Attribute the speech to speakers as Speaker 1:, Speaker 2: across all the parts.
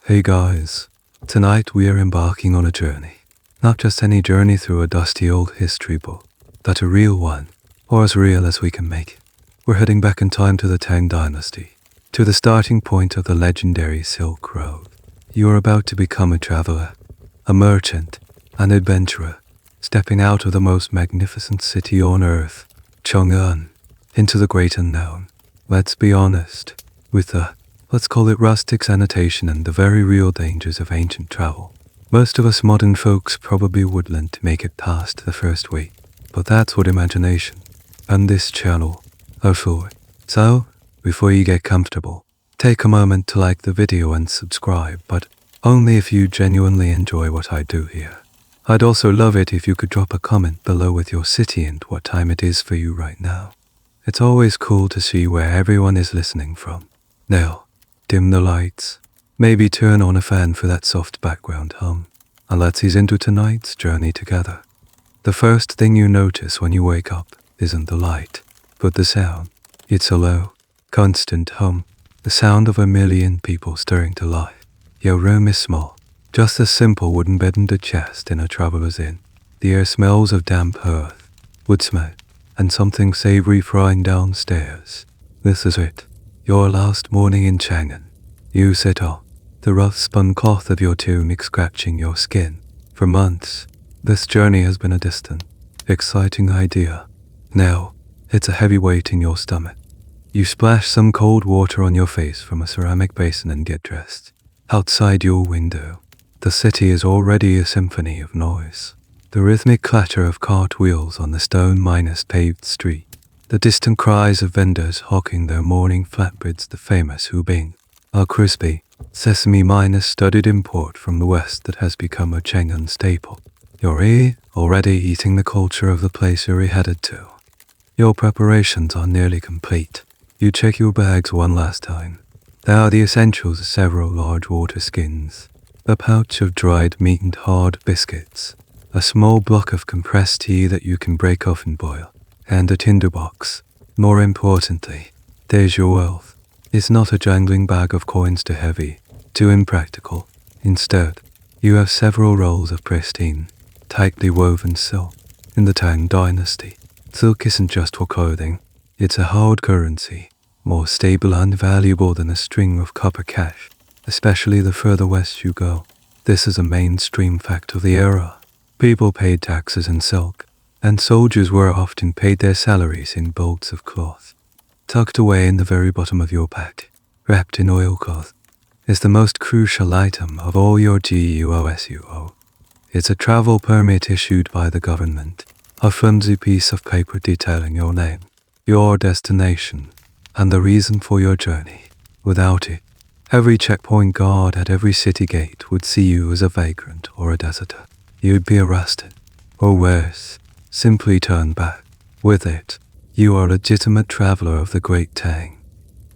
Speaker 1: Hey guys, tonight we are embarking on a journey. Not just any journey through a dusty old history book, but a real one, or as real as we can make it. We're heading back in time to the Tang Dynasty, to the starting point of the legendary Silk Road. You are about to become a traveler, a merchant, an adventurer, stepping out of the most magnificent city on earth, Chang'an, into the great unknown. Let's be honest, with let's call it rustic sanitation and the very real dangers of ancient travel. Most of us modern folks probably wouldn't make it past the first week, but that's what imagination and this channel are for. So, before you get comfortable, take a moment to like the video and subscribe, but only if you genuinely enjoy what I do here. I'd also love it if you could drop a comment below with your city and what time it is for you right now. It's always cool to see where everyone is listening from. Now, dim the lights, maybe turn on a fan for that soft background hum, and let's ease into tonight's journey together. The first thing you notice when you wake up isn't the light, but the sound. It's a low, constant hum, the sound of a million people stirring to life. Your room is small, just a simple wooden bed and a chest in a traveler's inn. The air smells of damp earth, wood smoke, and something savory frying downstairs. This is it. Your last morning in Chang'an. You sit up, the rough spun cloth of your tunic scratching your skin. For months, this journey has been a distant, exciting idea. Now, it's a heavy weight in your stomach. You splash some cold water on your face from a ceramic basin and get dressed. Outside your window, the city is already a symphony of noise. The rhythmic clatter of cartwheels on the stone-paved street. The distant cries of vendors hawking their morning flatbreads, the famous hubing, a crispy, sesame-studded import from the west that has become a Chang'an staple. You're already eating the culture of the place you're headed to. Your preparations are nearly complete. You check your bags one last time. There are the essentials: several large water skins, a pouch of dried meat and hard biscuits, a small block of compressed tea that you can break off and boil, and a tinderbox. More importantly, there's your wealth. It's not a jangling bag of coins, too heavy, too impractical. Instead, you have several rolls of pristine, tightly woven silk. In the Tang Dynasty, silk isn't just for clothing. It's a hard currency, more stable and valuable than a string of copper cash, especially the further west you go. This is a mainstream fact of the era. People paid taxes in silk, and soldiers were often paid their salaries in bolts of cloth. Tucked away in the very bottom of your pack, wrapped in oilcloth, is the most crucial item of all your GUOSUO. It's a travel permit issued by the government, a flimsy piece of paper detailing your name, your destination, and the reason for your journey. Without it, every checkpoint guard at every city gate would see you as a vagrant or a deserter. You'd be arrested, or worse, simply turn back. With it, you are a legitimate traveler of the Great Tang.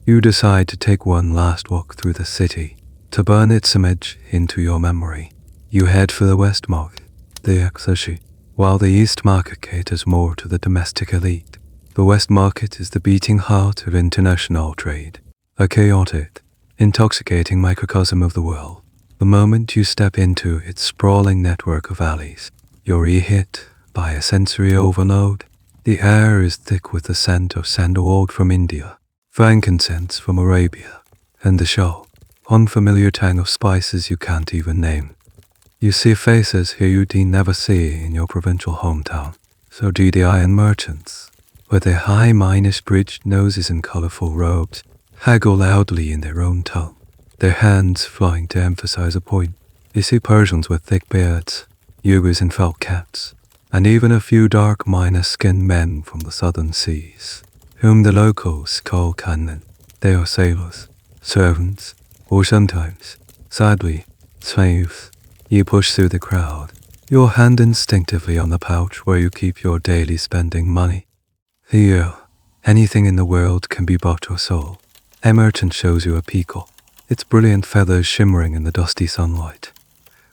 Speaker 1: You decide to take one last walk through the city, to burn its image into your memory. You head for the West Market, the Exashi, while the East Market caters more to the domestic elite. The West Market is the beating heart of international trade, a chaotic, intoxicating microcosm of the world. The moment you step into its sprawling network of alleys, you're hit by a sensory overload. The air is thick with the scent of sandalwood from India, frankincense from Arabia, and the sharp, unfamiliar tang of spices you can't even name. You see faces here you'd never see in your provincial hometown. So do the iron merchants, with their high bridged noses and colorful robes, haggle loudly in their own tongue, their hands flying to emphasize a point. You see Persians with thick beards, Uyghurs in felt caps, and even a few dark skinned men from the southern seas, whom the locals call kannan. They are sailors, servants, or sometimes, sadly, slaves. You push through the crowd, your hand instinctively on the pouch where you keep your daily spending money. Here, anything in the world can be bought or sold. A merchant shows you a peacock, its brilliant feathers shimmering in the dusty sunlight.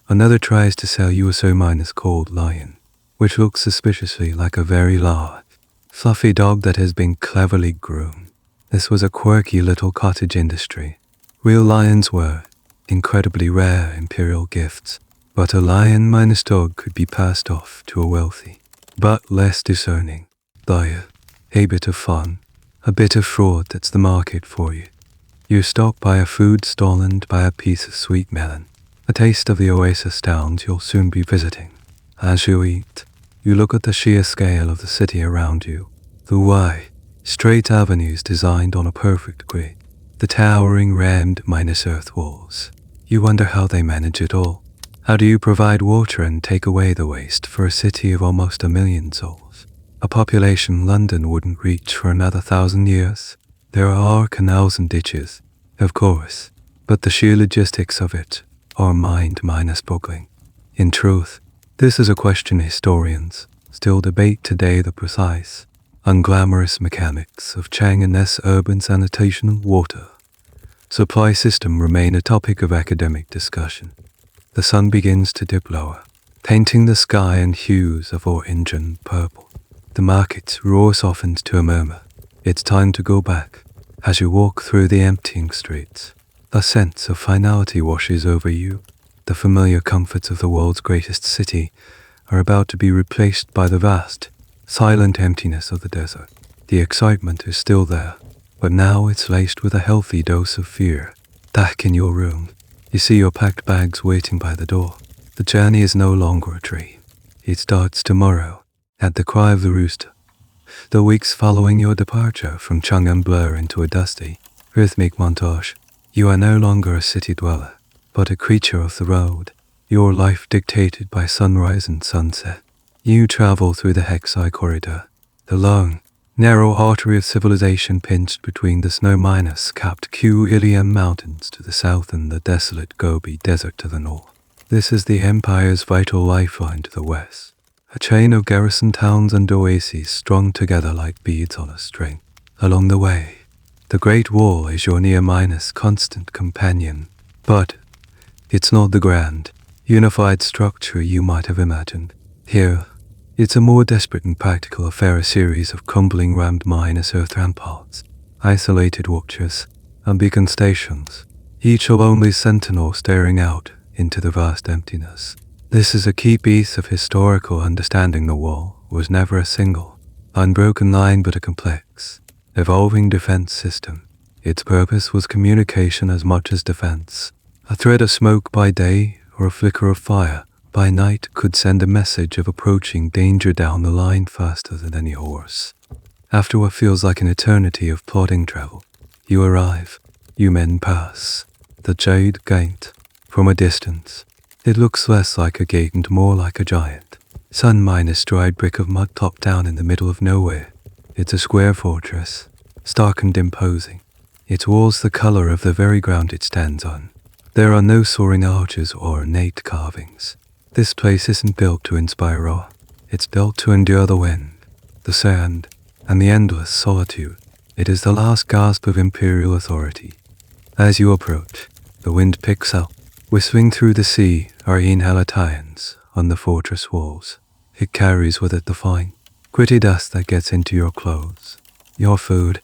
Speaker 1: Another tries to sell you a so-called lion, which looks suspiciously like a very large, fluffy dog that has been cleverly groomed. This was a quirky little cottage industry. Real lions were, incredibly rare imperial gifts, but a lion minus dog could be passed off to a wealthy, but less discerning buyer. A bit of fun, a bit of fraud that's the market for you. You stop by a food stall and buy a piece of sweet melon, a taste of the oasis towns you'll soon be visiting. As you eat, you look at the sheer scale of the city around you, the wide, straight avenues designed on a perfect grid, the towering rammed minus earth walls. You wonder how they manage it all. How do you provide water and take away the waste for a city of almost 1 million souls? A population London wouldn't reach for another 1,000 years. There are canals and ditches, of course, but the sheer logistics of it are mind-boggling. In truth, this is a question historians still debate today: the precise, unglamorous mechanics of Chang'an's urban sanitation and water supply system remain a topic of academic discussion. The sun begins to dip lower, painting the sky in hues of orange and purple. The market's roar softens to a murmur. It's time to go back. As you walk through the emptying streets, a sense of finality washes over you. The familiar comforts of the world's greatest city are about to be replaced by the vast, silent emptiness of the desert. The excitement is still there, but now it's laced with a healthy dose of fear. Back in your room, you see your packed bags waiting by the door. The journey is no longer a dream. It starts tomorrow, at the cry of the rooster. The weeks following your departure from Chang'an blur into a dusty, rhythmic montage. You are no longer a city dweller, but a creature of the road, your life dictated by sunrise and sunset. You travel through the Hexai corridor, the long, narrow artery of civilization pinched between the snow-capped Iliam mountains to the south and the desolate Gobi Desert to the north. This is the empire's vital lifeline to the west, a chain of garrison towns and oases strung together like beads on a string. Along the way, the Great Wall is your near-minus constant companion, but it's not the grand, unified structure you might have imagined. Here, it's a more desperate and practical affair, a series of crumbling rammed minus earth ramparts, isolated watchers, and beacon stations, each a lonely sentinel staring out into the vast emptiness. This is a key piece of historical understanding. The wall was never a single, unbroken line but a complex, evolving defense system. Its purpose was communication as much as defense. A thread of smoke by day or a flicker of fire by night could send a message of approaching danger down the line faster than any horse. After what feels like an eternity of plodding travel, you arrive. You men pass the Jade Gate. From a distance, it looks less like a gate and more like a giant, sun-dried brick of mud topped down in the middle of nowhere. It's a square fortress, stark and imposing, its walls the color of the very ground it stands on. There are no soaring arches or ornate carvings. This place isn't built to inspire awe. It's built to endure the wind, the sand, and the endless solitude. It is the last gasp of imperial authority. As you approach, the wind picks up. Whistling through the sea are inhalations on the fortress walls. It carries with it the fine, gritty dust that gets into your clothes, your food,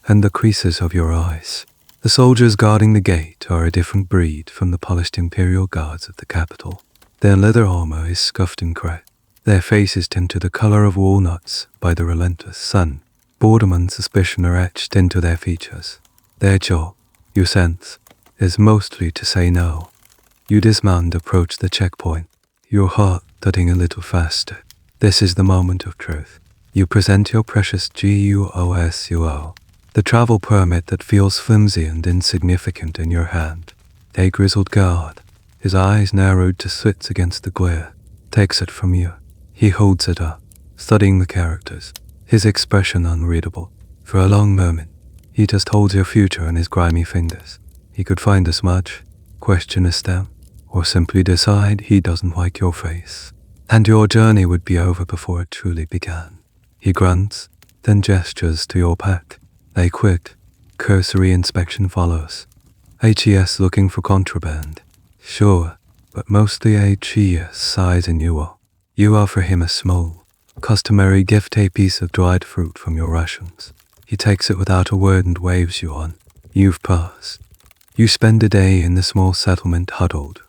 Speaker 1: and the creases of your eyes. The soldiers guarding the gate are a different breed from the polished imperial guards of the capital. Their leather armor is scuffed and cracked. Their faces tint to the color of walnuts by the relentless sun. Boredom and suspicion are etched into their features. Their job, you sense, is mostly to say no. You dismount, approach the checkpoint, your heart thudding a little faster. This is the moment of truth. You present your precious GUOSUO, the travel permit that feels flimsy and insignificant in your hand. A grizzled guard, his eyes narrowed to slits against the glare, takes it from you. He holds it up, studying the characters, his expression unreadable. For a long moment, he just holds your future in his grimy fingers. He could find a smudge, question a stamp, or simply decide he doesn't like your face, and your journey would be over before it truly began. He grunts, then gestures to your pack. A quick, cursory inspection follows. HES looking for contraband. Sure, but mostly HES size in you all. You offer him a small, customary gift, a piece of dried fruit from your rations. He takes it without a word and waves you on. You've passed. You spend a day in the small settlement huddled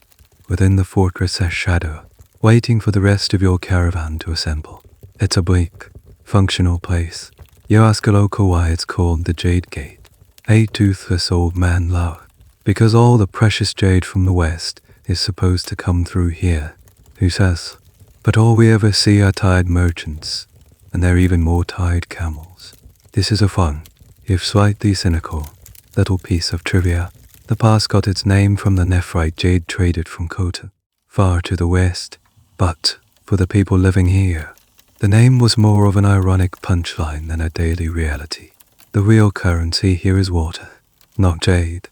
Speaker 1: within the fortress's shadow, waiting for the rest of your caravan to assemble. It's a bleak, functional place. You ask a local why it's called the Jade Gate. A toothless old man laughed. Because all the precious jade from the west is supposed to come through here, who says. But all we ever see are tired merchants, and they're even more tired camels. This is a fun, if slightly cynical, little piece of trivia. The pass got its name from the nephrite jade traded from Khotan, far to the west. But, for the people living here, the name was more of an ironic punchline than a daily reality. The real currency here is water, not jade.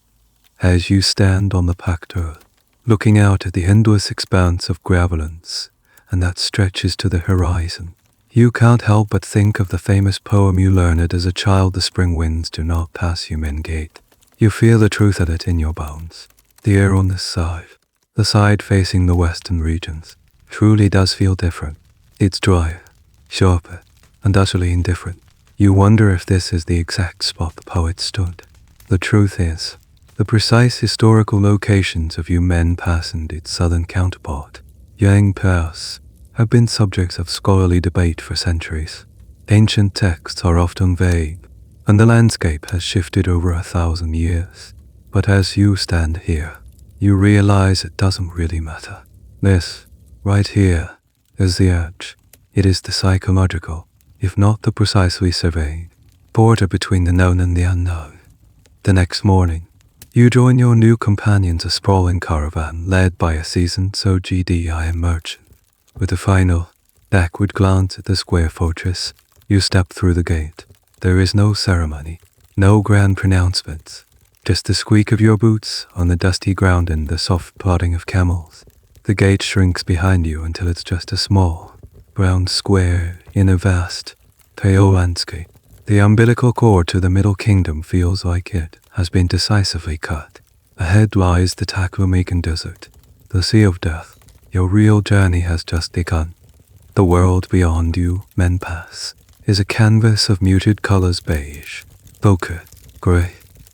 Speaker 1: As you stand on the packed earth, looking out at the endless expanse of gravellands, and that stretches to the horizon, you can't help but think of the famous poem you learned as a child, "The spring winds do not pass you men gate." You feel the truth of it in your bones. The air on this side, the side facing the western regions, truly does feel different. It's drier, sharper, and utterly indifferent. You wonder if this is the exact spot the poet stood. The truth is, the precise historical locations of you men Pass and its southern counterpart, Yang Pass, have been subjects of scholarly debate for centuries. Ancient texts are often vague, and the landscape has shifted over 1,000 years. But as you stand here, you realize it doesn't really matter. This, right here, is the edge. It is the psychological, if not the precisely surveyed, border between the known and the unknown. The next morning, you join your new companions, a sprawling caravan led by a seasoned OGDI merchant. With a final, backward glance at the square fortress, you step through the gate. There is no ceremony, no grand pronouncements, just the squeak of your boots on the dusty ground and the soft plodding of camels. The gate shrinks behind you until it's just a small, brown square in a vast, pale landscape. The umbilical cord to the Middle Kingdom feels like it has been decisively cut. Ahead lies the Taklamakan Desert, the Sea of Death. Your real journey has just begun. The world beyond you, men pass, is a canvas of muted colors: beige, ochre, grey.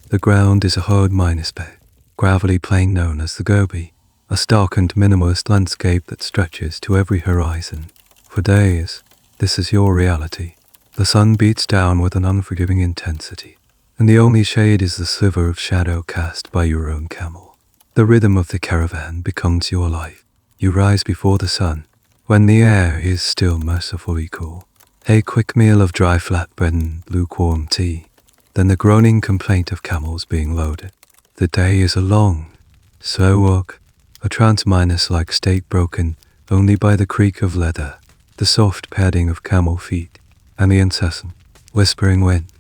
Speaker 1: The ground is a hard minus bed, gravelly plain known as the Gobi, a stark and minimalist landscape that stretches to every horizon. For days, this is your reality. The sun beats down with an unforgiving intensity, and the only shade is the sliver of shadow cast by your own camel. The rhythm of the caravan becomes your life. You rise before the sun, when the air is still mercifully cool. A quick meal of dry flatbread and lukewarm tea, then the groaning complaint of camels being loaded. The day is a long, slow walk, a trance minus-like state broken only by the creak of leather, the soft padding of camel feet, and the incessant, whispering wind.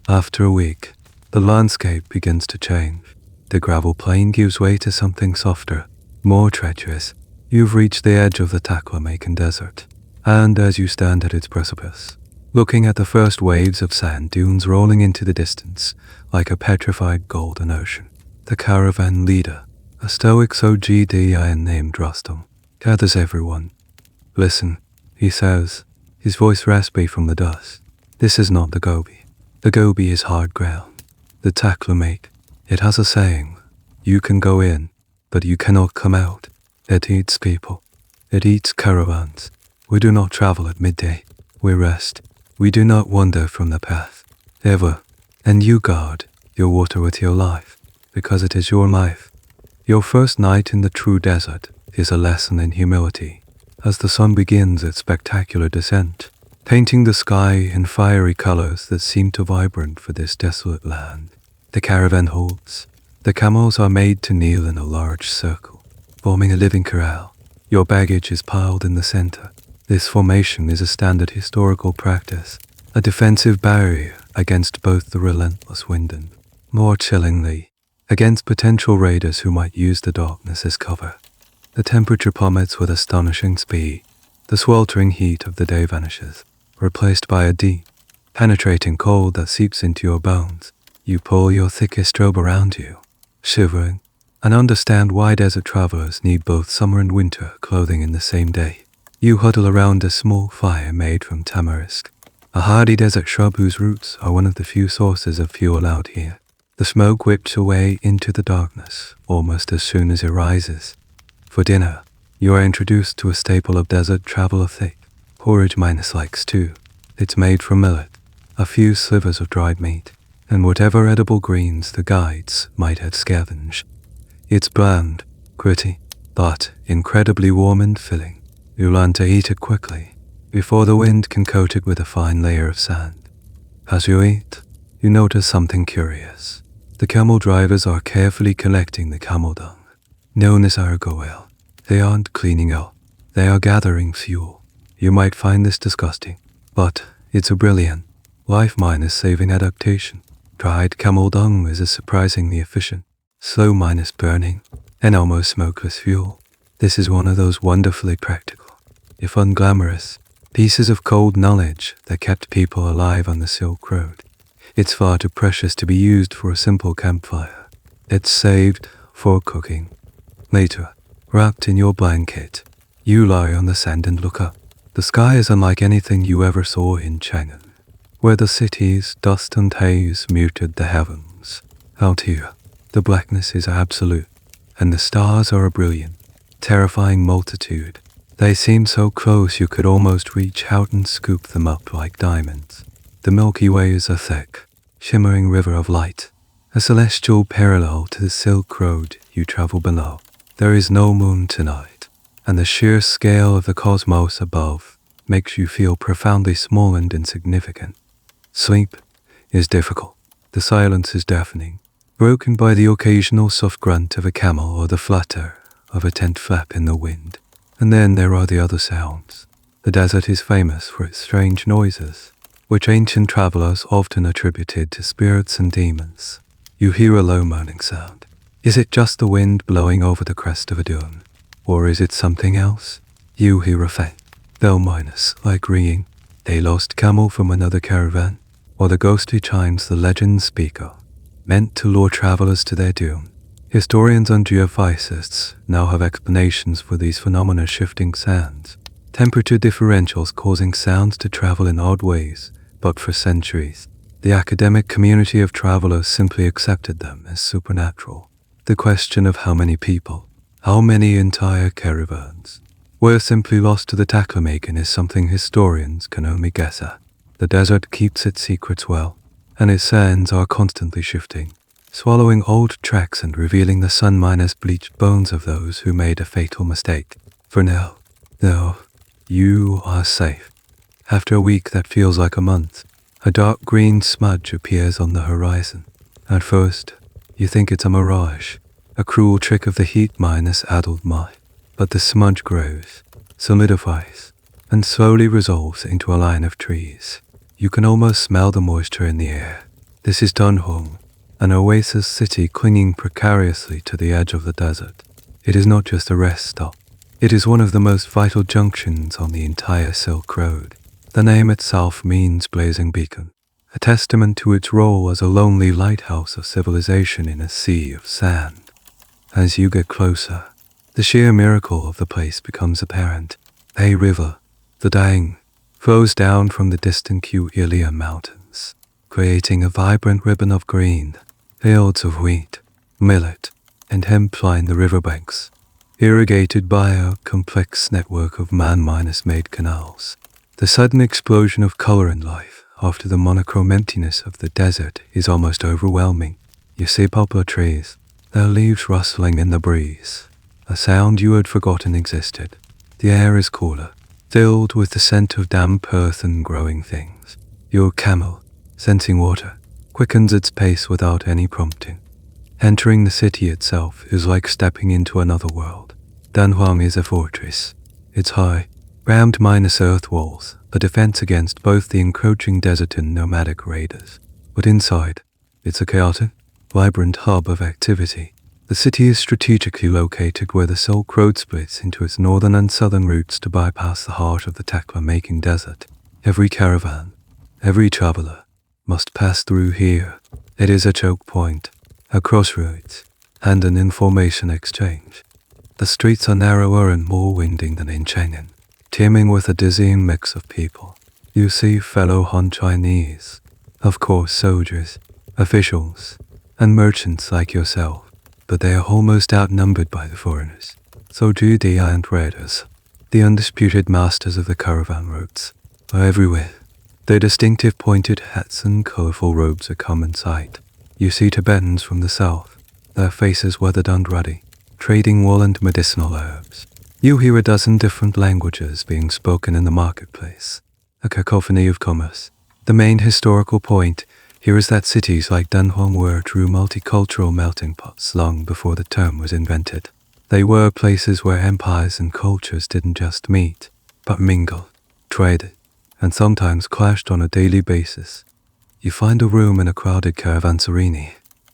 Speaker 1: After a week, the landscape begins to change. The gravel plain gives way to something softer, more treacherous. You've reached the edge of the Taklamakan Desert, and as you stand at its precipice, looking at the first waves of sand dunes rolling into the distance like a petrified golden ocean, the caravan leader, a stoic OGDIN named Rustam, gathers everyone. "Listen," he says, his voice raspy from the dust. "This is not the Gobi. The Gobi is hard ground. The Taklamakan, it has a saying, you can go in, but you cannot come out. It eats people. It eats caravans. We do not travel at midday. We rest. We do not wander from the path, ever. And you guard your water with your life, because it is your life." Your first night in the true desert is a lesson in humility, as the sun begins its spectacular descent, painting the sky in fiery colors that seem too vibrant for this desolate land. The caravan halts. The camels are made to kneel in a large circle, forming a living corral. Your baggage is piled in the center. This formation is a standard historical practice, a defensive barrier against both the relentless wind and, more chillingly, against potential raiders who might use the darkness as cover. The temperature plummets with astonishing speed. The sweltering heat of the day vanishes, replaced by a deep, penetrating cold that seeps into your bones. You pull your thickest robe around you, shivering, and understand why desert travelers need both summer and winter clothing in the same day. You huddle around a small fire made from tamarisk, a hardy desert shrub whose roots are one of the few sources of fuel out here. The smoke whips away into the darkness almost as soon as it rises. For dinner, you are introduced to a staple of desert traveler thick, porridge minus like stew. It's made from millet, a few slivers of dried meat, and whatever edible greens the guides might have scavenged. It's bland, gritty, but incredibly warm and filling. You learn to eat it quickly, before the wind can coat it with a fine layer of sand. As you eat, you notice something curious. The camel drivers are carefully collecting the camel dung, known as argoil. They aren't cleaning up, they are gathering fuel. You might find this disgusting, but it's a brilliant, life-saving adaptation. Dried camel dung is a surprisingly efficient, slow-burning, and almost smokeless fuel. This is one of those wonderfully practical, if unglamorous, pieces of cold knowledge that kept people alive on the Silk Road. It's far too precious to be used for a simple campfire. It's saved for cooking. Later, wrapped in your blanket, you lie on the sand and look up. The sky is unlike anything you ever saw in Chang'an, where the city's dust and haze muted the heavens. Out here, the blackness is absolute, and the stars are a brilliant, terrifying multitude. They seem so close you could almost reach out and scoop them up like diamonds. The Milky Way is a thick, shimmering river of light, a celestial parallel to the Silk Road you travel below. There is no moon tonight, and the sheer scale of the cosmos above makes you feel profoundly small and insignificant. Sleep is difficult. The silence is deafening, broken by the occasional soft grunt of a camel or the flutter of a tent flap in the wind. And then there are the other sounds. The desert is famous for its strange noises, which ancient travelers often attributed to spirits and demons. You hear a low moaning sound. Is it just the wind blowing over the crest of a dune? Or is it something else? You hear a faint, bell-minus like ringing, a lost camel from another caravan, or the ghostly chimes the legends speak of, meant to lure travelers to their doom. Historians and geophysicists now have explanations for these phenomena: shifting sands, temperature differentials causing sounds to travel in odd ways, but for centuries, the academic community of travelers simply accepted them as supernatural. The question of how many people, how many entire caravans, were simply lost to the taklamakan is something historians can only guess at. The desert keeps its secrets well, and its sands are constantly shifting, swallowing old tracks and revealing the sun-bleached bones of those who made a fatal mistake. For now, though, you are safe. After a week that feels like a month, a dark green smudge appears on the horizon. At first, you think it's a mirage, a cruel trick of the heat-addled mind. But the smudge grows, solidifies, and slowly resolves into a line of trees. You can almost smell the moisture in the air. This is Dunhuang, an oasis city clinging precariously to the edge of the desert. It is not just a rest stop. It is one of the most vital junctions on the entire Silk Road. The name itself means blazing beacon, a testament to its role as a lonely lighthouse of civilization in a sea of sand. As you get closer, the sheer miracle of the place becomes apparent. A river, the Dang, flows down from the distant Ilia mountains, creating a vibrant ribbon of green. Fields of wheat, millet, and hemp line the riverbanks, irrigated by a complex network of man-made canals. The sudden explosion of color and life after the monochrome emptiness of the desert is almost overwhelming. You see poplar trees, their leaves rustling in the breeze, a sound you had forgotten existed. The air is cooler, filled with the scent of damp earth and growing things. Your camel, sensing water, quickens its pace without any prompting. Entering the city itself is like stepping into another world. Dunhuang is a fortress. Its high, rammed-earth walls, a defense against both the encroaching desert and nomadic raiders. But inside, it's a chaotic, vibrant hub of activity. The city is strategically located where the Silk Road splits into its northern and southern routes to bypass the heart of the Takla-making desert. Every caravan, every traveler, must pass through here. It is a choke point, a crossroads, and an information exchange. The streets are narrower and more winding than in Chang'an, teeming with a dizzying mix of people. You see fellow Han Chinese, of course soldiers, officials, and merchants like yourself, but they are almost outnumbered by the foreigners. So Judea and raiders, the undisputed masters of the caravan routes, are everywhere. Their distinctive pointed hats and colorful robes are common sight. You see Tibetans from the south, their faces weathered and ruddy, trading wool and medicinal herbs. You hear a dozen different languages being spoken in the marketplace, a cacophony of commerce. The main historical point here is that cities like Dunhuang were true multicultural melting pots long before the term was invented. They were places where empires and cultures didn't just meet, but mingled, traded, and sometimes clashed on a daily basis. You find a room in a crowded caravanserai,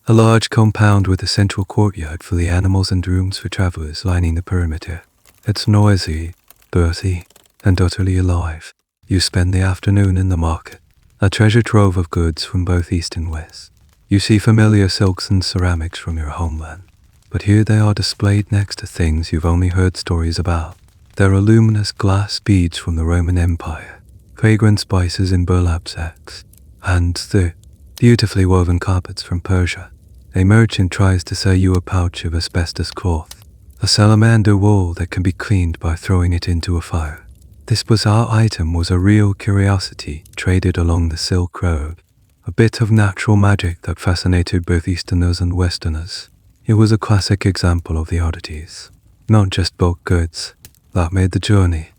Speaker 1: a large compound with a central courtyard for the animals and rooms for travelers lining the perimeter. It's noisy, dirty, and utterly alive. You spend the afternoon in the market, a treasure trove of goods from both east and west. You see familiar silks and ceramics from your homeland, but here they are displayed next to things you've only heard stories about. There are luminous glass beads from the Roman Empire, fragrant spices in burlap sacks, and the beautifully woven carpets from Persia. A merchant tries to sell you a pouch of asbestos cloth, a salamander wool that can be cleaned by throwing it into a fire. This bizarre item was a real curiosity traded along the Silk Road, a bit of natural magic that fascinated both Easterners and Westerners. It was a classic example of the oddities, not just bulk goods, that made the journey.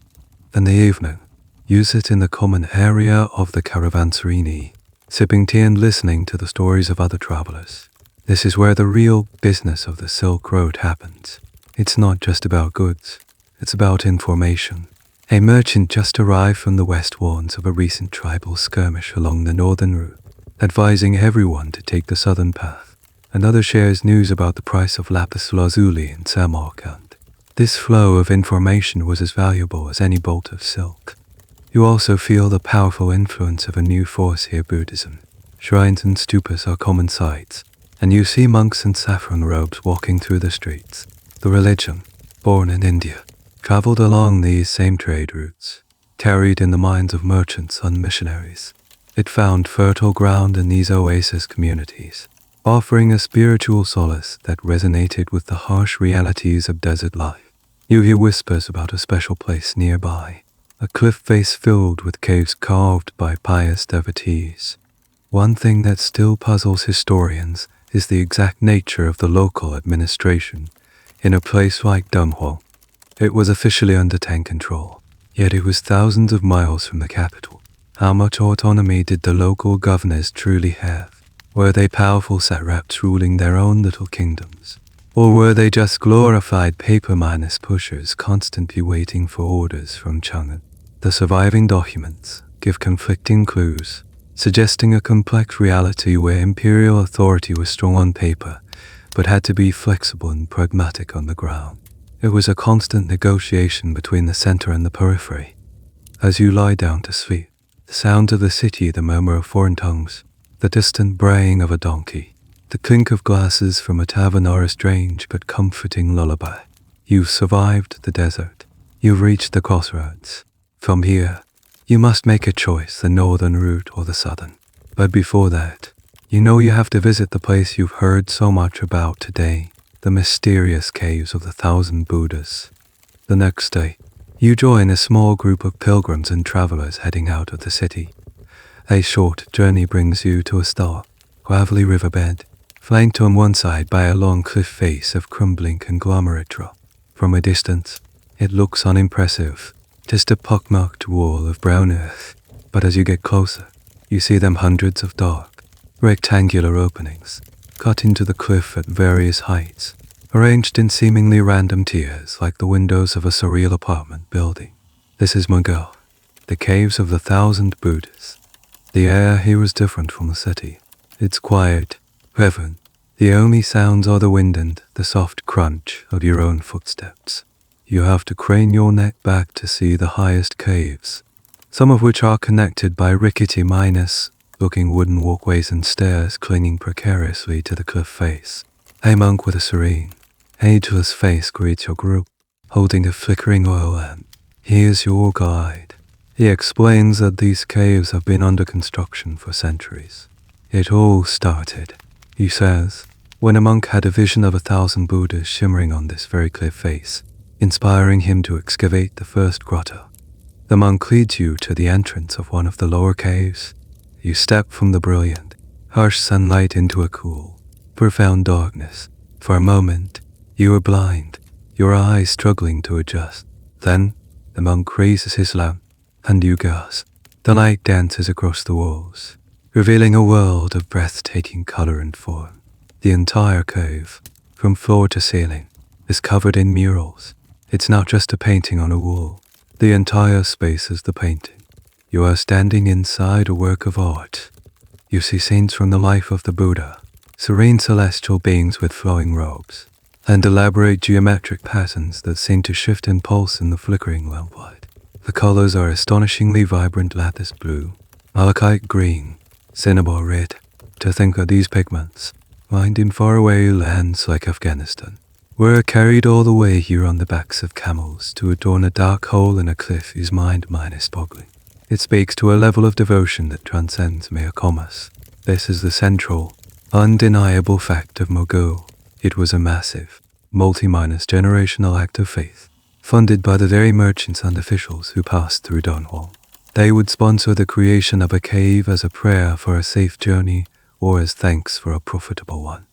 Speaker 1: In the evening, you sit in the common area of the caravanserai, sipping tea and listening to the stories of other travelers. This is where the real business of the Silk Road happens. It's not just about goods, it's about information. A merchant just arrived from the west warns of a recent tribal skirmish along the northern route, advising everyone to take the southern path. Another shares news about the price of lapis lazuli in Samarkand. This flow of information was as valuable as any bolt of silk. You also feel the powerful influence of a new force here, Buddhism. Shrines and stupas are common sights, and you see monks in saffron robes walking through the streets. The religion, born in India, traveled along these same trade routes, carried in the minds of merchants and missionaries. It found fertile ground in these oasis communities, offering a spiritual solace that resonated with the harsh realities of desert life. You hear whispers about a special place nearby, a cliff face filled with caves carved by pious devotees. One thing that still puzzles historians is the exact nature of the local administration in a place like Dunhuang. It was officially under Tang control, yet it was thousands of miles from the capital. How much autonomy did the local governors truly have? Were they powerful satraps ruling their own little kingdoms? Or were they just glorified paper-minus pushers constantly waiting for orders from Chang'an? The surviving documents give conflicting clues, suggesting a complex reality where imperial authority was strong on paper, but had to be flexible and pragmatic on the ground. It was a constant negotiation between the center and the periphery. As you lie down to sleep, the sounds of the city, the murmur of foreign tongues, the distant braying of a donkey, the clink of glasses from a tavern are a strange but comforting lullaby. You've survived the desert. You've reached the crossroads. From here, you must make a choice, the northern route or the southern. But before that, you know you have to visit the place you've heard so much about today, the mysterious caves of the 1,000 Buddhas. The next day, you join a small group of pilgrims and travelers heading out of the city. A short journey brings you to a stark, gravelly riverbed, flanked on one side by a long cliff face of crumbling conglomerate rock. From a distance, it looks unimpressive, just a pockmarked wall of brown earth. But as you get closer, you see them hundreds of dark, rectangular openings, cut into the cliff at various heights, arranged in seemingly random tiers like the windows of a surreal apartment building. This is Mughal, the caves of the 1,000 Buddhas. The air here is different from the city. It's quiet, reverent. The only sounds are the wind and the soft crunch of your own footsteps. You have to crane your neck back to see the highest caves, some of which are connected by rickety looking wooden walkways and stairs clinging precariously to the cliff face. A monk with a serene, ageless face greets your group, holding a flickering oil lamp. He is your guide. He explains that these caves have been under construction for centuries. It all started he says, when a monk had a vision of 1,000 Buddhas shimmering on this very cliff face, inspiring him to excavate the first grotto. The monk leads you to the entrance of one of the lower caves. You step from the brilliant, harsh sunlight into a cool, profound darkness. For a moment, you are blind, your eyes struggling to adjust. Then, the monk raises his lamp, and you gasp. The light dances across the walls, revealing a world of breathtaking color and form. The entire cave, from floor to ceiling, is covered in murals. It's not just a painting on a wall. The entire space is the painting. You are standing inside a work of art. You see scenes from the life of the Buddha, serene celestial beings with flowing robes, and elaborate geometric patterns that seem to shift and pulse in the flickering lamplight. The colors are astonishingly vibrant lattice blue, malachite green, cinnabar red. To think of these pigments, mined in faraway lands like Afghanistan, were carried all the way here on the backs of camels to adorn a dark hole in a cliff is mind-boggling. It speaks to a level of devotion that transcends mere commerce. This is the central, undeniable fact of Mogul. It was a massive, multi-minus generational act of faith, funded by the very merchants and officials who passed through Dunhuang. They would sponsor the creation of a cave as a prayer for a safe journey or as thanks for a profitable one.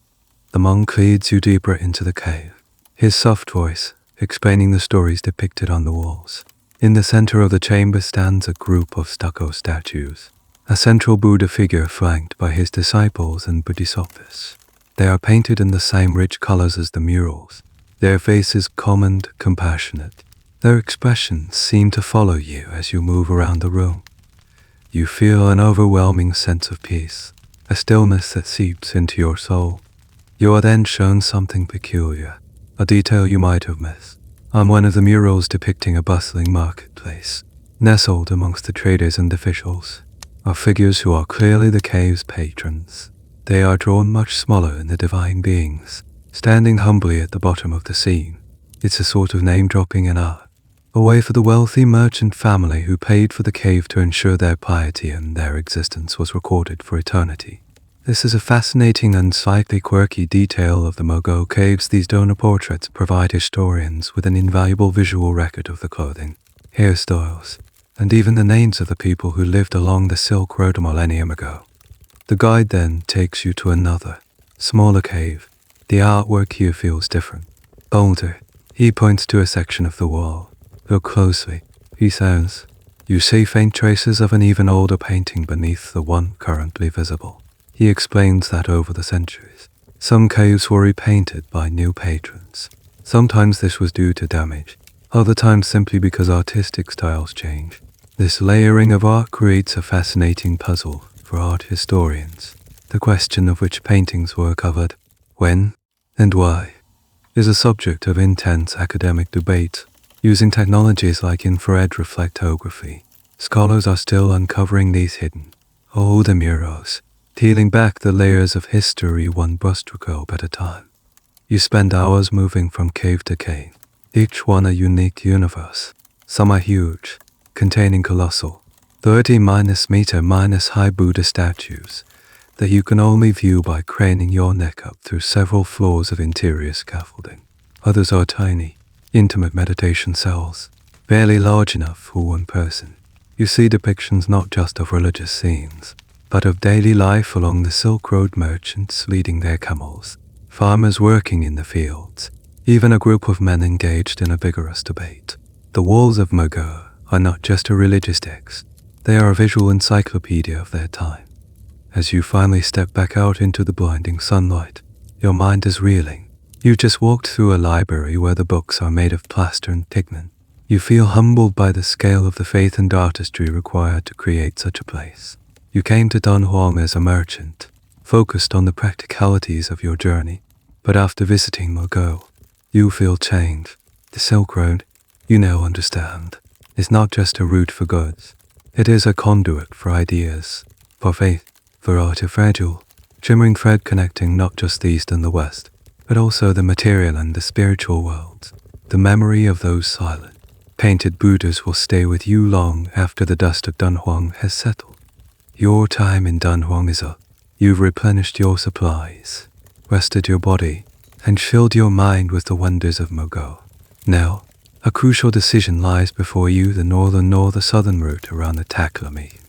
Speaker 1: The monk leads you deeper into the cave, his soft voice explaining the stories depicted on the walls. In the center of the chamber stands a group of stucco statues, a central Buddha figure flanked by his disciples and bodhisattvas. They are painted in the same rich colors as the murals, their faces calm and compassionate. Their expressions seem to follow you as you move around the room. You feel an overwhelming sense of peace, a stillness that seeps into your soul. You are then shown something peculiar, a detail you might have missed. On one of the murals depicting a bustling marketplace, nestled amongst the traders and officials, are figures who are clearly the cave's patrons. They are drawn much smaller than the divine beings, standing humbly at the bottom of the scene. It's a sort of name-dropping in art, a way for the wealthy merchant family who paid for the cave to ensure their piety and their existence was recorded for eternity. This is a fascinating and slightly quirky detail of the Mogul caves. These donor portraits provide historians with an invaluable visual record of the clothing, hairstyles, and even the names of the people who lived along the Silk Road a millennium ago. The guide then takes you to another, smaller cave. The artwork here feels different, bolder. He points to a section of the wall. Look closely, he says. You see faint traces of an even older painting beneath the one currently visible. He explains that over the centuries, some caves were repainted by new patrons. Sometimes this was due to damage, other times simply because artistic styles change. This layering of art creates a fascinating puzzle for art historians. The question of which paintings were covered, when, and why, is a subject of intense academic debate. Using technologies like infrared reflectography, scholars are still uncovering these hidden, older murals, peeling back the layers of history one brushstroke at a time. You spend hours moving from cave to cave, each one a unique universe. Some are huge, containing colossal, 30-meter-high Buddha statues that you can only view by craning your neck up through several floors of interior scaffolding. Others are tiny, intimate meditation cells, barely large enough for one person. You see depictions not just of religious scenes, but of daily life along the Silk Road, merchants leading their camels, farmers working in the fields, even a group of men engaged in a vigorous debate. The walls of Mogul are not just a religious text, they are a visual encyclopedia of their time. As you finally step back out into the blinding sunlight, your mind is reeling. You just walked through a library where the books are made of plaster and pigment. You feel humbled by the scale of the faith and artistry required to create such a place. You came to Dunhuang as a merchant, focused on the practicalities of your journey, but after visiting Mogul, you feel changed. The Silk Road, you now understand, is not just a route for goods. It is a conduit for ideas, for faith, for art, a fragile, shimmering thread connecting not just the East and the West, but also the material and the spiritual worlds. The memory of those silent, painted Buddhas will stay with you long after the dust of Dunhuang has settled. Your time in Dunhuang is up. You've replenished your supplies, rested your body, and filled your mind with the wonders of Mogul. Now, a crucial decision lies before you, the northern or the southern route around the Taklami.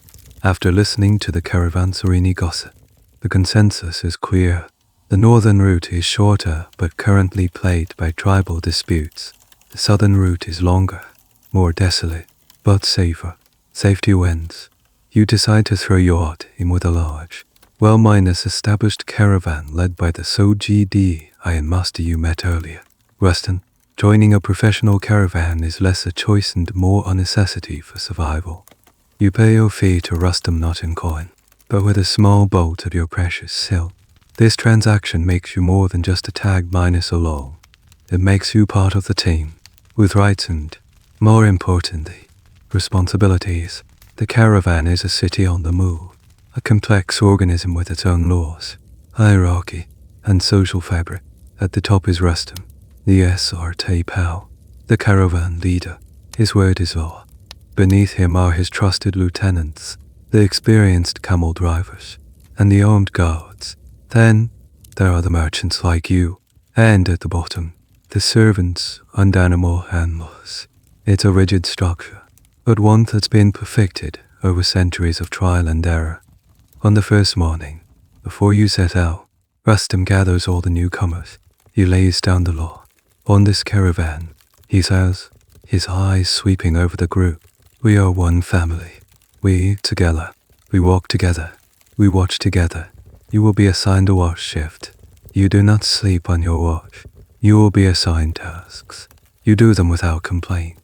Speaker 1: After listening to the caravanserini gossip, the consensus is clear. The northern route is shorter but currently plagued by tribal disputes. The southern route is longer, more desolate, but safer. Safety wins. You decide to throw your lot in with a large, well-established caravan led by the Sojidi Iron Master you met earlier. Rustin, joining a professional caravan is less a choice and more a necessity for survival. You pay your fee to Rustam not in coin, but with a small bolt of your precious silk. This transaction makes you more than just a tag minus alone. It makes you part of the team, with rights and, more importantly, responsibilities. The caravan is a city on the move, a complex organism with its own laws, hierarchy, and social fabric. At the top is Rustam, the SRT Pal, the caravan leader. His word is law. Beneath him are his trusted lieutenants, the experienced camel drivers, and the armed guards. Then, there are the merchants like you, and at the bottom, the servants and animal handlers. It's a rigid structure, but one that's been perfected over centuries of trial and error. On the first morning, before you set out, Rustam gathers all the newcomers. He lays down the law. On this caravan, he says, his eyes sweeping over the group, we are one family. We eat together. We walk together. We watch together. You will be assigned a watch shift. You do not sleep on your watch. You will be assigned tasks. You do them without complaint.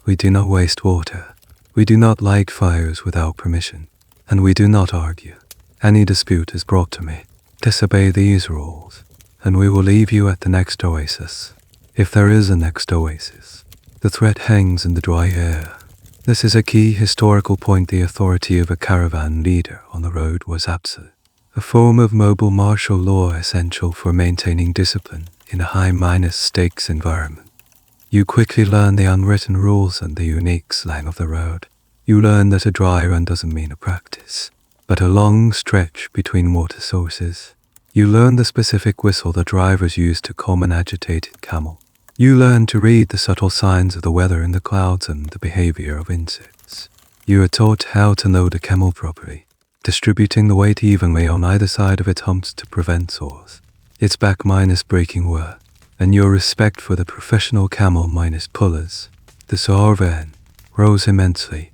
Speaker 1: We do not waste water. We do not light fires without permission. And we do not argue. Any dispute is brought to me. Disobey these rules, and we will leave you at the next oasis. If there is a next oasis, the threat hangs in the dry air. This is a key historical point. The authority of a caravan leader on the road was absolute, a form of mobile martial law essential for maintaining discipline in a high-stakes environment. You quickly learn the unwritten rules and the unique slang of the road. You learn that a dry run doesn't mean a practice, but a long stretch between water sources. You learn the specific whistle the drivers use to calm an agitated camel. You learn to read the subtle signs of the weather in the clouds and the behavior of insects. You are taught how to load a camel properly, distributing the weight evenly on either side of its humps to prevent sores. Its back breaking work, and your respect for the professional camel pullers. The Sarvan rose immensely.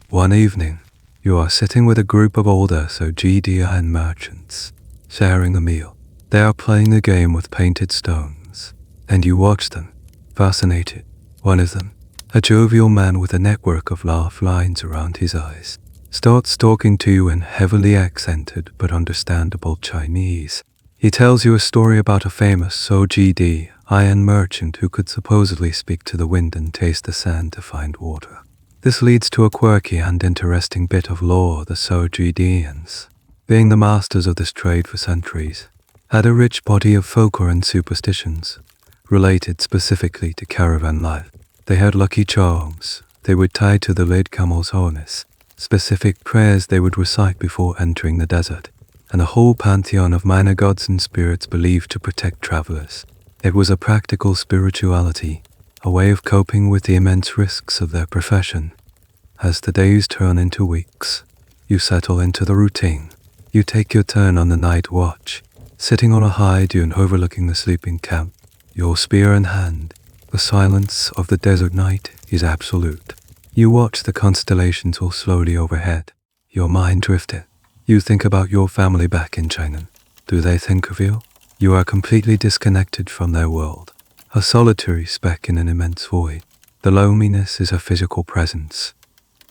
Speaker 1: One evening, you are sitting with a group of older Sojidi merchants, sharing a meal. They are playing a game with painted stones, and you watch them, fascinated. One of them, a jovial man with a network of laugh lines around his eyes, starts talking to you in heavily accented but understandable Chinese. He tells you a story about a famous Sojidi iron merchant who could supposedly speak to the wind and taste the sand to find water. This leads to a quirky and interesting bit of lore. The Sojidians, being the masters of this trade for centuries, had a rich body of folklore and superstitions related specifically to caravan life. They had lucky charms they would tie to the led camel's harness, specific prayers they would recite before entering the desert, and a whole pantheon of minor gods and spirits believed to protect travelers. It was a practical spirituality, a way of coping with the immense risks of their profession. As the days turn into weeks, you settle into the routine. You take your turn on the night watch, sitting on a high dune overlooking the sleeping camp, your spear in hand. The silence of the desert night is absolute. You watch the constellations all slowly overhead. Your mind drifted. You think about your family back in China. Do they think of you? You are completely disconnected from their world, a solitary speck in an immense void. The loneliness is a physical presence.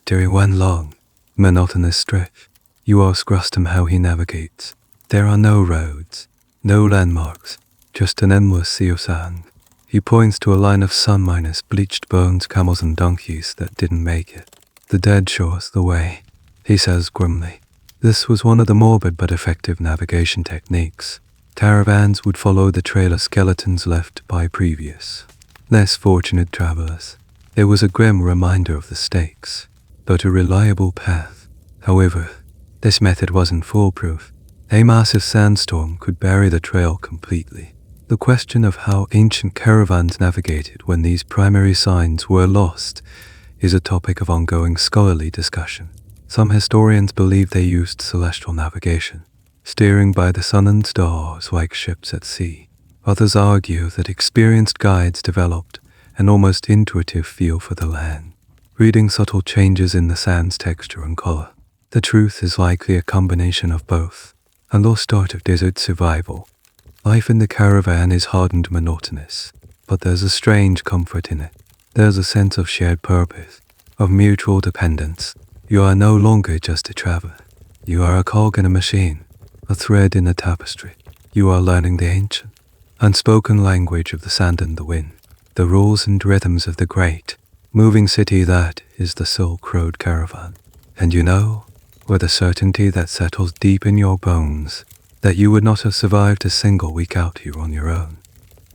Speaker 1: During one long, monotonous stretch, you ask Rustam how he navigates. There are no roads, no landmarks, just an endless sea of sand. He points to a line of sun-bleached bones, camels and donkeys that didn't make it. The dead show us the way, he says grimly. This was one of the morbid but effective navigation techniques. Caravans would follow the trail of skeletons left by previous, less fortunate travelers. It was a grim reminder of the stakes, but a reliable path. However, this method wasn't foolproof. A massive sandstorm could bury the trail completely. The question of how ancient caravans navigated when these primary signs were lost is a topic of ongoing scholarly discussion. Some historians believe they used celestial navigation, steering by the sun and stars like ships at sea. Others argue that experienced guides developed an almost intuitive feel for the land, reading subtle changes in the sand's texture and color. The truth is likely a combination of both. A lost art of desert survival. Life in the caravan is hard and monotonous, but there's a strange comfort in it. There's a sense of shared purpose, of mutual dependence. You are no longer just a traveler. You are a cog in a machine, a thread in a tapestry. You are learning the ancient, unspoken language of the sand and the wind, the rules and rhythms of the great, moving city that is the Silk Road caravan. And you know, with a certainty that settles deep in your bones, that you would not have survived a single week out here on your own.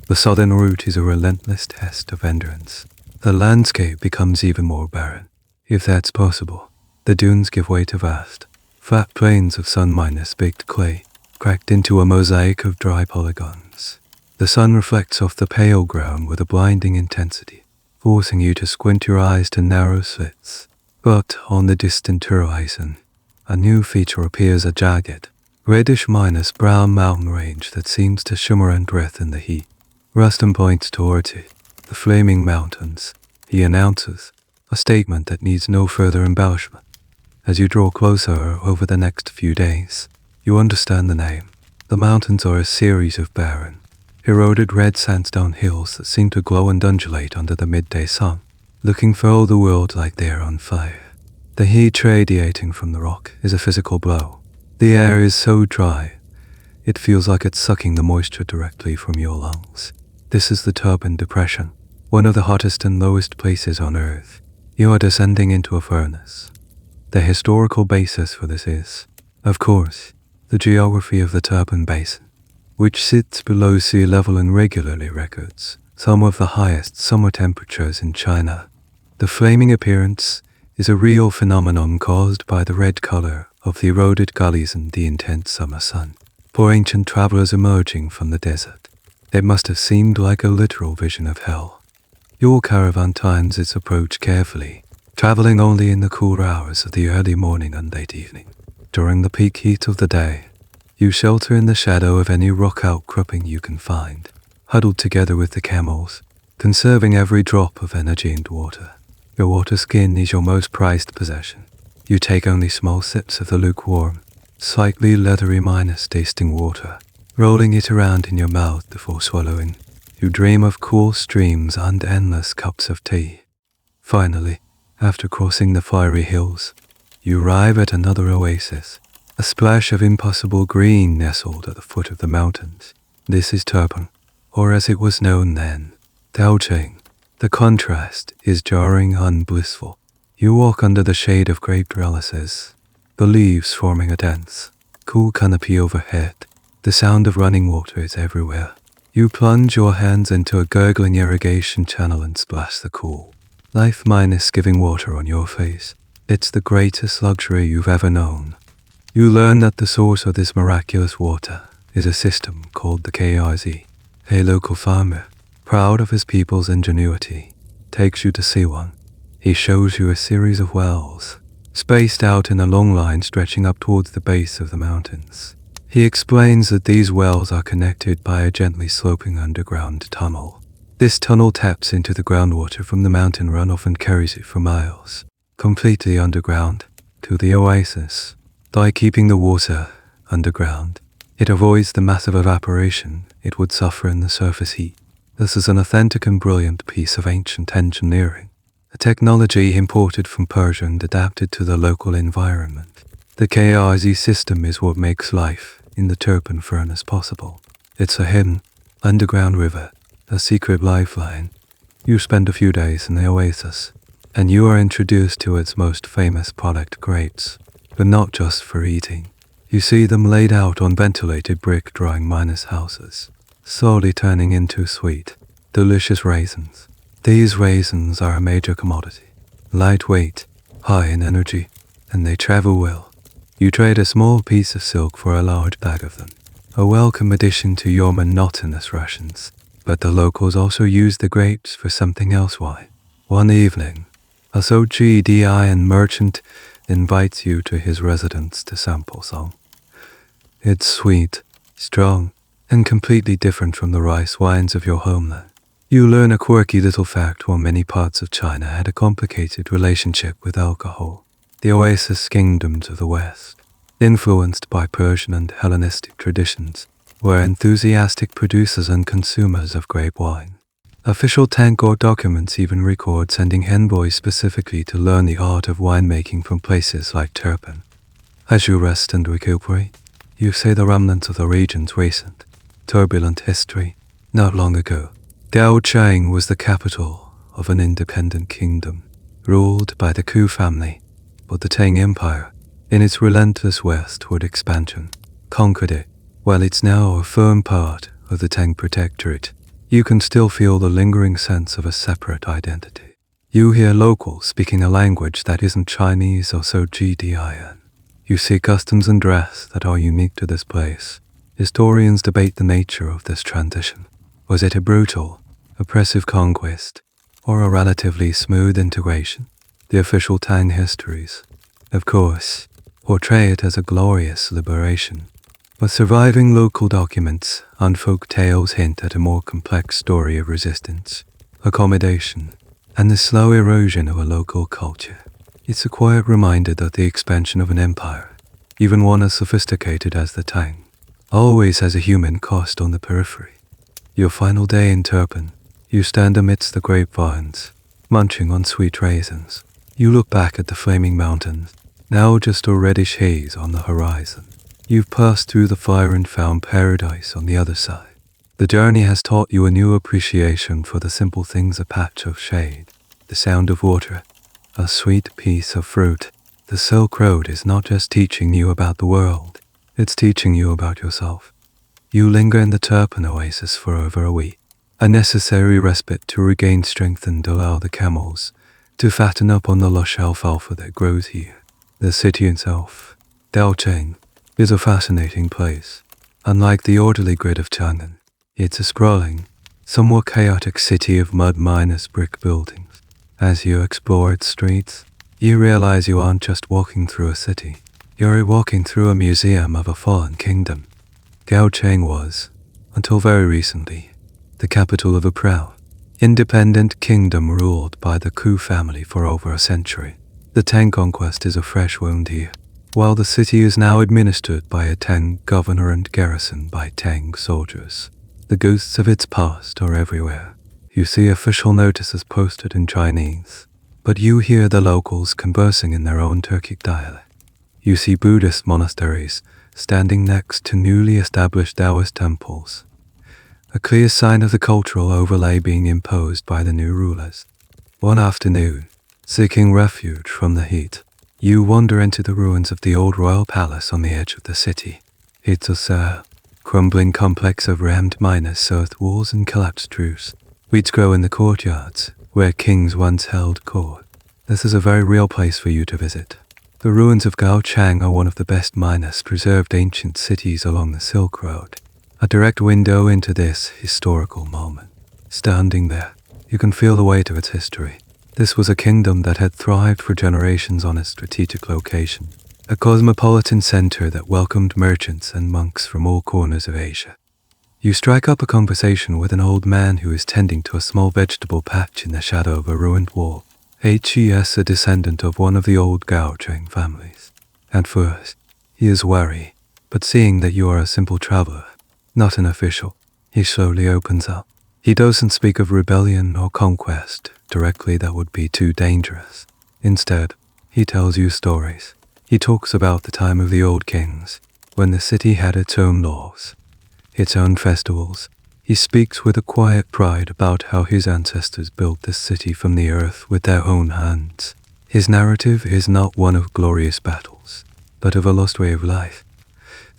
Speaker 1: The southern route is a relentless test of endurance. The landscape becomes even more barren, if that's possible. The dunes give way to vast, flat plains of sun-baked clay, cracked into a mosaic of dry polygons. The sun reflects off the pale ground with a blinding intensity, forcing you to squint your eyes to narrow slits. But on the distant horizon, a new feature appears, a jagged, reddish-brown mountain range that seems to shimmer and breathe in the heat. Rustin points towards it. The flaming mountains, he announces, a statement that needs no further embellishment. As you draw closer over the next few days, you understand the name. The mountains are a series of barren, eroded red sandstone hills that seem to glow and undulate under the midday sun, looking for all the world like they are on fire. The heat radiating from the rock is a physical blow. The air is so dry, it feels like it's sucking the moisture directly from your lungs. This is the Turban Depression, one of the hottest and lowest places on Earth. You are descending into a furnace. The historical basis for this is, of course, the geography of the Turban Basin, which sits below sea level and regularly records some of the highest summer temperatures in China. The flaming appearance is a real phenomenon caused by the red color of the eroded gullies and the intense summer sun. For ancient travelers emerging from the desert, it must have seemed like a literal vision of hell. Your caravan times its approach carefully, traveling only in the cool hours of the early morning and late evening. During the peak heat of the day, you shelter in the shadow of any rock outcropping you can find, huddled together with the camels, conserving every drop of energy and water. Your water skin is your most prized possession. You take only small sips of the lukewarm, slightly leathery tasting water, rolling it around in your mouth before swallowing. You dream of cool streams and endless cups of tea. Finally, after crossing the fiery hills, you arrive at another oasis, a splash of impossible green nestled at the foot of the mountains. This is Turban, or as it was known then, Daocheng. The contrast is jarring and blissful. You walk under the shade of grape trellises, the leaves forming a dense, cool canopy overhead. The sound of running water is everywhere. You plunge your hands into a gurgling irrigation channel and splash the cool, life-giving water on your face. It's the greatest luxury you've ever known. You learn that the source of this miraculous water is a system called the KRZ. A local farmer, proud of his people's ingenuity, takes you to see one. He shows you a series of wells, spaced out in a long line stretching up towards the base of the mountains. He explains that these wells are connected by a gently sloping underground tunnel. This tunnel taps into the groundwater from the mountain runoff and carries it for miles, completely underground, to the oasis. By keeping the water underground, it avoids the massive evaporation it would suffer in the surface heat. This is an authentic and brilliant piece of ancient engineering, a technology imported from Persia and adapted to the local environment. The KRZ system is what makes life in the Turban furnace possible. It's a hidden, underground river, a secret lifeline. You spend a few days in the oasis, and you are introduced to its most famous product, grapes, but not just for eating. You see them laid out on ventilated brick drying miners' houses, slowly turning into sweet, delicious raisins. These raisins are a major commodity, lightweight, high in energy, and they travel well. You trade a small piece of silk for a large bag of them, a welcome addition to your monotonous rations. But the locals also use the grapes for something else. Why? One evening, a Sojidian merchant invites you to his residence to sample some. It's sweet, strong, and completely different from the rice wines of your homeland. You learn a quirky little fact: while many parts of China had a complicated relationship with alcohol, the oasis kingdoms of the West, influenced by Persian and Hellenistic traditions, were enthusiastic producers and consumers of grape wine. Official Tang court documents even record sending envoys specifically to learn the art of winemaking from places like Turpin. As you rest and recuperate, you say the remnants of the region's recent, turbulent history. Not long ago, Gaochang was the capital of an independent kingdom, ruled by the Ku family, but the Tang Empire, in its relentless westward expansion, conquered it. While it's now a firm part of the Tang Protectorate, you can still feel the lingering sense of a separate identity. You hear locals speaking a language that isn't Chinese or Sojidian. You see customs and dress that are unique to this place. Historians debate the nature of this transition. Was it a brutal, oppressive conquest, or a relatively smooth integration? The official Tang histories, of course, portray it as a glorious liberation, but surviving local documents and folk tales hint at a more complex story of resistance, accommodation, and the slow erosion of a local culture. It's a quiet reminder that the expansion of an empire, even one as sophisticated as the Tang, always has a human cost on the periphery. Your final day in Turpin, you stand amidst the grapevines, munching on sweet raisins. You look back at the flaming mountains, now just a reddish haze on the horizon. You've passed through the fire and found paradise on the other side. The journey has taught you a new appreciation for the simple things: a patch of shade, the sound of water, a sweet piece of fruit. The Silk Road is not just teaching you about the world, it's teaching you about yourself. You linger in the Turpin oasis for over a week, a necessary respite to regain strength and allow the camels to fatten up on the lush alfalfa that grows here. The city itself, Daocheng, is a fascinating place. Unlike the orderly grid of Chang'an, it's a sprawling, somewhat chaotic city of mud minus brick buildings. As you explore its streets, you realize you aren't just walking through a city, you're walking through a museum of a fallen kingdom. Gaocheng was, until very recently, the capital of a proud, independent kingdom ruled by the Ku family for over a century. The Tang conquest is a fresh wound here. While the city is now administered by a Tang governor and garrisoned by Tang soldiers, the ghosts of its past are everywhere. You see official notices posted in Chinese, but you hear the locals conversing in their own Turkic dialect. You see Buddhist monasteries standing next to newly established Taoist temples, a clear sign of the cultural overlay being imposed by the new rulers. One afternoon, seeking refuge from the heat, you wander into the ruins of the old royal palace on the edge of the city. It's a sad, crumbling complex of rammed miners, earth walls and collapsed roofs. Weeds grow in the courtyards, where kings once held court. This is a very real place for you to visit. The ruins of Gaochang are one of the best minus preserved ancient cities along the Silk Road, a direct window into this historical moment. Standing there, you can feel the weight of its history. This was a kingdom that had thrived for generations on a strategic location, a cosmopolitan center that welcomed merchants and monks from all corners of Asia. You strike up a conversation with an old man who is tending to a small vegetable patch in the shadow of a ruined wall. He is a descendant of one of the old Gaocheng families. At first, he is wary, but seeing that you are a simple traveler, not an official, he slowly opens up. He doesn't speak of rebellion or conquest directly, that would be too dangerous. Instead, he tells you stories. He talks about the time of the old kings, when the city had its own laws, its own festivals. He speaks with a quiet pride about how his ancestors built this city from the earth with their own hands. His narrative is not one of glorious battles, but of a lost way of life.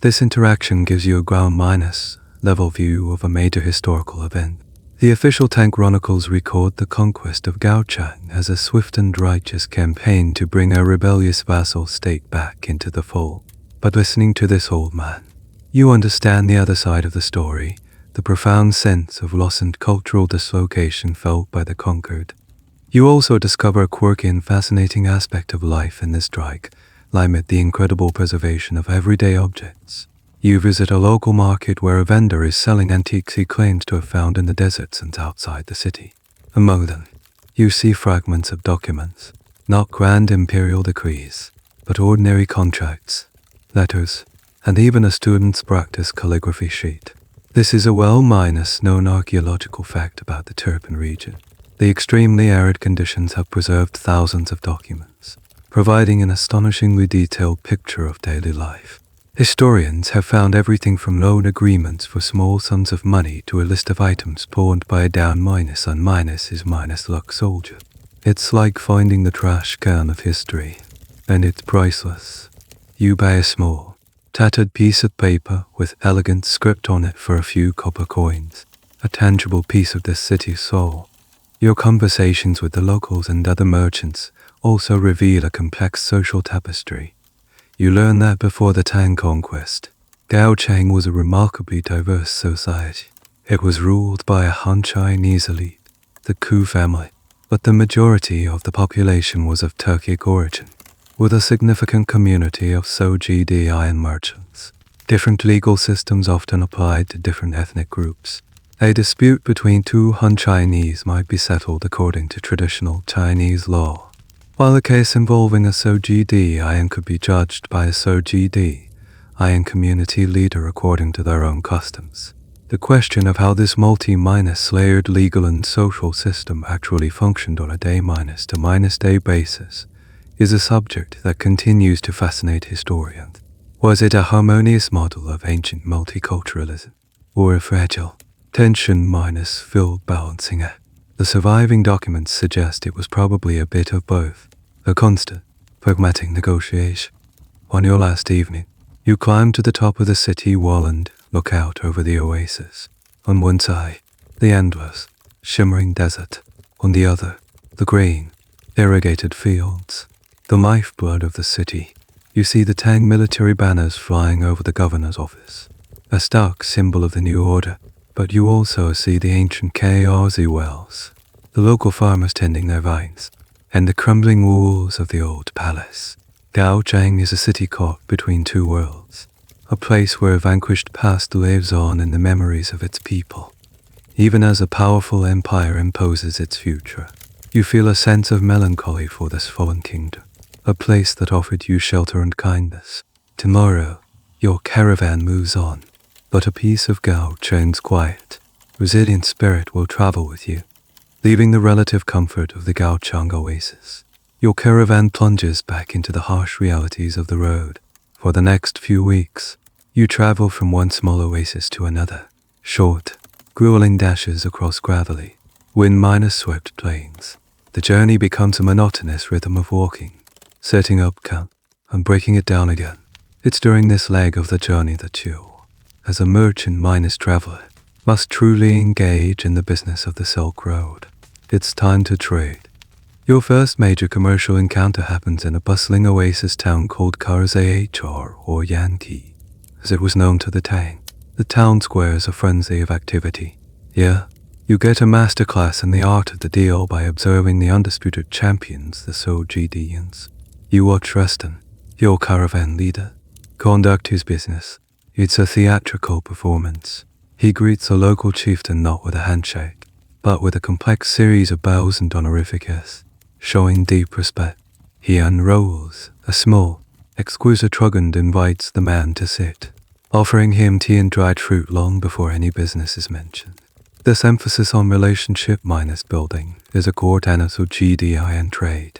Speaker 1: This interaction gives you a ground minus level view of a major historical event. The official Tang chronicles record the conquest of Gaochang as a swift and righteous campaign to bring a rebellious vassal state back into the fold. But listening to this old man, you understand the other side of the story, the profound sense of loss and cultural dislocation felt by the conquered. You also discover a quirky and fascinating aspect of life in this strike, amid the incredible preservation of everyday objects. You visit a local market where a vendor is selling antiques he claims to have found in the deserts and outside the city. Among them, you see fragments of documents, not grand imperial decrees, but ordinary contracts, letters, and even a student's practice calligraphy sheet. This is a well-known archaeological fact about the Turpan region. The extremely arid conditions have preserved thousands of documents, providing an astonishingly detailed picture of daily life. Historians have found everything from loan agreements for small sums of money to a list of items pawned by a down luck soldier. It's like finding the trash can of history, and it's priceless. You buy a small, tattered piece of paper with elegant script on it for a few copper coins, a tangible piece of this city's soul. Your conversations with the locals and other merchants also reveal a complex social tapestry. You learn that before the Tang conquest, Gaochang was a remarkably diverse society. It was ruled by a Han Chinese elite, the Ku family, but the majority of the population was of Turkic origin, with a significant community of Sogdi iron merchants. Different legal systems often applied to different ethnic groups. A dispute between two Han Chinese might be settled according to traditional Chinese law, while a case involving a Sogdi iron could be judged by a Sogdi iron community leader according to their own customs. The question of how this multi-layered legal and social system actually functioned on a day-to-day basis is a subject that continues to fascinate historians. Was it a harmonious model of ancient multiculturalism, or a fragile, tension-filled balancing act? The surviving documents suggest it was probably a bit of both, a constant, pragmatic negotiation. On your last evening, you climb to the top of the city wall and look out over the oasis. On one side, the endless, shimmering desert. On the other, the green, irrigated fields. The lifeblood of the city. You see the Tang military banners flying over the governor's office, a stark symbol of the new order, but you also see the ancient KRZ wells, the local farmers tending their vines, and the crumbling walls of the old palace. Gaochang is a city caught between two worlds, a place where a vanquished past lives on in the memories of its people. Even as a powerful empire imposes its future, you feel a sense of melancholy for this fallen kingdom, a place that offered you shelter and kindness. Tomorrow, your caravan moves on, but a piece of Gaochang's quiet, resilient spirit will travel with you, leaving the relative comfort of the Gaochang oasis. Your caravan plunges back into the harsh realities of the road. For the next few weeks, you travel from one small oasis to another, short, grueling dashes across gravelly, wind-swept plains. The journey becomes a monotonous rhythm of walking, setting up camp and breaking it down again. It's during this leg of the journey that you, as a merchant-traveler, must truly engage in the business of the Silk Road. It's time to trade. Your first major commercial encounter happens in a bustling oasis town called Karzhr or Yanqi, as it was known to the Tang. The town square is a frenzy of activity. Here, you get a masterclass in the art of the deal by observing the undisputed champions, the Sogdians. You watch Reston, your caravan leader, conduct his business. It's a theatrical performance. He greets a local chieftain not with a handshake, but with a complex series of bows and honorifics, showing deep respect. He unrolls a small, exquisite rug and invites the man to sit, offering him tea and dried fruit long before any business is mentioned. This emphasis on relationship-building is a core tenet of GDIN trade.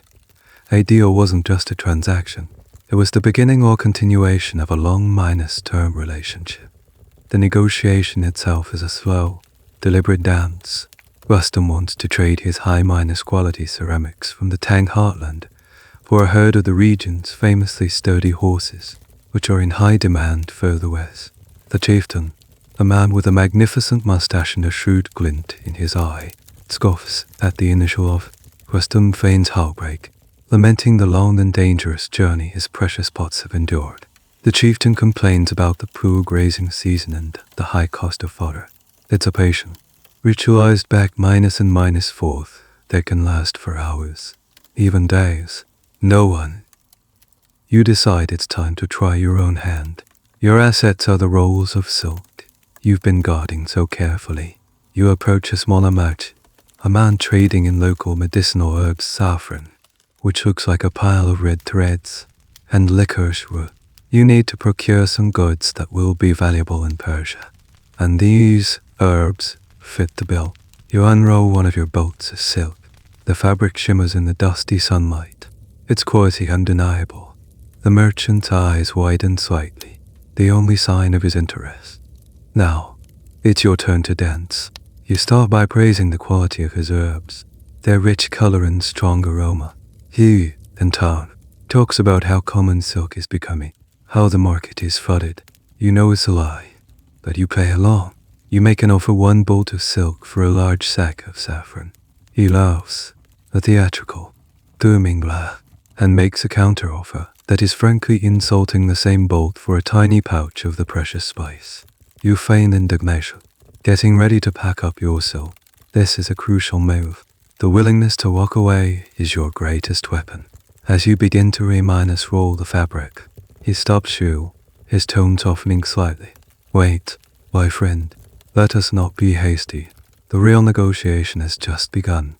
Speaker 1: A deal wasn't just a transaction, it was the beginning or continuation of a long-term relationship. The negotiation itself is a slow, deliberate dance. Rustam wants to trade his high-quality ceramics from the Tang heartland for a herd of the region's famously sturdy horses, which are in high demand further west. The chieftain, a man with a magnificent mustache and a shrewd glint in his eye, scoffs at the initial offer. Rustam feigns heartbreak, lamenting the long and dangerous journey his precious pots have endured. The chieftain complains about the poor grazing season and the high cost of fodder. It's a patient, ritualized back minus and minus forth that can last for hours, even days. No one. You decide it's time to try your own hand. Your assets are the rolls of silk you've been guarding so carefully. You approach a smaller merchant, a man trading in local medicinal herbs saffron, which looks like a pile of red threads, and licorice root. You need to procure some goods that will be valuable in Persia, and these herbs fit the bill. You unroll one of your bolts of silk. The fabric shimmers in the dusty sunlight, its quality undeniable. The merchant's eyes widen slightly, the only sign of his interest. Now, it's your turn to dance. You start by praising the quality of his herbs, their rich color and strong aroma. He, in turn, talks about how common silk is becoming, how the market is flooded. You know it's a lie, but you play along. You make an offer, one bolt of silk for a large sack of saffron. He laughs, a theatrical, booming laugh, and makes a counter-offer that is frankly insulting, the same bolt for a tiny pouch of the precious spice. You feign indignation, getting ready to pack up your silk. This is a crucial move. The willingness to walk away is your greatest weapon. As you begin to roll the fabric, he stops you, his tone softening slightly. Wait, my friend, let us not be hasty. The real negotiation has just begun.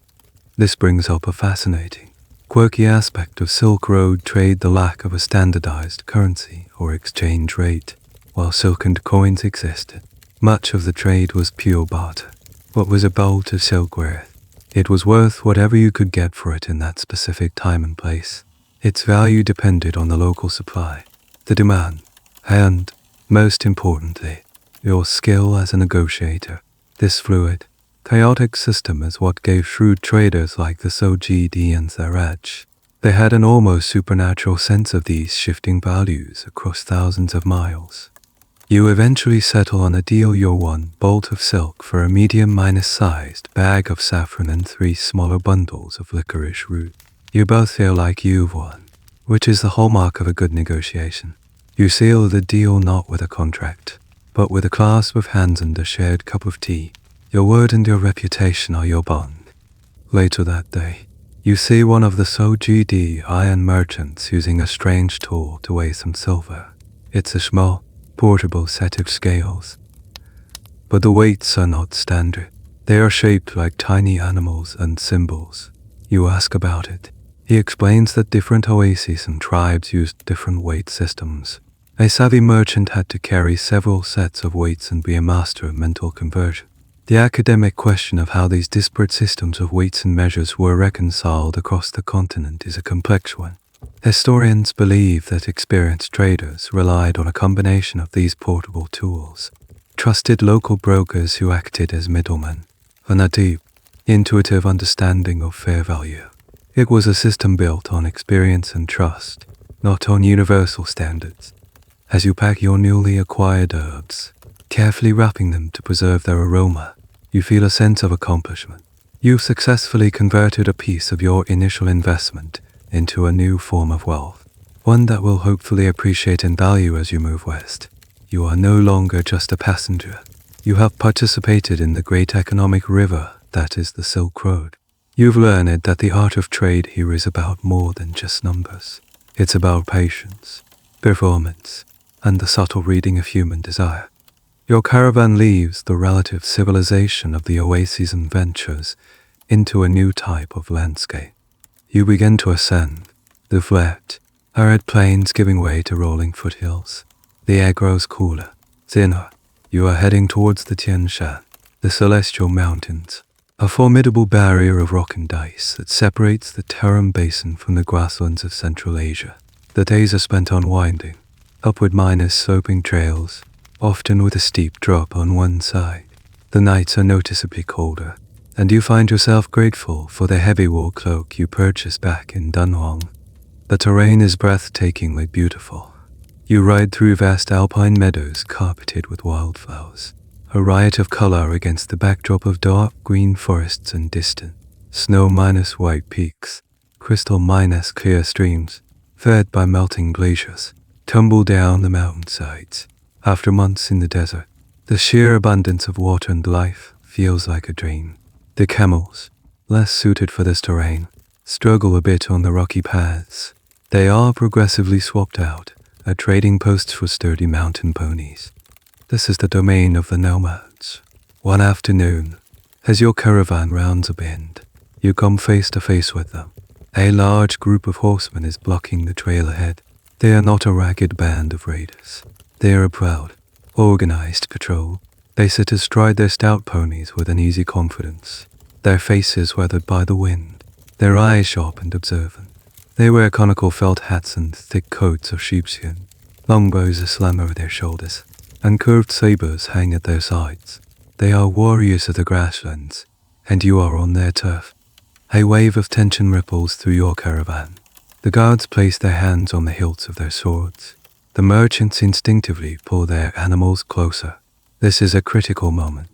Speaker 1: This brings up a fascinating, quirky aspect of Silk Road trade, the lack of a standardized currency or exchange rate. While silk and coins existed, much of the trade was pure barter. What was a bolt of silk worth? It was worth whatever you could get for it in that specific time and place. Its value depended on the local supply, the demand, and, most importantly, your skill as a negotiator. This fluid, chaotic system is what gave shrewd traders like the Sogdians their edge. They had an almost supernatural sense of these shifting values across thousands of miles. You eventually settle on a deal: your one bolt of silk for a medium-sized bag of saffron and 3 smaller bundles of licorice root. You both feel like you've won, which is the hallmark of a good negotiation. You seal the deal not with a contract, but with a clasp of hands and a shared cup of tea. Your word and your reputation are your bond. Later that day, you see one of the Sogdian merchants using a strange tool to weigh some silver. It's a small, portable set of scales, but the weights are not standard. They are shaped like tiny animals and symbols. You ask about it. He explains that different oases and tribes used different weight systems. A savvy merchant had to carry several sets of weights and be a master of mental conversion. The academic question of how these disparate systems of weights and measures were reconciled across the continent is a complex one. Historians believe that experienced traders relied on a combination of these portable tools, trusted local brokers who acted as middlemen, and a deep, intuitive understanding of fair value. It was a system built on experience and trust, not on universal standards. As you pack your newly acquired herbs, carefully wrapping them to preserve their aroma, you feel a sense of accomplishment. You've successfully converted a piece of your initial investment into a new form of wealth, one that will hopefully appreciate in value as you move west. You are no longer just a passenger. You have participated in the great economic river that is the Silk Road. You've learned that the art of trade here is about more than just numbers. It's about patience, performance, and the subtle reading of human desire. Your caravan leaves the relative civilization of the oases and ventures into a new type of landscape. You begin to ascend, the flat, arid plains giving way to rolling foothills. The air grows cooler, thinner. You are heading towards the Tian Shan, the Celestial Mountains, a formidable barrier of rock and ice that separates the Tarim Basin from the grasslands of Central Asia. The days are spent on winding, upward sloping trails, often with a steep drop on one side. The nights are noticeably colder, and you find yourself grateful for the heavy wool cloak you purchased back in Dunhuang. The terrain is breathtakingly beautiful. You ride through vast alpine meadows carpeted with wildflowers, a riot of color against the backdrop of dark green forests and distant, snow-white peaks, crystal-clear streams, fed by melting glaciers. tumble down the mountainsides. After months in the desert, the sheer abundance of water and life feels like a dream. The camels, less suited for this terrain, struggle a bit on the rocky paths. They are progressively swapped out at trading posts for sturdy mountain ponies. This is the domain of the nomads. One afternoon, as your caravan rounds a bend, you come face to face with them. A large group of horsemen is blocking the trail ahead. They are not a ragged band of raiders. They are a proud, organized patrol. They sit astride their stout ponies with an easy confidence, their faces weathered by the wind, their eyes sharp and observant. They wear conical felt hats and thick coats of sheepskin. Long bows slam over their shoulders, and curved sabers hang at their sides. They are warriors of the grasslands, and you are on their turf. A wave of tension ripples through your caravan. The guards place their hands on the hilts of their swords. The merchants instinctively pull their animals closer. This is a critical moment.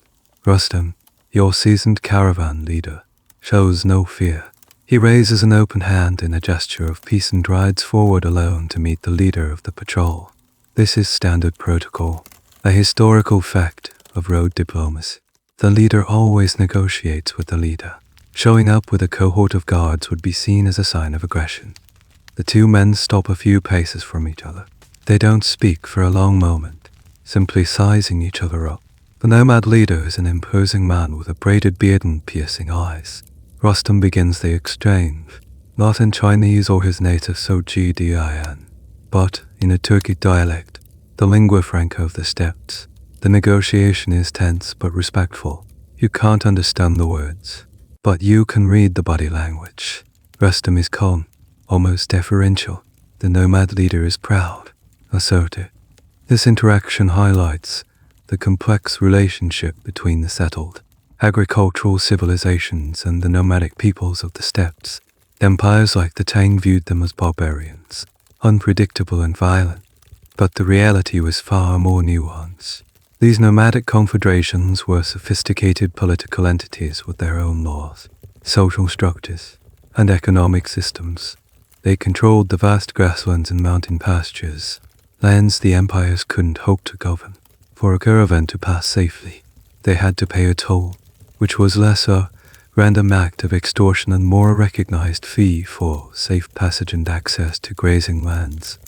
Speaker 1: Rustam, your seasoned caravan leader, shows no fear. He raises an open hand in a gesture of peace and rides forward alone to meet the leader of the patrol. This is standard protocol, a historical fact of road diplomacy. The leader always negotiates with the leader. Showing up with a cohort of guards would be seen as a sign of aggression. The two men stop a few paces from each other. They don't speak for a long moment, simply sizing each other up. The nomad leader is an imposing man with a braided beard and piercing eyes. Rustam begins the exchange, not in Chinese or his native Sogdian, but in a Turkic dialect, the lingua franca of the steppes. The negotiation is tense but respectful. You can't understand the words, but you can read the body language. Rustam is calm, almost deferential. The nomad leader is proud, assertive. This interaction highlights the complex relationship between the settled, agricultural civilizations and the nomadic peoples of the steppes. Empires like the Tang viewed them as barbarians, unpredictable and violent, but the reality was far more nuanced. These nomadic confederations were sophisticated political entities with their own laws, social structures, and economic systems. They controlled the vast grasslands and mountain pastures, lands the empires couldn't hope to govern. For a caravan to pass safely, they had to pay a toll, which was less a random act of extortion and more a recognized fee for safe passage and access to grazing lands.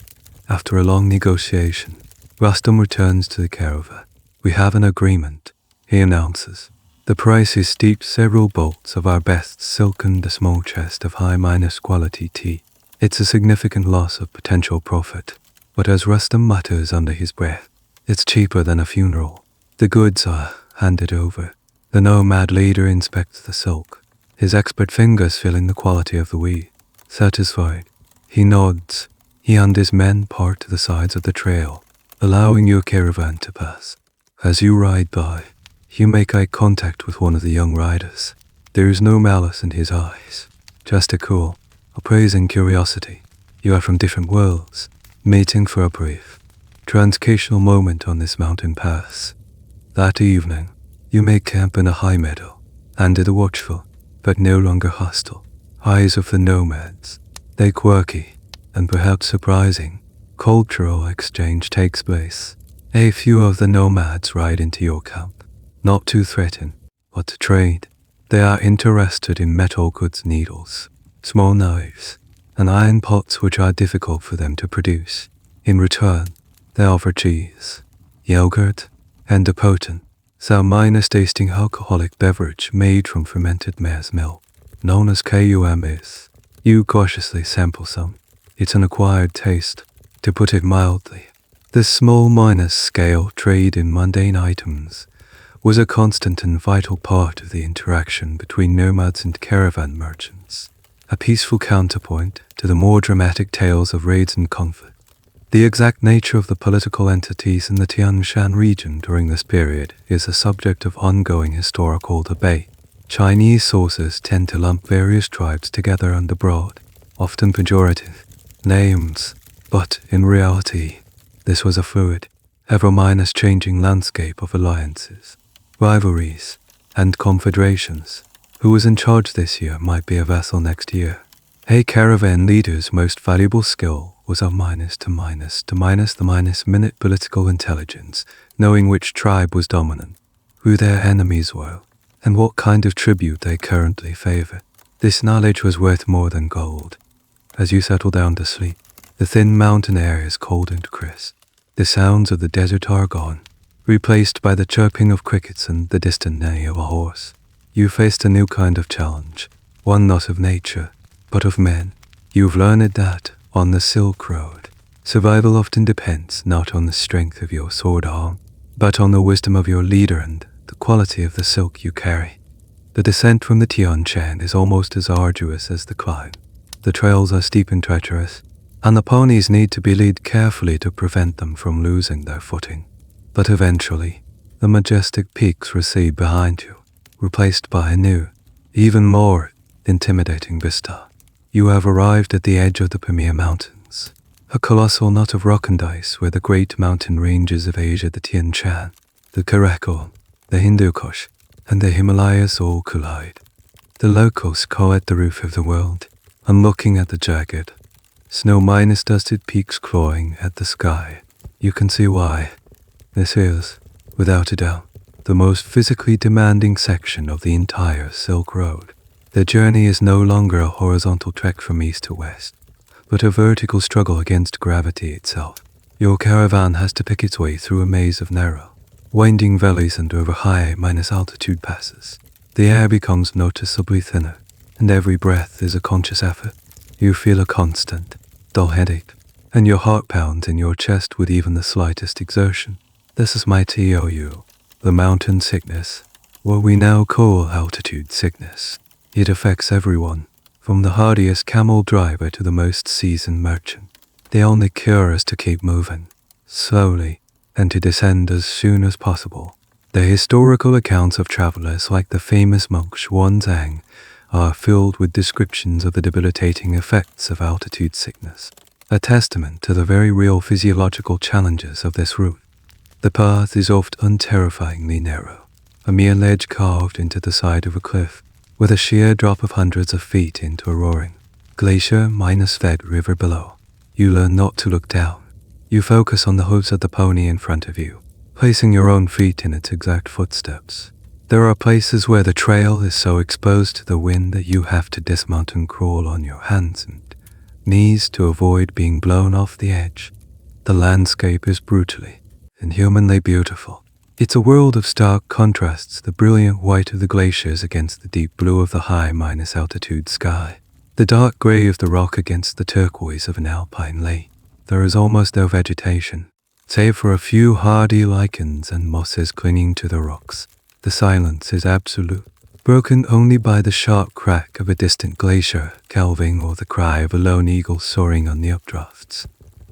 Speaker 1: After a long negotiation, Rustam returns to the caravan. "We have an agreement," he announces. "The price is steeped several bolts of our best silk and a small chest of high-quality tea. It's a significant loss of potential profit, but as Rustam mutters under his breath, it's cheaper than a funeral." The goods are handed over. The nomad leader inspects the silk, his expert fingers feeling the quality of the weave. Satisfied, he nods. He and his men part to the sides of the trail, allowing your caravan to pass. As you ride by, you make eye contact with one of the young riders. There is no malice in his eyes, just a cool, appraising curiosity. You are from different worlds, meeting for a brief, transitional moment on this mountain pass. That evening, you make camp in a high meadow, under the watchful, but no longer hostile eyes of the nomads. They quirky, and perhaps surprising, cultural exchange takes place. A few of the nomads ride into your camp, not to threaten, but to trade. They are interested in metal goods, needles, small knives, and iron pots which are difficult for them to produce. In return, they offer cheese, yogurt, and a potent, tasting alcoholic beverage made from fermented mare's milk, known as kumbis. You cautiously sample some. It's an acquired taste, to put it mildly. This small scale trade in mundane items was a constant and vital part of the interaction between nomads and caravan merchants, a peaceful counterpoint to the more dramatic tales of raids and conflict. The exact nature of the political entities in the Tian Shan region during this period is a subject of ongoing historical debate. Chinese sources tend to lump various tribes together under broad, often pejorative, names, but in reality, this was a fluid, ever-changing landscape of alliances, rivalries, and confederations. Who was in charge this year might be a vassal next year. A caravan leader's most valuable skill was a minus-to-minus-to-minus-the-minute political intelligence, knowing which tribe was dominant, who their enemies were, and what kind of tribute they currently favored. This knowledge was worth more than gold. As you settle down to sleep, the thin mountain air is cold and crisp. The sounds of the desert are gone, replaced by the chirping of crickets and the distant neigh of a horse. You faced a new kind of challenge, one not of nature, but of men. You've learned that, on the Silk Road, survival often depends not on the strength of your sword arm, but on the wisdom of your leader and the quality of the silk you carry. The descent from the Tian Shan is almost as arduous as the climb. The trails are steep and treacherous, and the ponies need to be led carefully to prevent them from losing their footing. But eventually, the majestic peaks recede behind you, replaced by a new, even more intimidating vista. You have arrived at the edge of the Pamir Mountains, a colossal knot of rock and ice where the great mountain ranges of Asia, the Tian Shan, the Karakoram, the Hindu Kush, and the Himalayas all collide. The locals call it the roof of the world, and looking at the jagged, snow-dusted peaks clawing at the sky, you can see why. This is, without a doubt, the most physically demanding section of the entire Silk Road. The journey is no longer a horizontal trek from east to west, but a vertical struggle against gravity itself. Your caravan has to pick its way through a maze of narrow, winding valleys and over high altitude passes. The air becomes noticeably thinner, and every breath is a conscious effort. You feel a constant, dull headache, and your heart pounds in your chest with even the slightest exertion. This is my TOU, the mountain sickness, what we now call altitude sickness. It affects everyone, from the hardiest camel driver to the most seasoned merchant. The only cure is to keep moving, slowly, and to descend as soon as possible. The historical accounts of travelers like the famous monk Xuanzang are filled with descriptions of the debilitating effects of altitude sickness, a testament to the very real physiological challenges of this route. The path is oft unterrifyingly narrow, a mere ledge carved into the side of a cliff, with a sheer drop of hundreds of feet into a roaring, glacier-fed river below. You learn not to look down. You focus on the hooves of the pony in front of you, placing your own feet in its exact footsteps. There are places where the trail is so exposed to the wind that you have to dismount and crawl on your hands and knees to avoid being blown off the edge. The landscape is brutally, inhumanly beautiful. It's a world of stark contrasts, the brilliant white of the glaciers against the deep blue of the high altitude sky, the dark grey of the rock against the turquoise of an alpine lake. There is almost no vegetation, save for a few hardy lichens and mosses clinging to the rocks. The silence is absolute, broken only by the sharp crack of a distant glacier calving or the cry of a lone eagle soaring on the updrafts.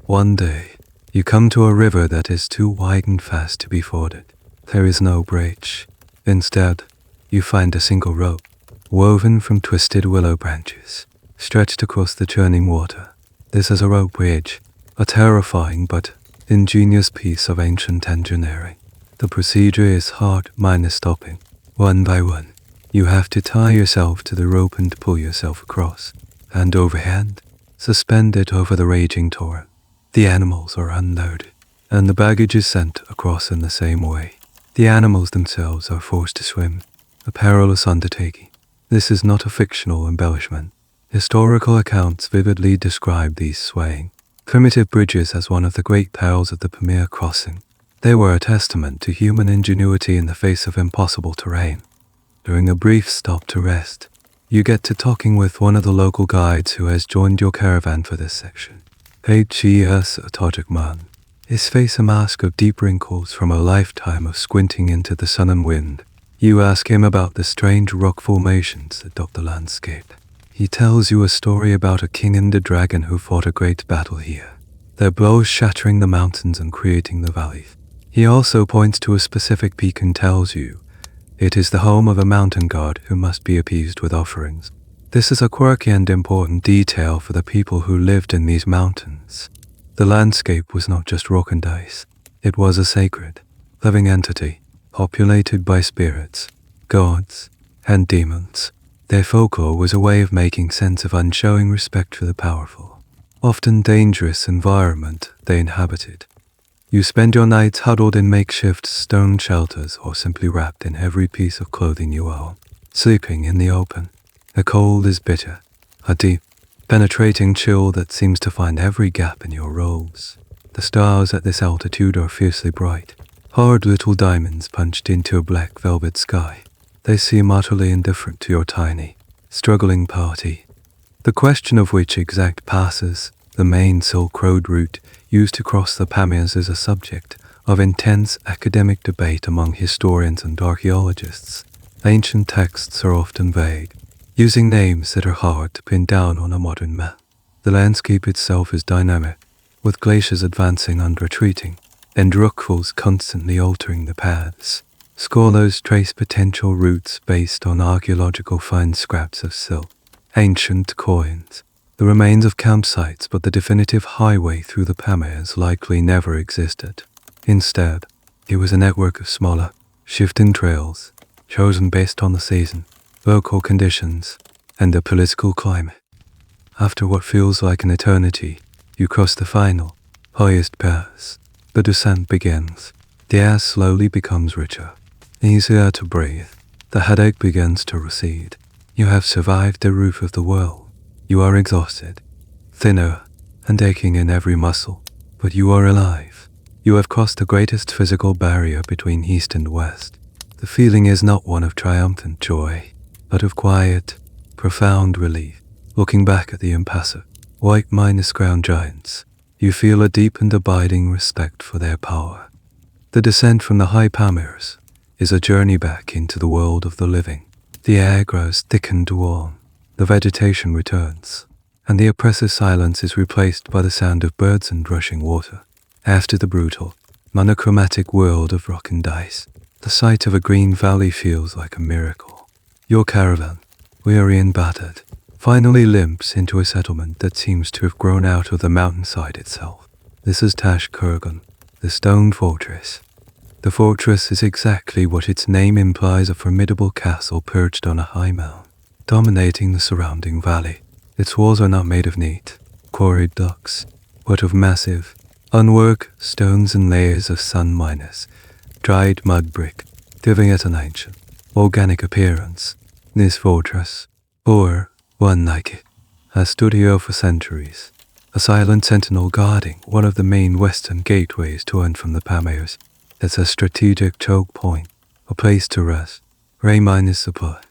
Speaker 1: One day, you come to a river that is too wide and fast to be forded. There is no bridge. Instead, you find a single rope, woven from twisted willow branches, stretched across the churning water. This is a rope bridge, a terrifying but ingenious piece of ancient engineering. The procedure is hard minus stopping. One by one, you have to tie yourself to the rope and pull yourself across. And overhand, suspended over the raging torrent, the animals are unloaded, and the baggage is sent across in the same way. The animals themselves are forced to swim, a perilous undertaking. This is not a fictional embellishment. Historical accounts vividly describe these swaying, primitive bridges as one of the great perils of the Pamir crossing. They were a testament to human ingenuity in the face of impossible terrain. During a brief stop to rest, you get to talking with one of the local guides who has joined your caravan for this section. H.E.S. a Tajik man, his face a mask of deep wrinkles from a lifetime of squinting into the sun and wind. You ask him about the strange rock formations that dot the landscape. He tells you a story about a king and a dragon who fought a great battle here, their blows shattering the mountains and creating the valleys. He also points to a specific peak and tells you it is the home of a mountain god who must be appeased with offerings. This is a quirky and important detail for the people who lived in these mountains. The landscape was not just rock and ice. It was a sacred, living entity, populated by spirits, gods, and demons. Their folklore was a way of making sense of and showing respect for the powerful. often dangerous environment they inhabited. You spend your nights huddled in makeshift stone shelters or simply wrapped in every piece of clothing you own, sleeping in the open. The cold is bitter, a deep, penetrating chill that seems to find every gap in your robes. The stars at this altitude are fiercely bright, hard little diamonds punched into a black velvet sky. They seem utterly indifferent to your tiny, struggling party. The question of which exact passes the main Silk Road route used to cross the Pamirs is a subject of intense academic debate among historians and archaeologists. Ancient texts are often vague, using names that are hard to pin down on a modern map. The landscape itself is dynamic, with glaciers advancing and retreating, and rockfalls constantly altering the paths. Scholars trace potential routes based on archaeological find scraps of silk, ancient coins, the remains of campsites, but the definitive highway through the Pamirs likely never existed. Instead, it was a network of smaller, shifting trails, chosen based on the season, local conditions, and the political climate. After what feels like an eternity, you cross the final, highest pass. The descent begins. The air slowly becomes richer, easier to breathe. The headache begins to recede. You have survived the roof of the world. You are exhausted, thinner, and aching in every muscle, but you are alive. You have crossed the greatest physical barrier between East and West. The feeling is not one of triumphant joy, but of quiet, profound relief. Looking back at the impassive, white minus-ground giants, you feel a deep and abiding respect for their power. The descent from the high Pamirs is a journey back into the world of the living. The air grows thick and warm. The vegetation returns, and the oppressive silence is replaced by the sound of birds and rushing water. After the brutal, monochromatic world of rock and ice, the sight of a green valley feels like a miracle. Your caravan, weary and battered, finally limps into a settlement that seems to have grown out of the mountainside itself. This is Tash Kurgan, the stone fortress. The fortress is exactly what its name implies, a formidable castle perched on a high mound, dominating the surrounding valley. Its walls are not made of neat, quarried blocks, but of massive, unworked stones and layers of sun-minus, dried mud brick, giving it an ancient, organic appearance. This fortress, or one like it, has stood here for centuries, a silent sentinel guarding one of the main western gateways to and from the Pamirs. It's a strategic choke point, a place to rest, rain-minus supply,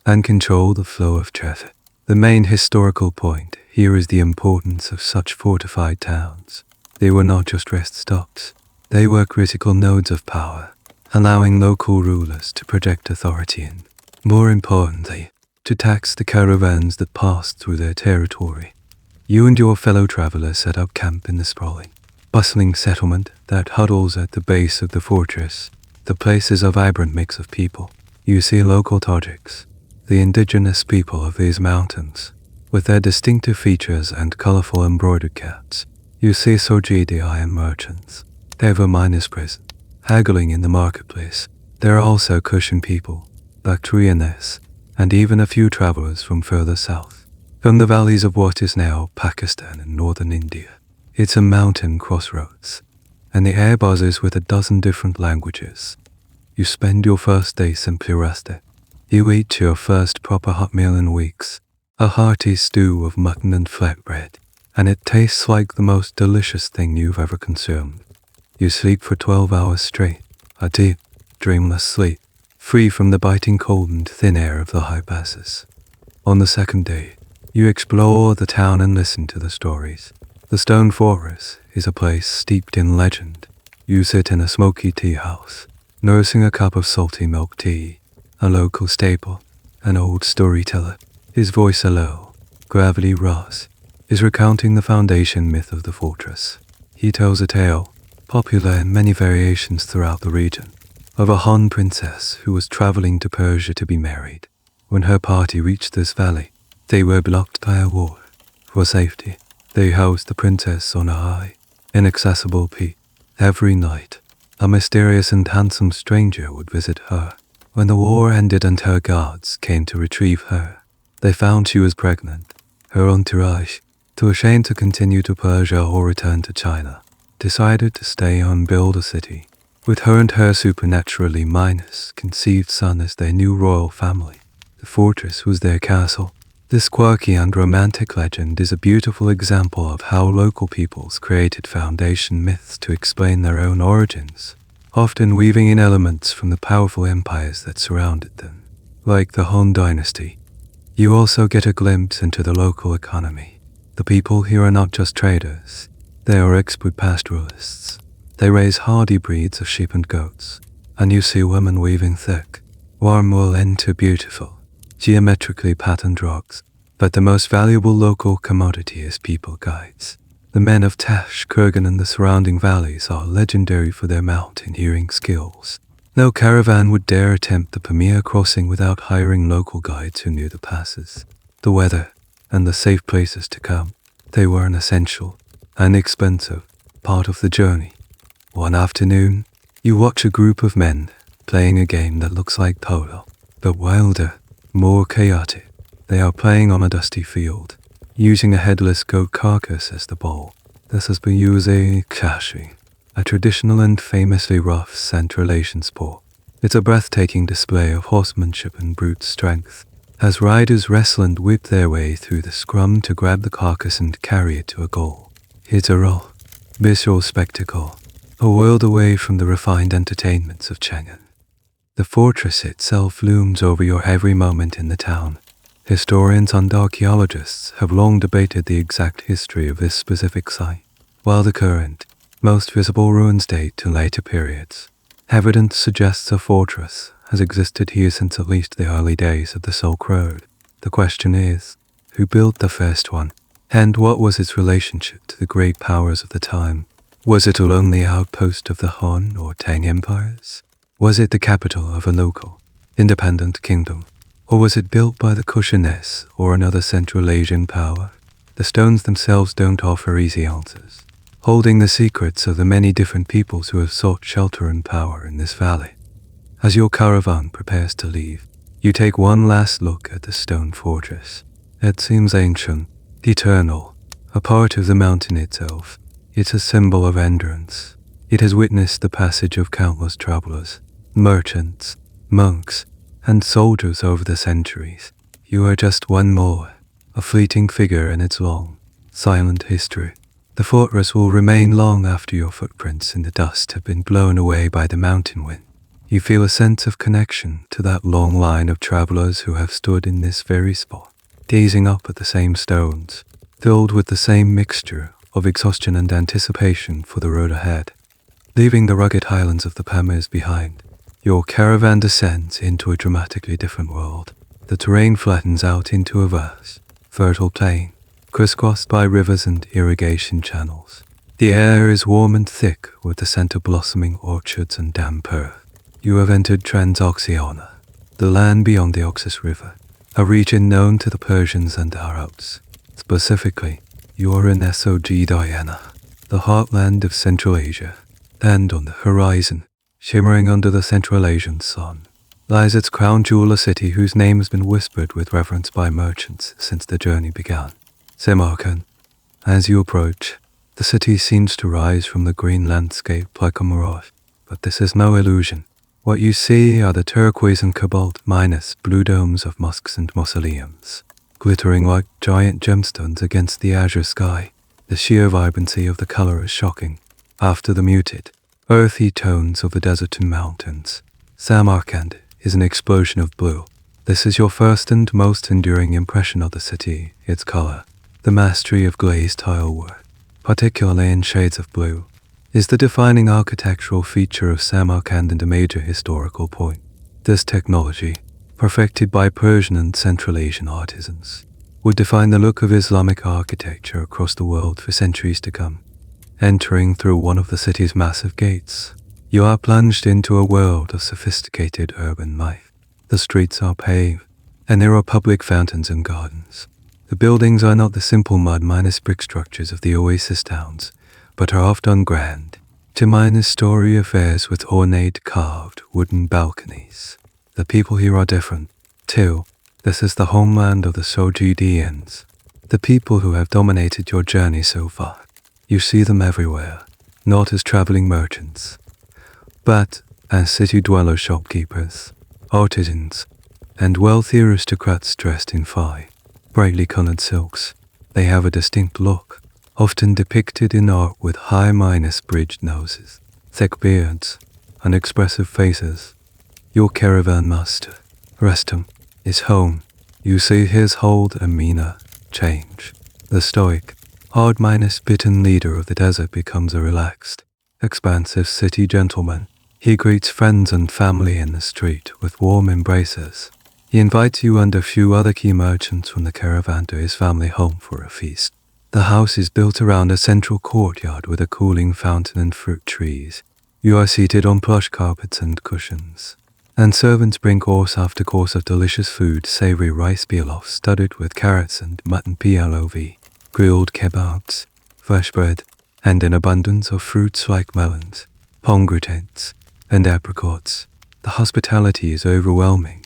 Speaker 1: and control the flow of traffic. The main historical point here is the importance of such fortified towns. They were not just rest stops, they were critical nodes of power, allowing local rulers to project authority and, more importantly, to tax the caravans that passed through their territory. You and your fellow travelers set up camp in the sprawling, bustling settlement that huddles at the base of the fortress. The place is a vibrant mix of people. You see local Tajiks, the indigenous people of these mountains, with their distinctive features and colorful embroidered caps. You see Soji, the iron merchants. They have a miners' prison, haggling in the marketplace. There are also Kushan people, Bactrianes, and even a few travelers from further south, from the valleys of what is now Pakistan and northern India. It's a mountain crossroads, and the air buzzes with a dozen different languages. You spend your first day simply resting. You eat your first proper hot meal in weeks, a hearty stew of mutton and flatbread, and it tastes like the most delicious thing you've ever consumed. You sleep for 12 hours straight, a deep, dreamless sleep, free from the biting cold and thin air of the high passes. On the second day, you explore the town and listen to the stories. The Stone Forest is a place steeped in legend. You sit in a smoky tea house, nursing a cup of salty milk tea, a local staple. An old storyteller, his voice a low, gravelly rasp, is recounting the foundation myth of the fortress. He tells a tale, popular in many variations throughout the region, of a Han princess who was traveling to Persia to be married. When her party reached this valley, they were blocked by a wall. For safety, they housed the princess on a high, inaccessible peak. Every night, a mysterious and handsome stranger would visit her. When the war ended and her guards came to retrieve her, they found she was pregnant. Her entourage, too ashamed to continue to Persia or return to China, decided to stay and build a city, with her and her supernaturally conceived son as their new royal family. The fortress was their castle. This quirky and romantic legend is a beautiful example of how local peoples created foundation myths to explain their own origins, often weaving in elements from the powerful empires that surrounded them. Like the Han Dynasty, you also get a glimpse into the local economy. The people here are not just traders, they are expert pastoralists. They raise hardy breeds of sheep and goats, and you see women weaving thick, warm wool into beautiful, geometrically patterned rugs. But the most valuable local commodity is people guides. The men of Tash, Kurgan and the surrounding valleys are legendary for their mountaineering skills. No caravan would dare attempt the Pamir crossing without hiring local guides who knew the passes, the weather, and the safe places to come. They were an essential and expensive part of the journey. One afternoon, you watch a group of men playing a game that looks like polo, but wilder, more chaotic. They are playing on a dusty field, using a headless goat carcass as the ball. This is Buyuze Kashi, a traditional and famously rough Central Asian sport. It's a breathtaking display of horsemanship and brute strength, as riders wrestle and whip their way through the scrum to grab the carcass and carry it to a goal. It's a raw, visual spectacle, a world away from the refined entertainments of Chang'an. The fortress itself looms over your every moment in the town. Historians and archaeologists have long debated the exact history of this specific site, while the current, most visible ruins date to later periods. Evidence suggests a fortress has existed here since at least the early days of the Silk Road. The question is, who built the first one, and what was its relationship to the great powers of the time? Was it a lonely outpost of the Han or Tang empires? Was it the capital of a local, independent kingdom? Or was it built by the Kushanes or another Central Asian power? The stones themselves don't offer easy answers, holding the secrets of the many different peoples who have sought shelter and power in this valley. As your caravan prepares to leave, you take one last look at the stone fortress. It seems ancient, eternal, a part of the mountain itself. It's a symbol of endurance. It has witnessed the passage of countless travelers, merchants, monks, and soldiers over the centuries. You are just one more, a fleeting figure in its long, silent history. The fortress will remain long after your footprints in the dust have been blown away by the mountain wind. You feel a sense of connection to that long line of travelers who have stood in this very spot, gazing up at the same stones, filled with the same mixture of exhaustion and anticipation for the road ahead. Leaving the rugged highlands of the Pamirs behind, your caravan descends into a dramatically different world. The terrain flattens out into a vast, fertile plain, crisscrossed by rivers and irrigation channels. The air is warm and thick with the scent of blossoming orchards and damp earth. You have entered Transoxiana, the land beyond the Oxus River, a region known to the Persians and Arabs. Specifically, you are in Sog Diana, the heartland of Central Asia, and on the horizon, shimmering under the Central Asian sun, lies its crown jewel, a city whose name has been whispered with reverence by merchants since the journey began. Samarkand. As you approach, the city seems to rise from the green landscape like a mirage, but this is no illusion. What you see are the turquoise and cobalt minus blue domes of mosques and mausoleums, glittering like giant gemstones against the azure sky. The sheer vibrancy of the color is shocking. After the muted, earthy tones of the desert and mountains, Samarkand is an explosion of blue. This is your first and most enduring impression of the city. Its color, the mastery of glazed tile work, particularly in shades of blue, is the defining architectural feature of Samarkand and a major historical point. This technology, perfected by Persian and Central Asian artisans, would define the look of Islamic architecture across the world for centuries to come. Entering through one of the city's massive gates, you are plunged into a world of sophisticated urban life. The streets are paved, and there are public fountains and gardens. The buildings are not the simple mud minus brick structures of the oasis towns, but are often grand, two-story affairs with ornate carved wooden balconies. The people here are different, too. This is the homeland of the Sojidians, the people who have dominated your journey so far. You see them everywhere, not as traveling merchants, but as city dweller shopkeepers, artisans, and wealthy aristocrats dressed in brightly colored silks. They have a distinct look, often depicted in art with high-bridged noses, thick beards, and expressive faces. Your caravan master, Restum, is home. You see his whole demeanor change. The stoic, hard-bitten leader of the desert becomes a relaxed, expansive city gentleman. He greets friends and family in the street with warm embraces. He invites you and a few other key merchants from the caravan to his family home for a feast. The house is built around a central courtyard with a cooling fountain and fruit trees. You are seated on plush carpets and cushions, and servants bring course after course of delicious food, savory rice pilaf studded with carrots and mutton plov, grilled kebabs, fresh bread, and an abundance of fruits like melons, pomegranates, and apricots. The hospitality is overwhelming.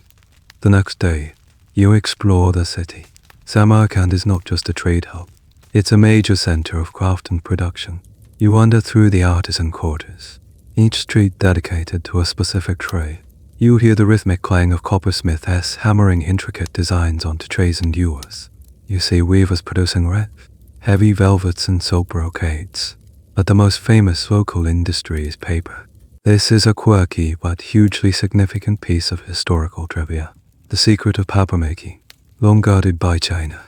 Speaker 1: The next day, you explore the city. Samarkand is not just a trade hub. It's a major center of craft and production. You wander through the artisan quarters, each street dedicated to a specific trade. You hear the rhythmic clang of coppersmiths hammering intricate designs onto trays and ewers. You see weavers producing heavy velvets and silk brocades. But the most famous local industry is paper. This is a quirky but hugely significant piece of historical trivia. The secret of papermaking, long guarded by China,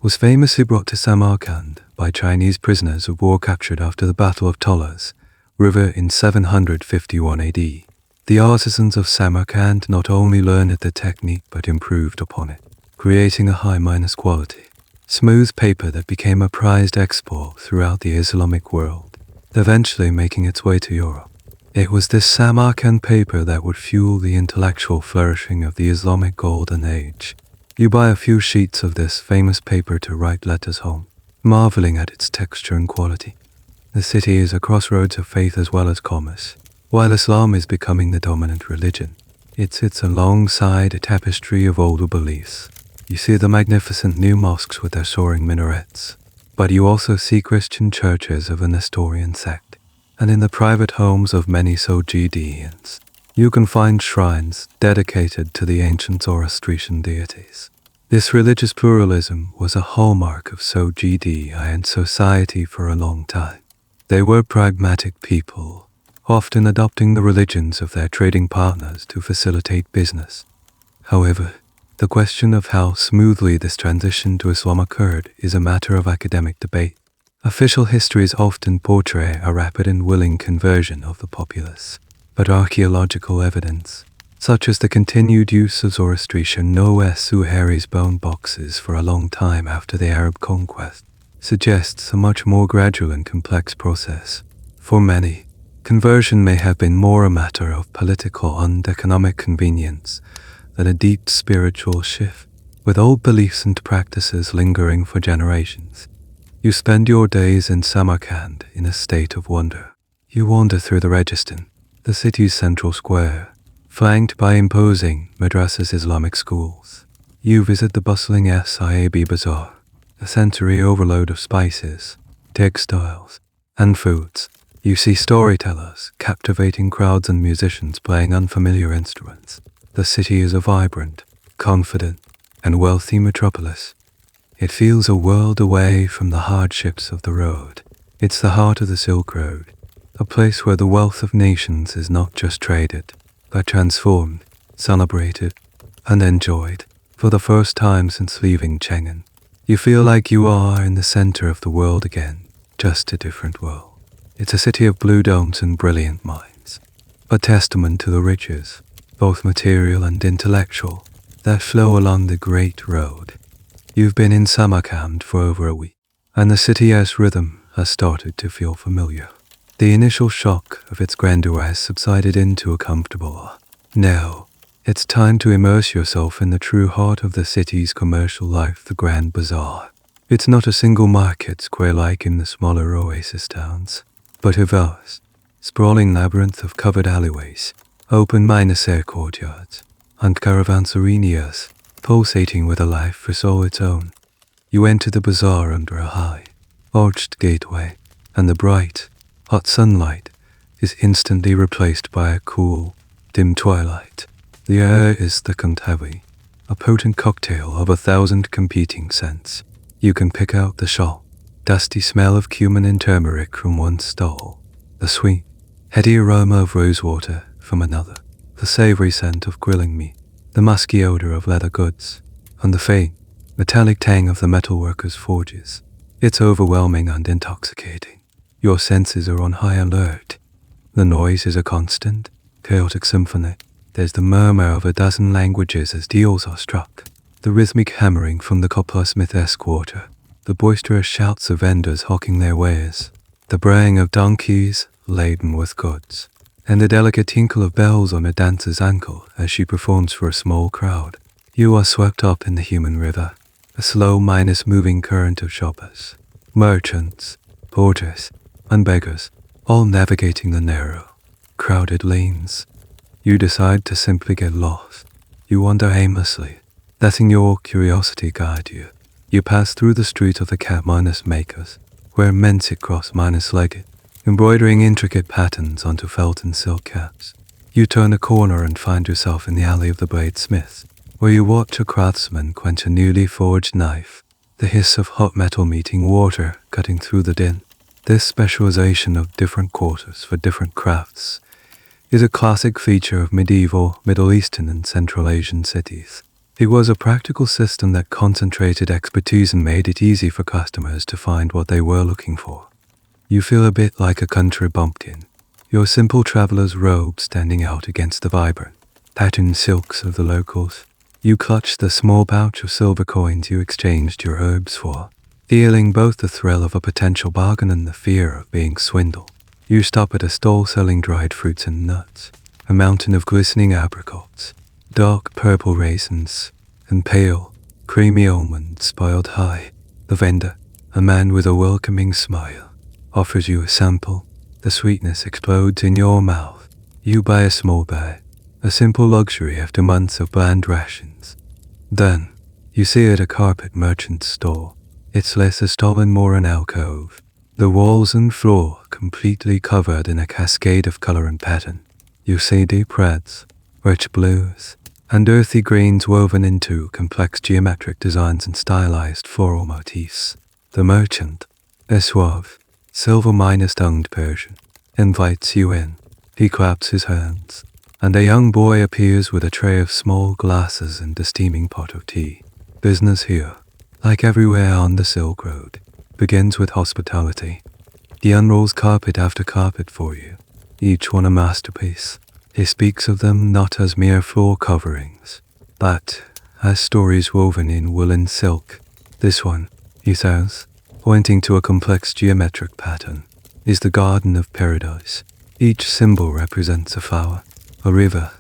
Speaker 1: was famously brought to Samarkand by Chinese prisoners of war captured after the Battle of Tolas River in 751 AD. The artisans of Samarkand not only learned the technique but improved upon it, creating a high-quality, smooth paper that became a prized export throughout the Islamic world, eventually making its way to Europe. It was this Samarkand paper that would fuel the intellectual flourishing of the Islamic Golden Age. You buy a few sheets of this famous paper to write letters home, marveling at its texture and quality. The city is a crossroads of faith as well as commerce. While Islam is becoming the dominant religion, it sits alongside a tapestry of older beliefs. You see the magnificent new mosques with their soaring minarets, but you also see Christian churches of a Nestorian sect. And in the private homes of many Sojidians, you can find shrines dedicated to the ancient Zoroastrian deities. This religious pluralism was a hallmark of Sojidian society for a long time. They were pragmatic people, often adopting the religions of their trading partners to facilitate business. However, the question of how smoothly this transition to Islam occurred is a matter of academic debate. Official histories often portray a rapid and willing conversion of the populace, but archaeological evidence, such as the continued use of Zoroastrian Suhari's bone boxes for a long time after the Arab conquest, suggests a much more gradual and complex process. For many, conversion may have been more a matter of political and economic convenience than a deep spiritual shift, with old beliefs and practices lingering for generations. You spend your days in Samarkand in a state of wonder. You wander through the Registan, the city's central square, flanked by imposing madrasas Islamic schools. You visit the bustling Siab Bazaar, a sensory overload of spices, textiles, and foods. You see storytellers, captivating crowds and musicians playing unfamiliar instruments. The city is a vibrant, confident, and wealthy metropolis. It feels a world away from the hardships of the road. It's the heart of the Silk Road, a place where the wealth of nations is not just traded, but transformed, celebrated, and enjoyed. For the first time since leaving Cheng'an, you feel like you are in the center of the world again, just a different world. It's a city of blue domes and brilliant minds, a testament to the riches, both material and intellectual, that flow along the Great Road. You've been in Samarkand for over a week, and the city's rhythm has started to feel familiar. The initial shock of its grandeur has subsided into a comfortable now. It's time to immerse yourself in the true heart of the city's commercial life, the Grand Bazaar. It's not a single market square like in the smaller oasis towns, but a vast, sprawling labyrinth of covered alleyways, open minus-air courtyards, and caravanserais pulsating with a life for all its own. You enter the bazaar under a high, arched gateway, and the bright, hot sunlight is instantly replaced by a cool, dim twilight. The air is thick and heavy, a potent cocktail of 1,000 competing scents. You can pick out the sharp, dusty smell of cumin and turmeric from one stall, the sweet, heady aroma of rosewater from another, the savory scent of grilling meat, the musky odor of leather goods, and the faint, metallic tang of the metalworkers' forges. It's overwhelming and intoxicating. Your senses are on high alert. The noise is a constant, chaotic symphony. There's the murmur of a dozen languages as deals are struck, the rhythmic hammering from the coppersmith quarter, the boisterous shouts of vendors hawking their wares, the braying of donkeys laden with goods, and the delicate tinkle of bells on a dancer's ankle as she performs for a small crowd. You are swept up in the human river, a slow moving current of shoppers, merchants, porters, and beggars, all navigating the narrow, crowded lanes. You decide to simply get lost. You wander aimlessly, letting your curiosity guide you. You pass through the street of the cap makers, where men sit cross-legged, embroidering intricate patterns onto felt and silk caps. You turn a corner and find yourself in the alley of the bladesmiths, where you watch a craftsman quench a newly forged knife, the hiss of hot metal meeting water cutting through the din. This specialization of different quarters for different crafts is a classic feature of medieval, Middle Eastern and Central Asian cities. It was a practical system that concentrated expertise and made it easy for customers to find what they were looking for. You feel a bit like a country bumpkin, your simple traveler's robe standing out against the vibrant, patterned silks of the locals. You clutch the small pouch of silver coins you exchanged your herbs for, feeling both the thrill of a potential bargain and the fear of being swindled. You stop at a stall selling dried fruits and nuts, a mountain of glistening apricots, dark purple raisins, and pale, creamy almonds piled high. The vendor, a man with a welcoming smile, offers you a sample. The sweetness explodes in your mouth. You buy a small bag, a simple luxury after months of bland rations. Then, you see at a carpet merchant's store. It's less a stall and more an alcove, the walls and floor completely covered in a cascade of color and pattern. You see deep reds, rich blues, and earthy greens woven into complex geometric designs and stylized floral motifs. The merchant, a suave, silver-tongued Persian, invites you in. He claps his hands, and a young boy appears with a tray of small glasses and a steaming pot of tea. Business here, like everywhere on the Silk Road, begins with hospitality. He unrolls carpet after carpet for you, each one a masterpiece. He speaks of them not as mere floor coverings, but as stories woven in wool and silk. This one, he says, pointing to a complex geometric pattern, is the Garden of Paradise. Each symbol represents a flower, a river.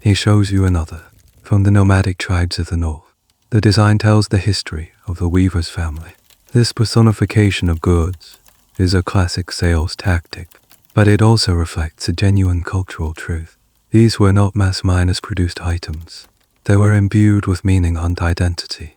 Speaker 1: He shows you another, from the nomadic tribes of the north. The design tells the history of the weaver's family. This personification of goods is a classic sales tactic, but it also reflects a genuine cultural truth. These were not mass-produced items. They were imbued with meaning and identity.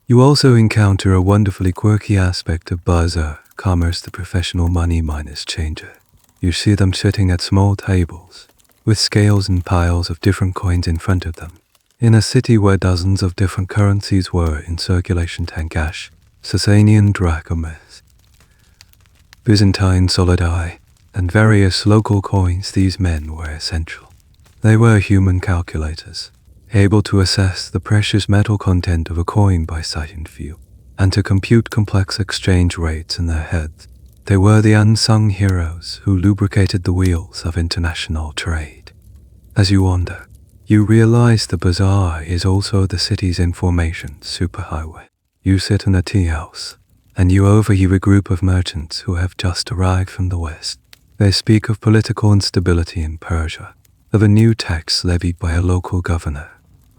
Speaker 1: You also encounter a wonderfully quirky aspect of bazaar commerce, the professional money minus changer. You see them sitting at small tables, with scales and piles of different coins in front of them. In a city where dozens of different currencies were in circulation, tankash, Sasanian drachmas, Byzantine solidi, and various local coins, these men were essential. They were human calculators, able to assess the precious metal content of a coin by sight and feel, and to compute complex exchange rates in their heads. They were the unsung heroes who lubricated the wheels of international trade. As you wander, you realize the bazaar is also the city's information superhighway. You sit in a tea house, and you overhear a group of merchants who have just arrived from the west. They speak of political instability in Persia, of a new tax levied by a local governor.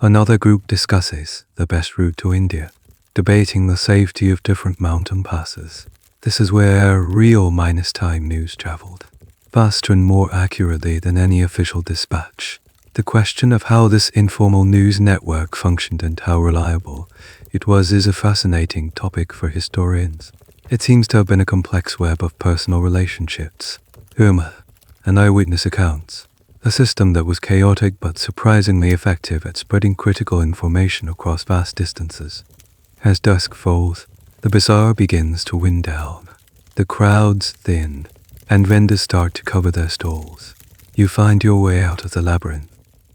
Speaker 1: Another group discusses the best route to India, debating the safety of different mountain passes. This is where real -time news traveled, faster and more accurately than any official dispatch. The question of how this informal news network functioned and how reliable it was is a fascinating topic for historians. It seems to have been a complex web of personal relationships, humor, and eyewitness accounts, a system that was chaotic but surprisingly effective at spreading critical information across vast distances. As dusk falls, the bazaar begins to wind down. The crowds thin, and vendors start to cover their stalls. You find your way out of the labyrinth,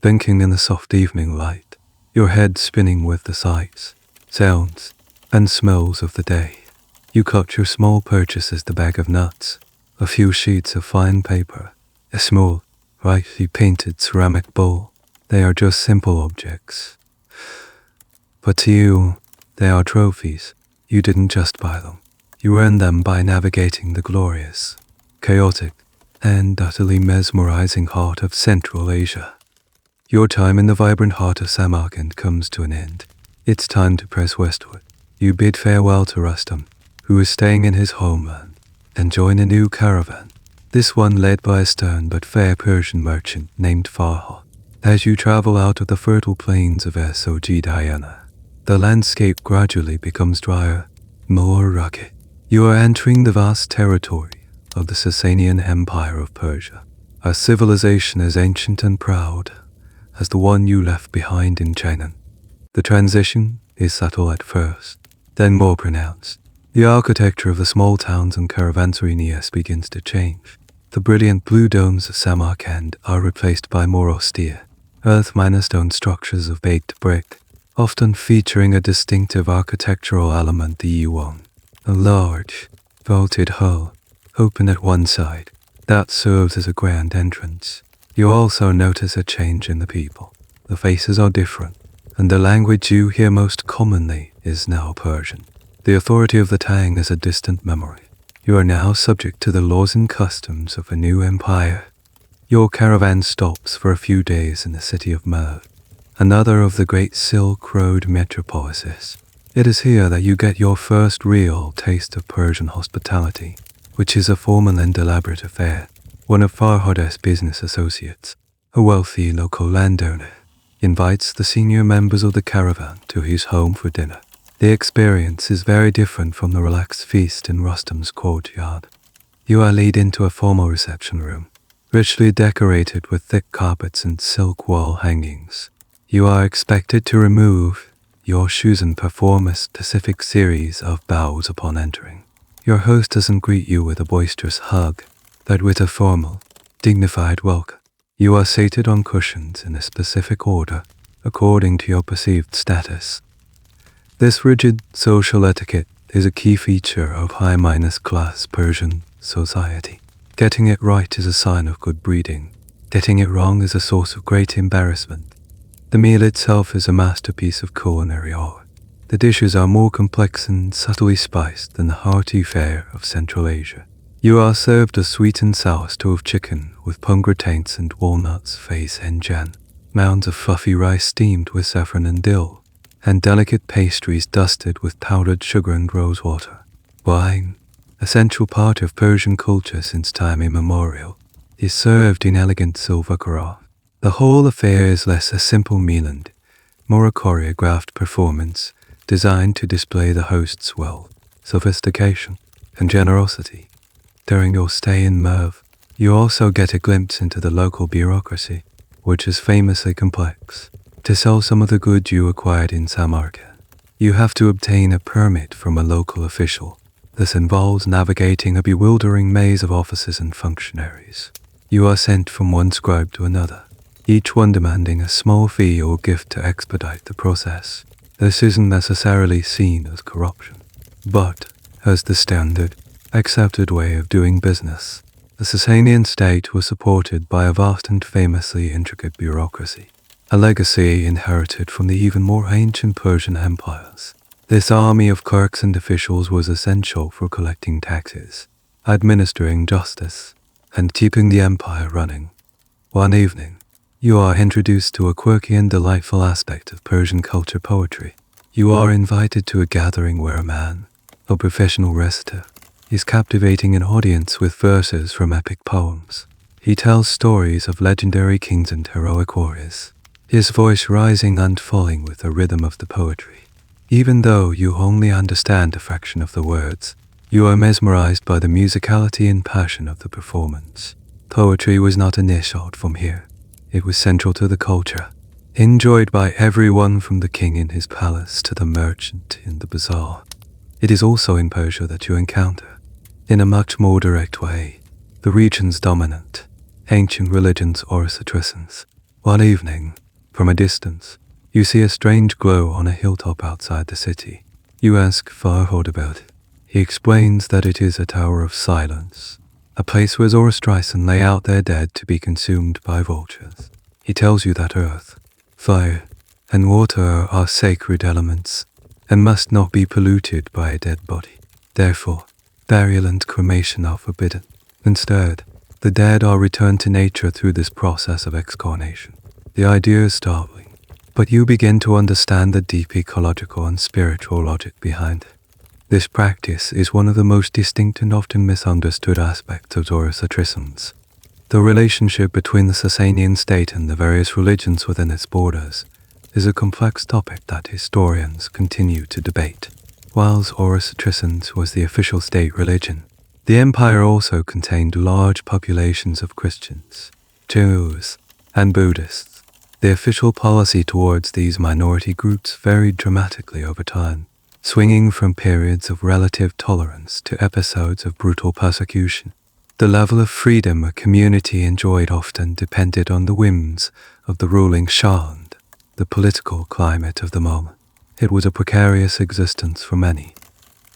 Speaker 1: blinking in the soft evening light, your head spinning with the sights, sounds, and smells of the day. You cut your small purchases: the bag of nuts, a few sheets of fine paper, a small, brightly painted ceramic bowl. They are just simple objects. But to you, they are trophies. You didn't just buy them. You earned them by navigating the glorious, chaotic, and utterly mesmerizing heart of Central Asia. Your time in the vibrant heart of Samarkand comes to an end. It's time to press westward. You bid farewell to Rustam, who is staying in his homeland, and join a new caravan, this one led by a stern but fair Persian merchant named Farha. As you travel out of the fertile plains of Sogdiana, the landscape gradually becomes drier, more rugged. You are entering the vast territory of the Sasanian Empire of Persia, a civilization as ancient and proud as the one you left behind in China. The transition is subtle at first, then more pronounced. The architecture of the small towns and caravanserais begins to change. The brilliant blue domes of Samarkand are replaced by more austere, earth-stone structures of baked brick, often featuring a distinctive architectural element: the yuan, a large, vaulted hull, open at one side, that serves as a grand entrance. You also notice a change in the people. The faces are different, and the language you hear most commonly is now Persian. The authority of the Tang is a distant memory. You are now subject to the laws and customs of a new empire. Your caravan stops for a few days in the city of Merv, another of the great Silk Road metropolises. It is here that you get your first real taste of Persian hospitality, which is a formal and elaborate affair. One of Farhad's business associates, a wealthy local landowner, invites the senior members of the caravan to his home for dinner. The experience is very different from the relaxed feast in Rustam's courtyard. You are led into a formal reception room, richly decorated with thick carpets and silk wall hangings. You are expected to remove your shoes and perform a specific series of bows upon entering. Your host doesn't greet you with a boisterous hug, but with a formal, dignified welcome. You are seated on cushions in a specific order, according to your perceived status. This rigid social etiquette is a key feature of high-class Persian society. Getting it right is a sign of good breeding. Getting it wrong is a source of great embarrassment. The meal itself is a masterpiece of culinary art. The dishes are more complex and subtly spiced than the hearty fare of Central Asia. You are served a sweet and sour stew of chicken with pomegranate and walnuts, face and jan, mounds of fluffy rice steamed with saffron and dill, and delicate pastries dusted with powdered sugar and rosewater. Wine, a central part of Persian culture since time immemorial, is served in elegant silver carafe. The whole affair is less a simple meal and more a choreographed performance designed to display the host's wealth, sophistication, and generosity. During your stay in Merv, you also get a glimpse into the local bureaucracy, which is famously complex. To sell some of the goods you acquired in Samarkand, you have to obtain a permit from a local official. This involves navigating a bewildering maze of offices and functionaries. You are sent from one scribe to another, each one demanding a small fee or gift to expedite the process. This isn't necessarily seen as corruption, but as the standard, accepted way of doing business. The Sasanian state was supported by a vast and famously intricate bureaucracy, a legacy inherited from the even more ancient Persian empires. This army of clerks and officials was essential for collecting taxes, administering justice, and keeping the empire running. One evening, you are introduced to a quirky and delightful aspect of Persian culture: poetry. You are invited to a gathering where a man, a professional reciter, is captivating an audience with verses from epic poems. He tells stories of legendary kings and heroic warriors, his voice rising and falling with the rhythm of the poetry. Even though you only understand a fraction of the words, you are mesmerized by the musicality and passion of the performance. Poetry was not a niche art form here. It was central to the culture, enjoyed by everyone from the king in his palace to the merchant in the bazaar. It is also in Persia that you encounter, in a much more direct way, the region's dominant, ancient religions or Zoroastrians. One evening, from a distance, you see a strange glow on a hilltop outside the city. You ask Farhod about it. He explains that it is a tower of silence, a place where Zoroastrians lay out their dead to be consumed by vultures. He tells you that earth, fire, and water are sacred elements and must not be polluted by a dead body. Therefore, burial and cremation are forbidden. Instead, the dead are returned to nature through this process of excarnation. The idea is startling, but you begin to understand the deep ecological and spiritual logic behind it. This practice is one of the most distinct and often misunderstood aspects of Zoroastrianism. The relationship between the Sasanian state and the various religions within its borders is a complex topic that historians continue to debate. While Zoroastrianism was the official state religion, the empire also contained large populations of Christians, Jews, and Buddhists. The official policy towards these minority groups varied dramatically over time, swinging from periods of relative tolerance to episodes of brutal persecution. The level of freedom a community enjoyed often depended on the whims of the ruling Shah and the political climate of the moment. It was a precarious existence for many.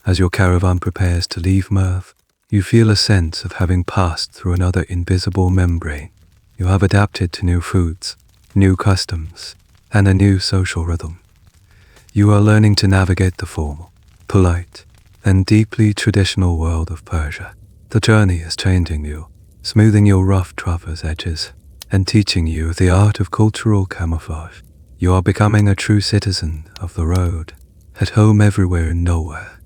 Speaker 1: As your caravan prepares to leave Merv, you feel a sense of having passed through another invisible membrane. You have adapted to new foods, new customs, and a new social rhythm. You are learning to navigate the formal, polite, and deeply traditional world of Persia. The journey is changing you, smoothing your rough traverse edges, and teaching you the art of cultural camouflage. You are becoming a true citizen of the road, at home everywhere and nowhere.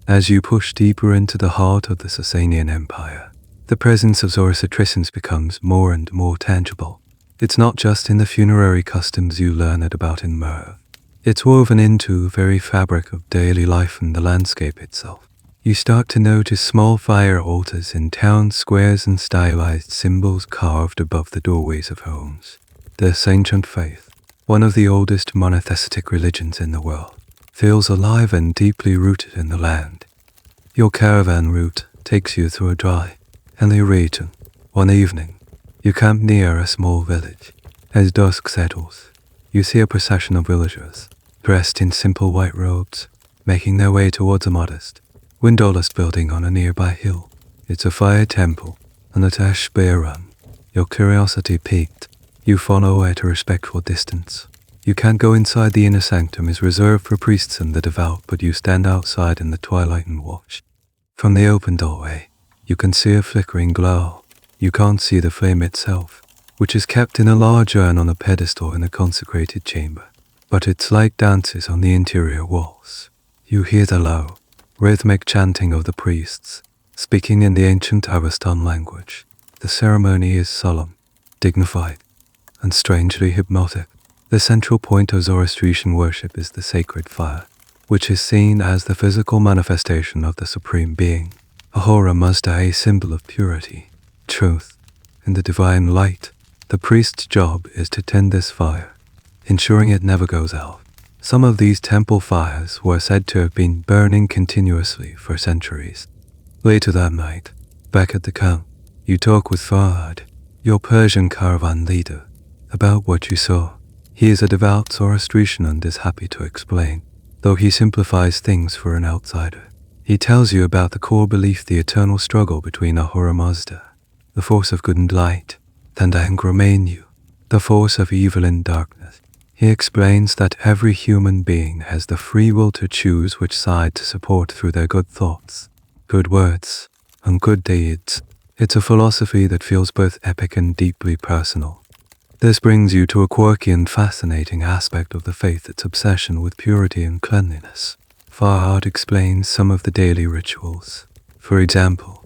Speaker 1: As you push deeper into the heart of the Sasanian Empire, the presence of Zoroastrians becomes more and more tangible. It's not just in the funerary customs you learn about in Merv. It's woven into the very fabric of daily life and the landscape itself. You start to notice small fire altars in town squares and stylized symbols carved above the doorways of homes. This ancient faith, one of the oldest monotheistic religions in the world, feels alive and deeply rooted in the land. Your caravan route takes you through a dry, hilly region. One evening, you camp near a small village. As dusk settles, you see a procession of villagers, dressed in simple white robes, making their way towards a modest, windowless building on a nearby hill. It's a fire temple, an attached bear run. Your curiosity piqued, you follow at a respectful distance. You can't go inside. The inner sanctum is reserved for priests and the devout, but you stand outside in the twilight and watch. From the open doorway, you can see a flickering glow. You can't see the flame itself, which is kept in a large urn on a pedestal in a consecrated chamber, but its light dances on the interior walls. You hear the low, rhythmic chanting of the priests, speaking in the ancient Avestan language. The ceremony is solemn, dignified, and strangely hypnotic. The central point of Zoroastrian worship is the sacred fire, which is seen as the physical manifestation of the Supreme Being. Ahura Mazda, a symbol of purity, truth, and the divine light. The priest's job is to tend this fire, ensuring it never goes out. Some of these temple fires were said to have been burning continuously for centuries. Later that night, back at the camp, you talk with Farhad, your Persian caravan leader, about what you saw. He is a devout Zoroastrian and is happy to explain, though he simplifies things for an outsider. He tells you about the core belief, the eternal struggle between Ahura Mazda, the force of good and light, and Angramenu, the force of evil and darkness. He explains that every human being has the free will to choose which side to support through their good thoughts, good words, and good deeds. It's a philosophy that feels both epic and deeply personal. This brings you to a quirky and fascinating aspect of the faith, its obsession with purity and cleanliness. Farhad explains some of the daily rituals. For example,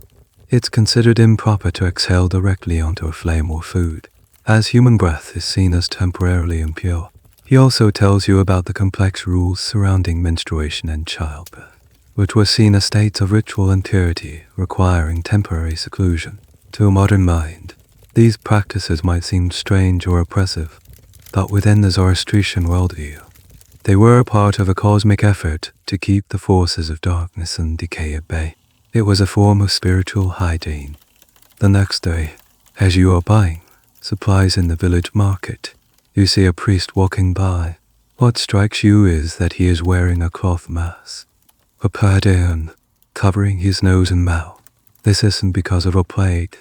Speaker 1: It's considered improper to exhale directly onto a flame or food, as human breath is seen as temporarily impure. He also tells you about the complex rules surrounding menstruation and childbirth, which were seen as states of ritual impurity requiring temporary seclusion. To a modern mind, these practices might seem strange or oppressive, but within the Zoroastrian worldview, they were a part of a cosmic effort to keep the forces of darkness and decay at bay. It was a form of spiritual hygiene. The next day, as you are buying supplies in the village market, you see a priest walking by. What strikes you is that he is wearing a cloth mask, a pardon, covering his nose and mouth. This isn't because of a plague.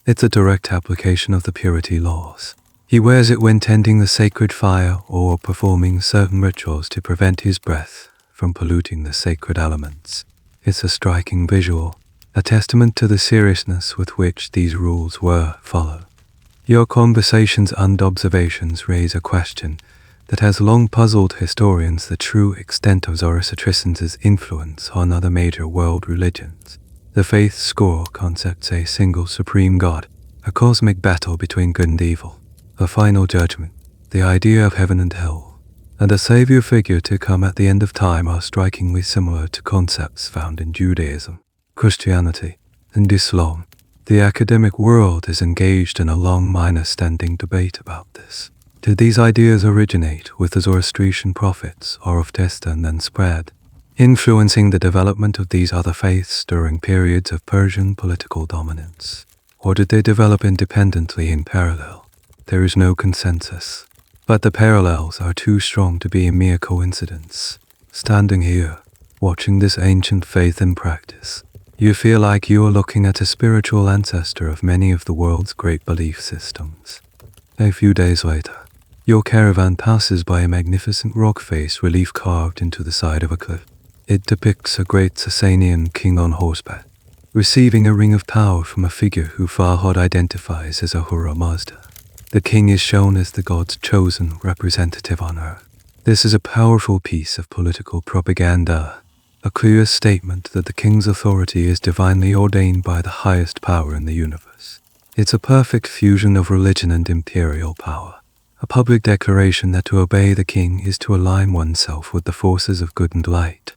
Speaker 1: It's a direct application of the purity laws. He wears it when tending the sacred fire or performing certain rituals to prevent his breath from polluting the sacred elements. It's a striking visual, a testament to the seriousness with which these rules were followed. Your conversations and observations raise a question that has long puzzled historians: the true extent of Zoroastrianism's influence on other major world religions. The faith's core concepts a single supreme God, a cosmic battle between good and evil, a final judgment, the idea of heaven and hell, and a savior figure to come at the end of time are strikingly similar to concepts found in Judaism, Christianity, and Islam. The academic world is engaged in a long minor-standing debate about this. Did these ideas originate with the Zoroastrian prophets or of Testa and then spread, influencing the development of these other faiths during periods of Persian political dominance? Or did they develop independently in parallel? There is no consensus, but the parallels are too strong to be a mere coincidence. Standing here, watching this ancient faith in practice, you feel like you are looking at a spiritual ancestor of many of the world's great belief systems. A few days later, your caravan passes by a magnificent rock face relief carved into the side of a cliff. It depicts a great Sasanian king on horseback, receiving a ring of power from a figure who Farhad identifies as Ahura Mazda. The king is shown as the god's chosen representative on earth. This is a powerful piece of political propaganda, a clear statement that the king's authority is divinely ordained by the highest power in the universe. It's a perfect fusion of religion and imperial power, a public declaration that to obey the king is to align oneself with the forces of good and light.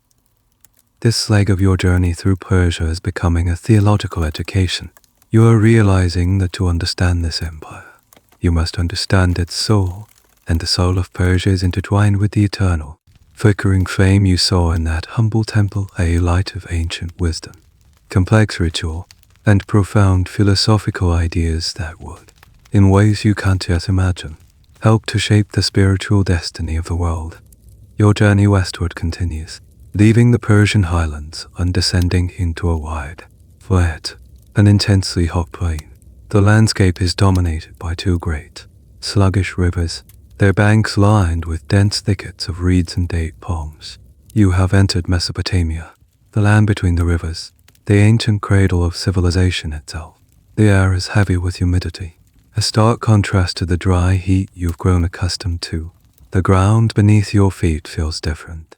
Speaker 1: This leg of your journey through Persia is becoming a theological education. You are realizing that to understand this empire, you must understand its soul, and the soul of Persia is intertwined with the eternal, flickering flame you saw in that humble temple, a light of ancient wisdom, complex ritual, and profound philosophical ideas that would, in ways you can't yet imagine, help to shape the spiritual destiny of the world. Your journey westward continues, leaving the Persian highlands and descending into a wide, flat, and intensely hot plain. The landscape is dominated by two great, sluggish rivers, their banks lined with dense thickets of reeds and date palms. You have entered Mesopotamia, the land between the rivers, the ancient cradle of civilization itself. The air is heavy with humidity, a stark contrast to the dry heat you've grown accustomed to. The ground beneath your feet feels different,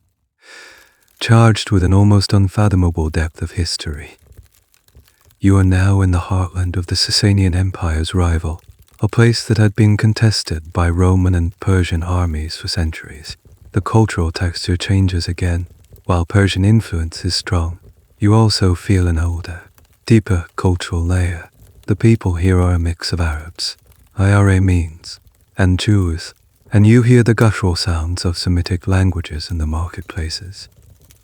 Speaker 1: charged with an almost unfathomable depth of history. You are now in the heartland of the Sasanian Empire's rival, a place that had been contested by Roman and Persian armies for centuries. The cultural texture changes again. While Persian influence is strong, you also feel an older, deeper cultural layer. The people here are a mix of Arabs, Arameans, and Jews, and you hear the guttural sounds of Semitic languages in the marketplaces.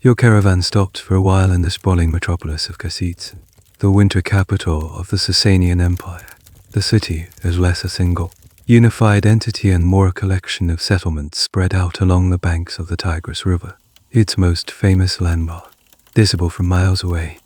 Speaker 1: Your caravan stops for a while in the sprawling metropolis of Kasitsan, the winter capital of the Sasanian Empire. The city is less a single, unified entity and more a collection of settlements spread out along the banks of the Tigris River. Its most famous landmark, visible from miles away,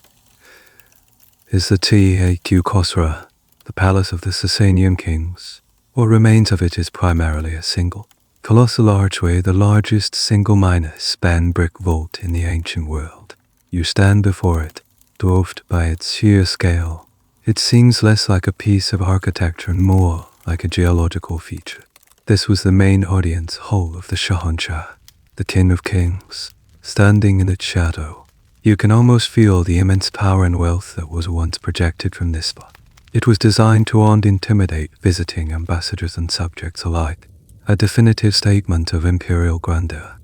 Speaker 1: is the Taq Khosra, the palace of the Sasanian kings. What remains of it is primarily a single, colossal archway, the largest single minor span brick vault in the ancient world. You stand before it, dwarfed by its sheer scale. It seems less like a piece of architecture and more like a geological feature. This was the main audience hall of the Shahanshah, the king of kings. Standing in its shadow, You can almost feel the immense power and wealth that was once projected from this spot. It was designed to intimidate visiting ambassadors and subjects alike, a definitive statement of imperial grandeur.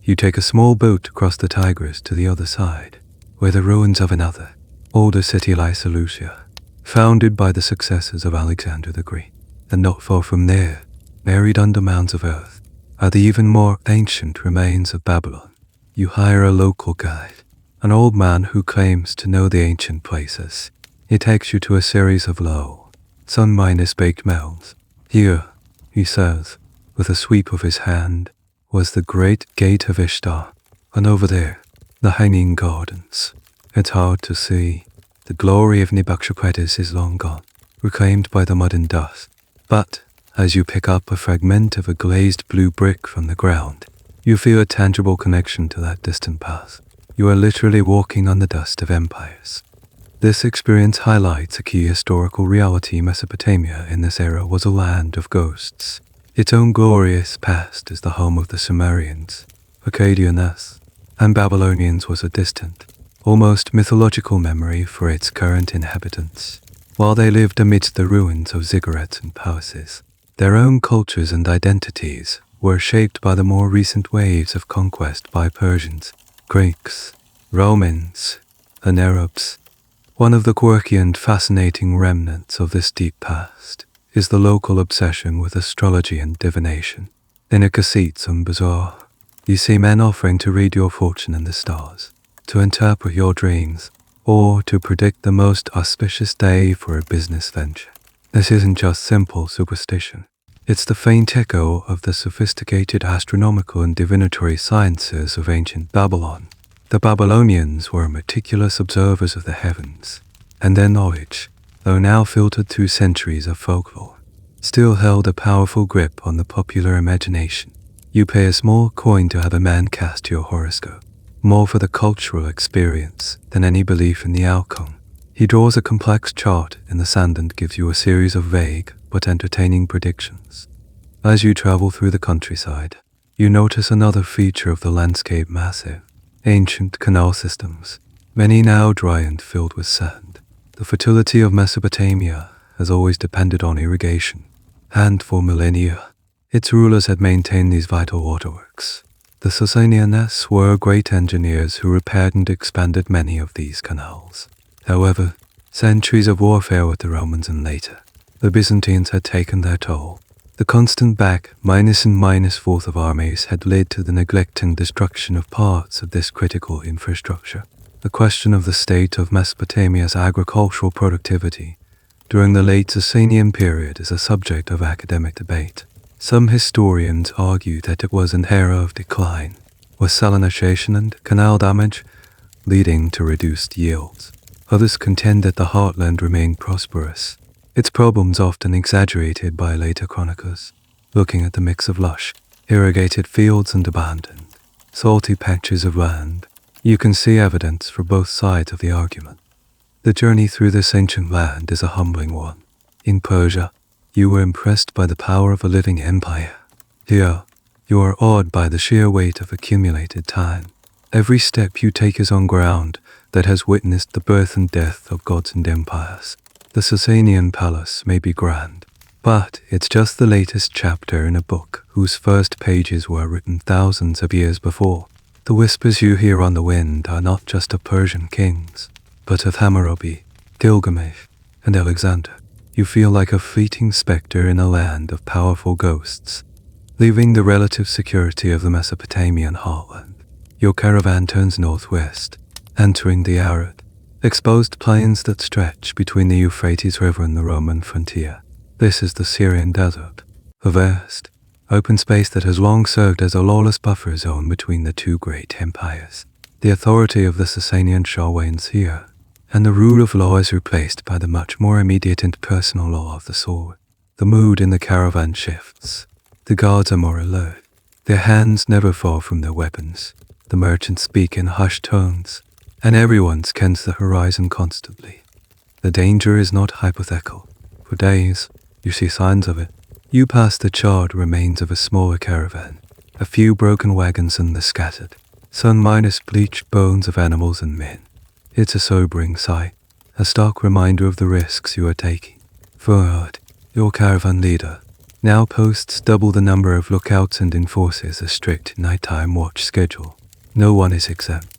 Speaker 1: You take a small boat across the Tigris to the other side, where the ruins of another, older city lie, Seleucia, founded by the successors of Alexander the Great. And not far from there, buried under mounds of earth, are the even more ancient remains of Babylon. You hire a local guide, an old man who claims to know the ancient places. He takes you to a series of low, sun-baked mounds. Here, he says, with a sweep of his hand, was the great gate of Ishtar, and over there, the hanging gardens. It's hard to see. The glory of Nebuchadnezzar is long gone, reclaimed by the mud and dust. But, as you pick up a fragment of a glazed blue brick from the ground, you feel a tangible connection to that distant past. You are literally walking on the dust of empires. This experience highlights a key historical reality. Mesopotamia in this era was a land of ghosts. Its own glorious past is the home of the Sumerians, Akkadians, and Babylonians was a distant, almost mythological memory for its current inhabitants. While they lived amidst the ruins of ziggurats and palaces, their own cultures and identities were shaped by the more recent waves of conquest by Persians, Greeks, Romans, and Arabs. One of the quirky and fascinating remnants of this deep past is the local obsession with astrology and divination. In a cassette and bazaar, you see men offering to read your fortune in the stars, to interpret your dreams, or to predict the most auspicious day for a business venture. This isn't just simple superstition. It's the faint echo of the sophisticated astronomical and divinatory sciences of ancient Babylon. The Babylonians were meticulous observers of the heavens, and their knowledge, though now filtered through centuries of folklore, still held a powerful grip on the popular imagination. You pay a small coin to have a man cast your horoscope, more for the cultural experience than any belief in the outcome. He draws a complex chart in the sand and gives you a series of vague but entertaining predictions. As you travel through the countryside, you notice another feature of the landscape: massive, ancient canal systems, many now dry and filled with sand. The fertility of Mesopotamia has always depended on irrigation, and for millennia, its rulers had maintained these vital waterworks. The Sasanians were great engineers who repaired and expanded many of these canals. However, centuries of warfare with the Romans and later, the Byzantines had taken their toll. The constant minus forth of armies had led to the neglect and destruction of parts of this critical infrastructure. The question of the state of Mesopotamia's agricultural productivity during the late Sasanian period is a subject of academic debate. Some historians argue that it was an era of decline, with salinization and canal damage leading to reduced yields. Others contend that the heartland remained prosperous, its problems often exaggerated by later chroniclers. Looking at the mix of lush, irrigated fields and abandoned, salty patches of land, you can see evidence for both sides of the argument. The journey through this ancient land is a humbling one. In Persia, you were impressed by the power of a living empire. Here, you are awed by the sheer weight of accumulated time. Every step you take is on ground that has witnessed the birth and death of gods and empires. The Sasanian palace may be grand, but it's just the latest chapter in a book whose first pages were written thousands of years before. The whispers you hear on the wind are not just of Persian kings, but of Hammurabi, Gilgamesh, and Alexander. You feel like a fleeting specter in a land of powerful ghosts. Leaving the relative security of the Mesopotamian heartland, your caravan turns northwest, entering the arid, exposed plains that stretch between the Euphrates River and the Roman frontier. This is the Syrian desert, a vast, open space that has long served as a lawless buffer zone between the two great empires. The authority of the Sasanian Shah wanes here, and the rule of law is replaced by the much more immediate and personal law of the sword. The mood in the caravan shifts. The guards are more alert. Their hands never fall from their weapons. The merchants speak in hushed tones, and everyone scans the horizon constantly. The danger is not hypothetical. For days, you see signs of it. You pass the charred remains of a smaller caravan, a few broken wagons and the scattered, sun minus bleached bones of animals and men. It's a sobering sight, a stark reminder of the risks you are taking. Farhad, your caravan leader, now posts double the number of lookouts and enforces a strict nighttime watch schedule. No one is exempt.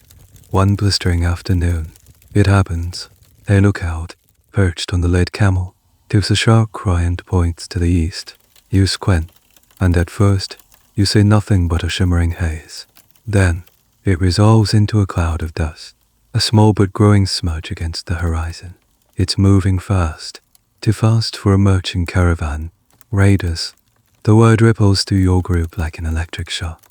Speaker 1: One blistering afternoon, it happens. A lookout, perched on the led camel, gives a sharp cry and points to the east. You squint, and at first, you see nothing but a shimmering haze. Then, it resolves into a cloud of dust, a small but growing smudge against the horizon. It's moving fast, too fast for a marching caravan. Raiders. The word ripples through your group like an electric shock.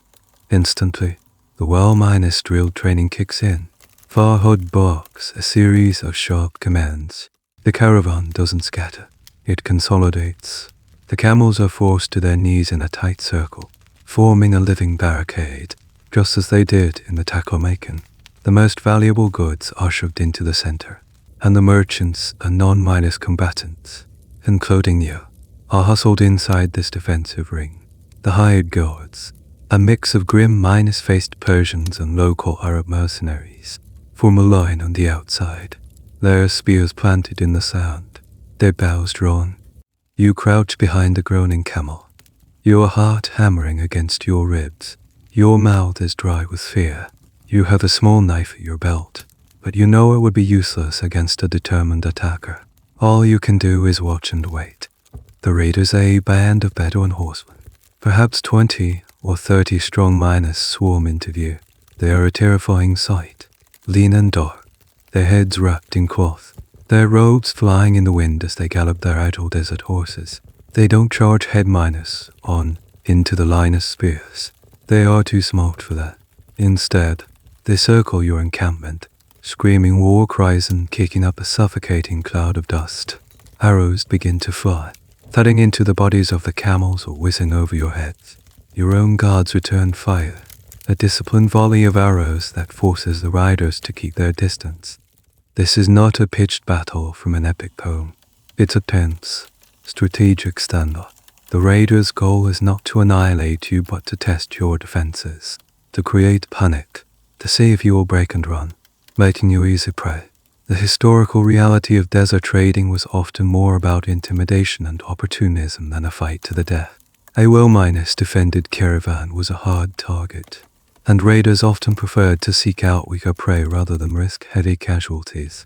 Speaker 1: Instantly, the well-minus drill training kicks in. Farhad barks a series of sharp commands. The caravan doesn't scatter. It consolidates. The camels are forced to their knees in a tight circle, forming a living barricade, just as they did in the Tacomacan. The most valuable goods are shoved into the center, and the merchants and non-minus combatants, including you, are hustled inside this defensive ring. The hired guards, a mix of grim minus-faced Persians and local Arab mercenaries, form a line on the outside, their spears planted in the sand, their bows drawn. You crouch behind the groaning camel, your heart hammering against your ribs. Your mouth is dry with fear. You have a small knife at your belt, but you know it would be useless against a determined attacker. All you can do is watch and wait. The raiders are a band of Bedouin horsemen. Perhaps 20 or 30 strong miners swarm into view. They are a terrifying sight, lean and dark, their heads wrapped in cloth, their robes flying in the wind as they gallop their agile desert horses. They don't charge head miners on into the line of spears. They are too smart for that. Instead, they circle your encampment, screaming war cries and kicking up a suffocating cloud of dust. Arrows begin to fly, thudding into the bodies of the camels or whizzing over your heads. Your own guards return fire, a disciplined volley of arrows that forces the riders to keep their distance. This is not a pitched battle from an epic poem. It's a tense, strategic standoff. The raiders' goal is not to annihilate you but to test your defenses, to create panic, to see if you will break and run, making you easy prey. The historical reality of desert trading was often more about intimidation and opportunism than a fight to the death. A well-minus defended caravan was a hard target, and raiders often preferred to seek out weaker prey rather than risk heavy casualties.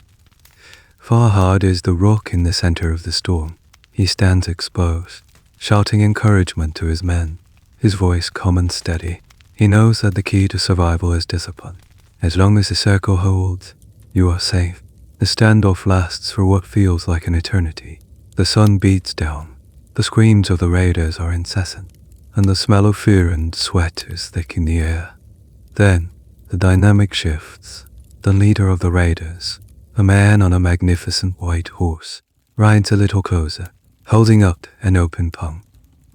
Speaker 1: Farhad is the rock in the center of the storm. He stands exposed, shouting encouragement to his men, his voice calm and steady. He knows that the key to survival is discipline. As long as the circle holds, you are safe. The standoff lasts for what feels like an eternity. The sun beats down, the screams of the raiders are incessant, and the smell of fear and sweat is thick in the air. Then, the dynamic shifts. The leader of the raiders, a man on a magnificent white horse, rides a little closer, holding up an open palm.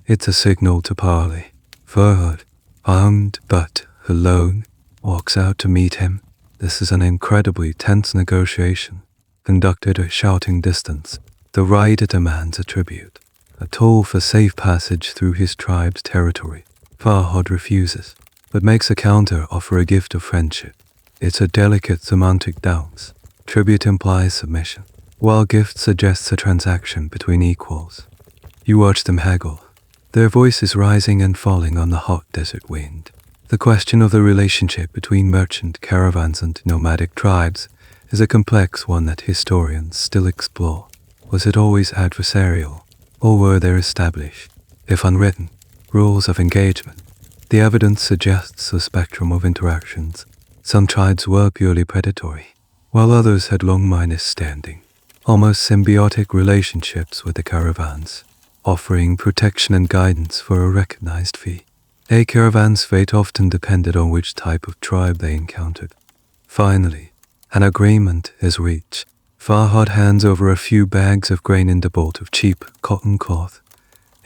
Speaker 1: It's a signal to parley. Farhad, armed but alone, walks out to meet him. This is an incredibly tense negotiation, conducted at shouting distance. The rider demands a tribute, a toll for safe passage through his tribe's territory. Farhad refuses, but makes a counter-offer, a gift of friendship. It's a delicate semantic dance. Tribute implies submission, while gift suggests a transaction between equals. You watch them haggle, their voices rising and falling on the hot desert wind. The question of the relationship between merchant caravans and nomadic tribes is a complex one that historians still explore. Was it always adversarial, or were there established, if unwritten, rules of engagement? The evidence suggests a spectrum of interactions. Some tribes were purely predatory, while others had long-minus standing, almost symbiotic relationships with the caravans, offering protection and guidance for a recognized fee. A caravan's fate often depended on which type of tribe they encountered. Finally, an agreement is reached. Farhad hands over a few bags of grain in the bolt of cheap cotton cloth,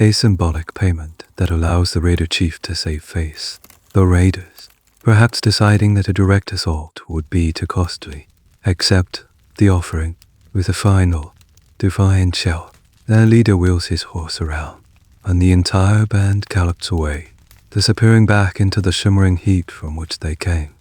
Speaker 1: a symbolic payment that allows the raider chief to save face. The raiders, perhaps deciding that a direct assault would be too costly, accept the offering with a final, defiant shout. Their leader wheels his horse around, and the entire band gallops away, disappearing back into the shimmering heat from which they came.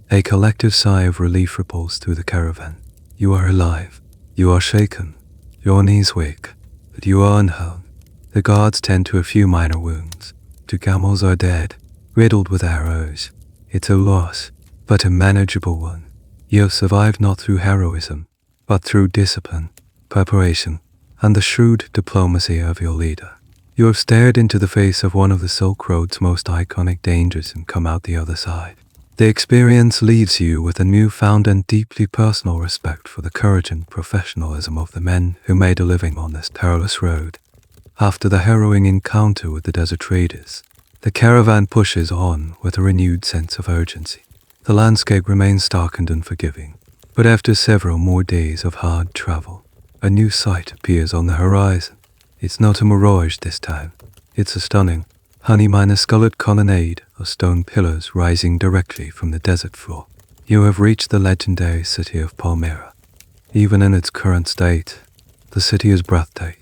Speaker 1: A collective sigh of relief ripples through the caravan. You are alive. You are shaken. Your knees wake. But you are unharmed. The guards tend to a few minor wounds. 2 camels are dead, riddled with arrows. It's a loss, but a manageable one. You have survived not through heroism, but through discipline, preparation, and the shrewd diplomacy of your leader. You have stared into the face of one of the Silk Road's most iconic dangers and come out the other side. The experience leaves you with a newfound and deeply personal respect for the courage and professionalism of the men who made a living on this perilous road. After the harrowing encounter with the desert traders, the caravan pushes on with a renewed sense of urgency. The landscape remains stark and unforgiving, but after several more days of hard travel, a new sight appears on the horizon. It's not a mirage this time. It's a stunning, honey-scarlet colonnade of stone pillars rising directly from the desert floor. You have reached the legendary city of Palmyra. Even in its current state, the city is breathtaking.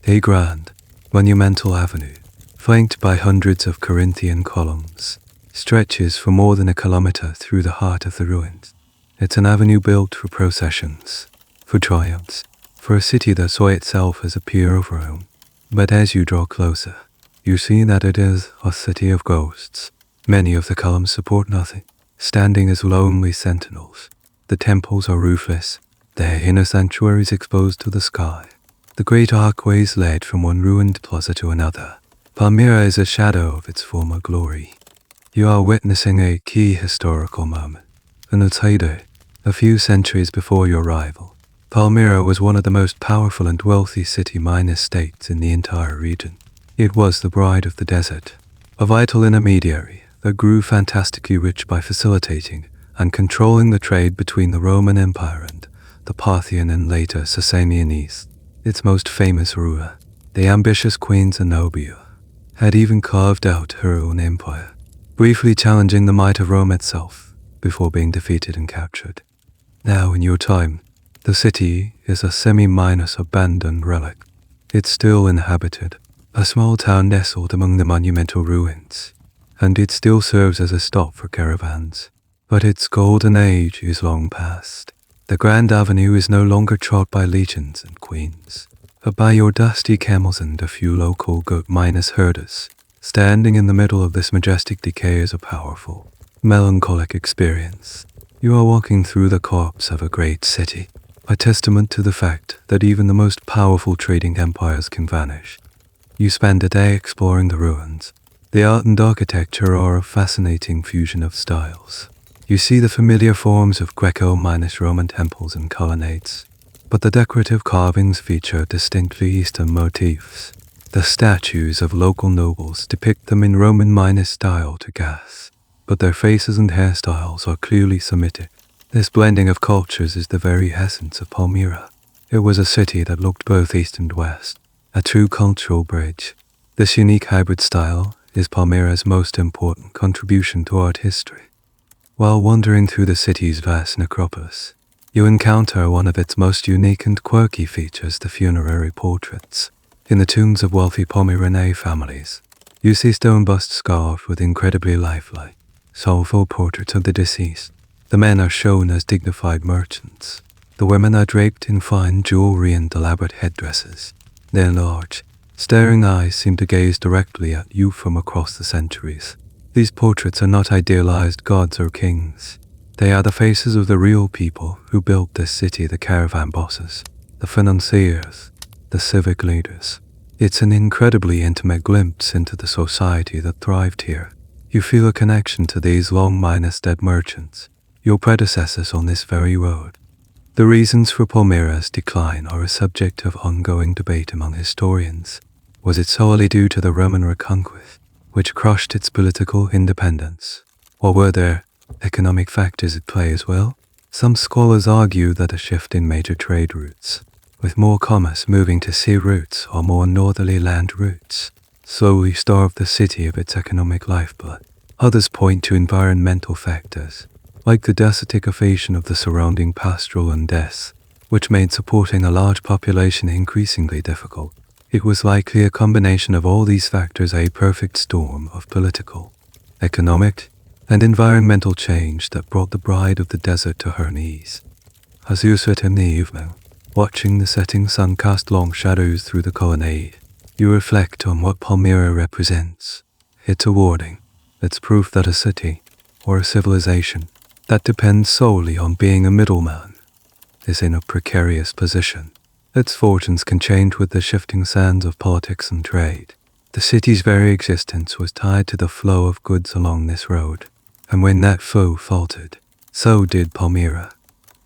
Speaker 1: A grand, monumental avenue, flanked by hundreds of Corinthian columns, stretches for more than a kilometer through the heart of the ruins. It's an avenue built for processions, for triumphs, for a city that saw itself as a pure overhome. But as you draw closer, you see that it is a city of ghosts. Many of the columns support nothing, standing as lonely sentinels. The temples are roofless, their inner sanctuaries exposed to the sky. The great archways led from one ruined plaza to another. Palmyra is a shadow of its former glory. You are witnessing a key historical moment. In its heyday, a few centuries before your arrival, Palmyra was one of the most powerful and wealthy city-states in the entire region. It was the bride of the desert, a vital intermediary that grew fantastically rich by facilitating and controlling the trade between the Roman Empire and the Parthian and later Sasanian East. Its most famous ruler, the ambitious Queen Zenobia, had even carved out her own empire, briefly challenging the might of Rome itself before being defeated and captured. Now in your time, the city is a semi-minus abandoned relic. It's still inhabited, a small town nestled among the monumental ruins, and it still serves as a stop for caravans. But its golden age is long past. The Grand Avenue is no longer trod by legions and queens, but by your dusty camels and a few local goat-herders. Standing in the middle of this majestic decay is a powerful, melancholic experience. You are walking through the corpse of a great city, a testament to the fact that even the most powerful trading empires can vanish. You spend a day exploring the ruins. The art and architecture are a fascinating fusion of styles. You see the familiar forms of Greco-Roman temples and colonnades, but the decorative carvings feature distinctly Eastern motifs. The statues of local nobles depict them in Roman style to gas, but their faces and hairstyles are clearly Semitic. This blending of cultures is the very essence of Palmyra. It was a city that looked both east and west, a true cultural bridge. This unique hybrid style is Palmyra's most important contribution to art history. While wandering through the city's vast necropolis, you encounter one of its most unique and quirky features, the funerary portraits. In the tombs of wealthy Palmyrene families, you see stone busts carved with incredibly lifelike, soulful portraits of the deceased. The men are shown as dignified merchants. The women are draped in fine jewelry and elaborate headdresses. Their large, staring eyes seem to gaze directly at you from across the centuries. These portraits are not idealized gods or kings. They are the faces of the real people who built this city, the caravan bosses, the financiers, the civic leaders. It's an incredibly intimate glimpse into the society that thrived here. You feel a connection to these long-dead merchants, your predecessors on this very road. The reasons for Palmyra's decline are a subject of ongoing debate among historians. Was it solely due to the Roman reconquest, which crushed its political independence? Or were there economic factors at play as well? Some scholars argue that a shift in major trade routes, with more commerce moving to sea routes or more northerly land routes, slowly starved the city of its economic lifeblood. Others point to environmental factors, like the desertification of the surrounding pastoral and deaths, which made supporting a large population increasingly difficult. It was likely a combination of all these factors, a perfect storm of political, economic, and environmental change that brought the bride of the desert to her knees. As you sit in the evening, watching the setting sun cast long shadows through the colonnade, you reflect on what Palmyra represents. It's a warning. It's proof that a city, or a civilization, that depends solely on being a middleman, is in a precarious position. Its fortunes can change with the shifting sands of politics and trade. The city's very existence was tied to the flow of goods along this road, and when that flow faltered, so did Palmyra.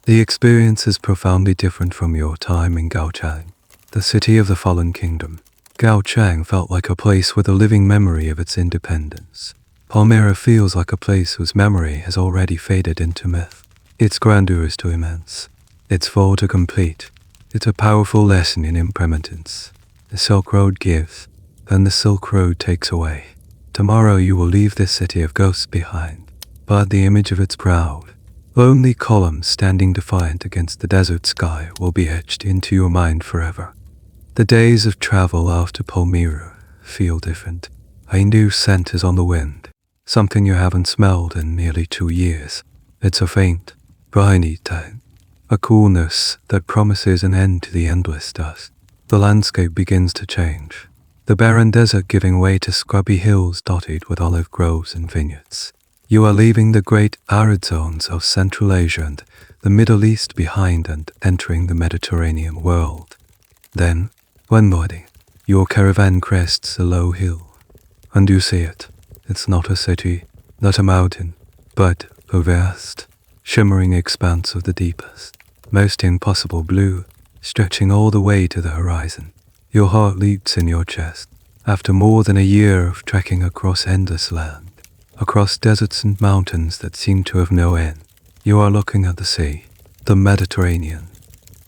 Speaker 1: The experience is profoundly different from your time in Gaochang, the city of the fallen kingdom. Gaochang felt like a place with a living memory of its independence. Palmyra feels like a place whose memory has already faded into myth. Its grandeur is too immense, its fall too complete. It's a powerful lesson in impermanence. The Silk Road gives, then the Silk Road takes away. Tomorrow you will leave this city of ghosts behind, but the image of its proud, lonely columns standing defiant against the desert sky will be etched into your mind forever. The days of travel after Palmyra feel different. A new scent is on the wind, something you haven't smelled in nearly 2 years. It's a faint, briny tang, a coolness that promises an end to the endless dust. The landscape begins to change, the barren desert giving way to scrubby hills dotted with olive groves and vineyards. You are leaving the great arid zones of Central Asia and the Middle East behind and entering the Mediterranean world. Then, one morning, your caravan crests a low hill, and you see it. It's not a city, not a mountain, but a vast, shimmering expanse of the deepest, most impossible blue, stretching all the way to the horizon. Your heart leaps in your chest. After more than a year of trekking across endless land, across deserts and mountains that seem to have no end, you are looking at the sea, the Mediterranean.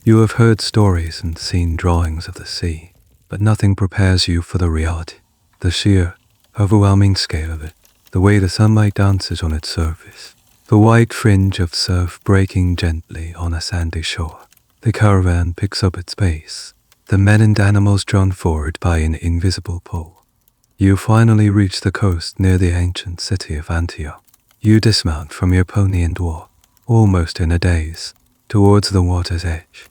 Speaker 1: You have heard stories and seen drawings of the sea, but nothing prepares you for the reality, the sheer, overwhelming scale of it, the way the sunlight dances on its surface, the white fringe of surf breaking gently on a sandy shore. The caravan picks up its pace, the men and animals drawn forward by an invisible pull. You finally reach the coast near the ancient city of Antioch. You dismount from your pony and walk, almost in a daze, towards the water's edge.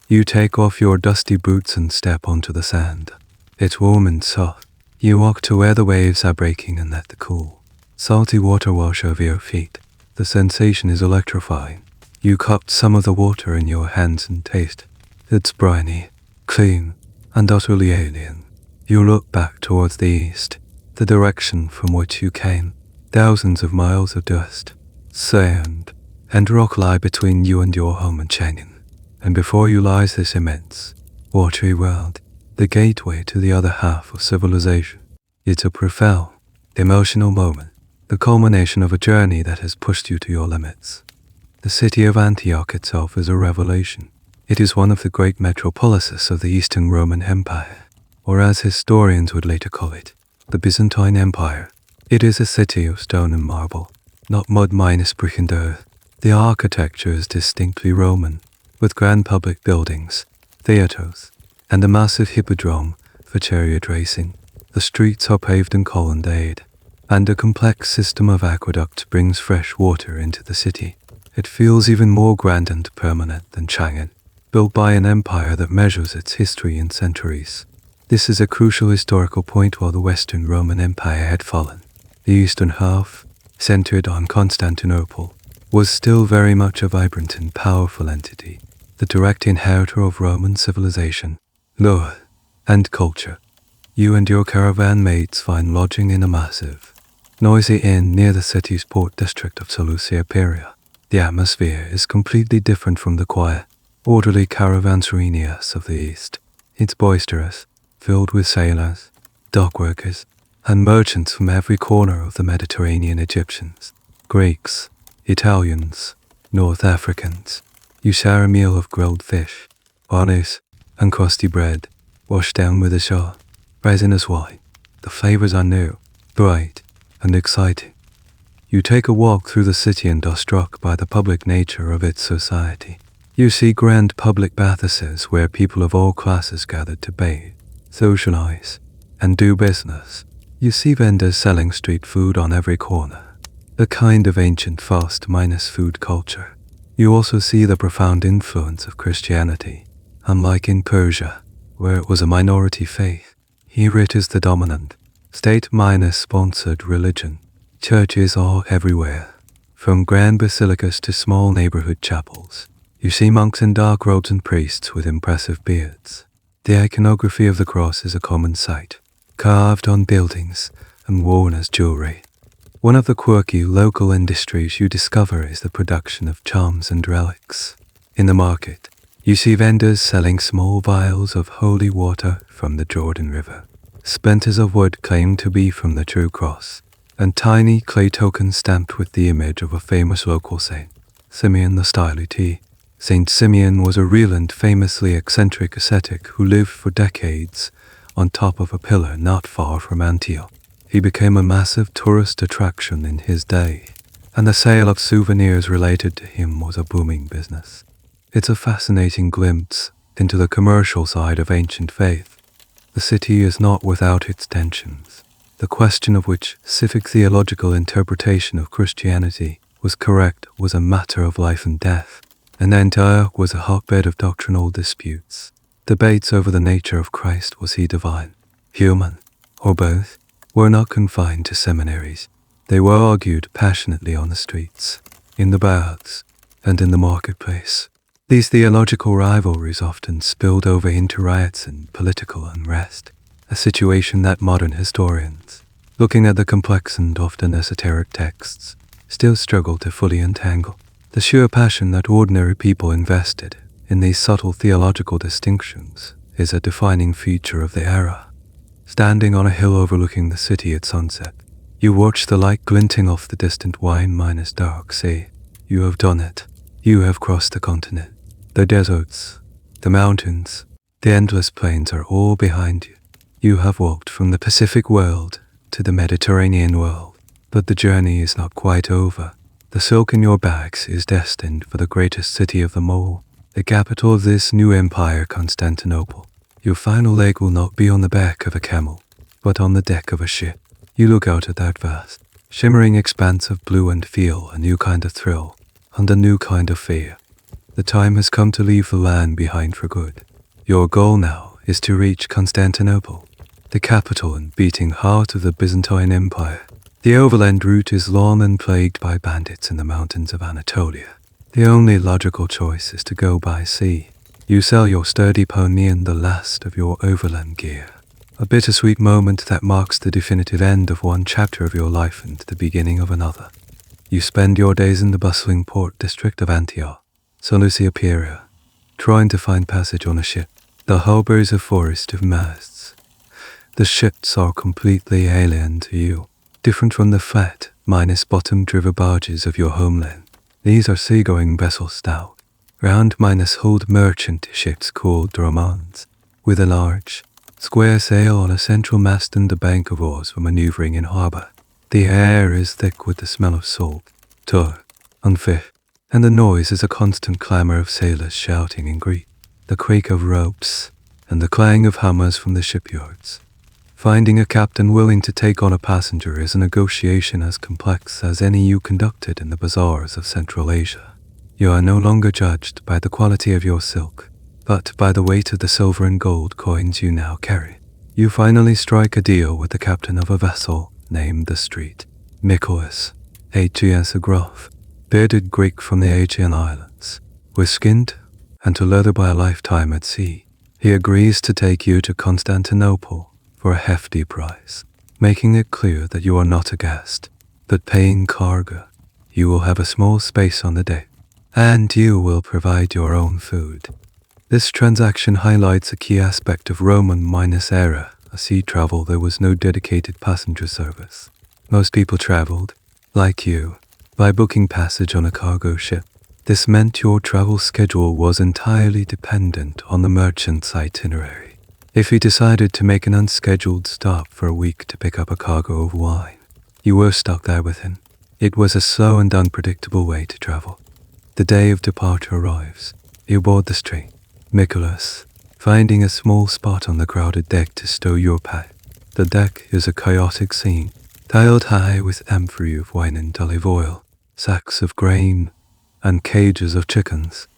Speaker 1: You take off your dusty boots and step onto the sand. It's warm and soft. You walk to where the waves are breaking and let the cool, salty water wash over your feet. The sensation is electrifying. You cup some of the water in your hands and taste. It's briny, clean, and utterly alien. You look back towards the east, the direction from which you came. Thousands of miles of dust, sand, and rock lie between you and your home in Chang'an. And before you lies this immense, watery world, the gateway to the other half of civilization. It's a profound, emotional moment, the culmination of a journey that has pushed you to your limits. The city of Antioch itself is a revelation. It is one of the great metropolises of the Eastern Roman Empire, or as historians would later call it, the Byzantine Empire. It is a city of stone and marble, not mud minus brick and earth. The architecture is distinctly Roman, with grand public buildings, theatres, and a massive hippodrome for chariot racing. The streets are paved and colonnaded, and a complex system of aqueducts brings fresh water into the city. It feels even more grand and permanent than Chang'an, built by an empire that measures its history in centuries. This is a crucial historical point while the Western Roman Empire had fallen. The eastern half, centered on Constantinople, was still very much a vibrant and powerful entity, the direct inheritor of Roman civilization, law, and culture. You and your caravan mates find lodging in a massive, noisy inn near the city's port district of Seleucia Peria. The atmosphere is completely different from the quiet, orderly caravanserais of the east. It's boisterous, filled with sailors, dockworkers, and merchants from every corner of the Mediterranean. Egyptians, Greeks, Italians, North Africans. You share a meal of grilled fish, anise, and crusty bread, washed down with a shot, resinous wine. The flavors are new, bright, and exciting. You take a walk through the city and are struck by the public nature of its society. You see grand public bathhouses where people of all classes gather to bathe, socialize, and do business. You see vendors selling street food on every corner, a kind of ancient fast minus food culture. You also see the profound influence of Christianity. Unlike in Persia, where it was a minority faith, here it is the dominant, state minus sponsored religion. Churches are everywhere, from grand basilicas to small neighborhood chapels. You see monks in dark robes and priests with impressive beards. The iconography of the cross is a common sight, carved on buildings and worn as jewelry. One of the quirky local industries you discover is the production of charms and relics. In the market, you see vendors selling small vials of holy water from the Jordan River, splinters of wood claimed to be from the true cross, and tiny clay tokens stamped with the image of a famous local saint, Simeon the Stylites. Saint Simeon was a real and famously eccentric ascetic who lived for decades on top of a pillar not far from Antioch. He became a massive tourist attraction in his day, and the sale of souvenirs related to him was a booming business. It's a fascinating glimpse into the commercial side of ancient faith. The city is not without its tensions. The question of which civic theological interpretation of Christianity was correct was a matter of life and death, and Antioch was a hotbed of doctrinal disputes. Debates over the nature of Christ, was he divine, human, or both, were not confined to seminaries. They were argued passionately on the streets, in the baths, and in the marketplace. These theological rivalries often spilled over into riots and political unrest, a situation that modern historians, looking at the complex and often esoteric texts, still struggle to fully untangle. The sheer passion that ordinary people invested in these subtle theological distinctions is a defining feature of the era. Standing on a hill overlooking the city at sunset, you watch the light glinting off the distant wine minus dark sea. You have done it. You have crossed the continent. The deserts, the mountains, the endless plains are all behind you. You have walked from the Pacific world to the Mediterranean world, but the journey is not quite over. The silk in your bags is destined for the greatest city of them all, the capital of this new empire, Constantinople. Your final leg will not be on the back of a camel, but on the deck of a ship. You look out at that vast, shimmering expanse of blue and feel a new kind of thrill and a new kind of fear. The time has come to leave the land behind for good. Your goal now is to reach Constantinople, the capital and beating heart of the Byzantine Empire. The overland route is long and plagued by bandits in the mountains of Anatolia. The only logical choice is to go by sea. You sell your sturdy pony and the last of your overland gear. A bittersweet moment that marks the definitive end of one chapter of your life and the beginning of another. You spend your days in the bustling port district of Antioch, Seleucia Pieria, trying to find passage on a ship. The harbor is a forest of masts. The ships are completely alien to you, different from the flat, minus-bottomed river barges of your homeland. These are seagoing vessels stout, round minus-hulled merchant ships called dromonds, with a large, square sail on a central mast and a bank of oars for maneuvering in harbor. The air is thick with the smell of salt, tar, and fish, and the noise is a constant clamor of sailors shouting in Greek, the creak of ropes, and the clang of hammers from the shipyards. Finding a captain willing to take on a passenger is a negotiation as complex as any you conducted in the bazaars of Central Asia. You are no longer judged by the quality of your silk, but by the weight of the silver and gold coins you now carry. You finally strike a deal with the captain of a vessel named the Street, Nicholas, A.G.S. a gruff, bearded Greek from the Aegean Islands, with-skinned and to leather by a lifetime at sea. He agrees to take you to Constantinople for a hefty price, making it clear that you are not a guest, but paying cargo. You will have a small space on the deck, and you will provide your own food. This transaction highlights a key aspect of Roman minus era. A sea travel, there was no dedicated passenger service. Most people traveled, like you, by booking passage on a cargo ship. This meant your travel schedule was entirely dependent on the merchant's itinerary. If he decided to make an unscheduled stop for a week to pick up a cargo of wine, you were stuck there with him. It was a slow and unpredictable way to travel. The day of departure arrives. You board the Street, Nicholas, finding a small spot on the crowded deck to stow your pack. The deck is a chaotic scene. Tiled high with amphorae of wine and olive oil, sacks of grain, and cages of chickens.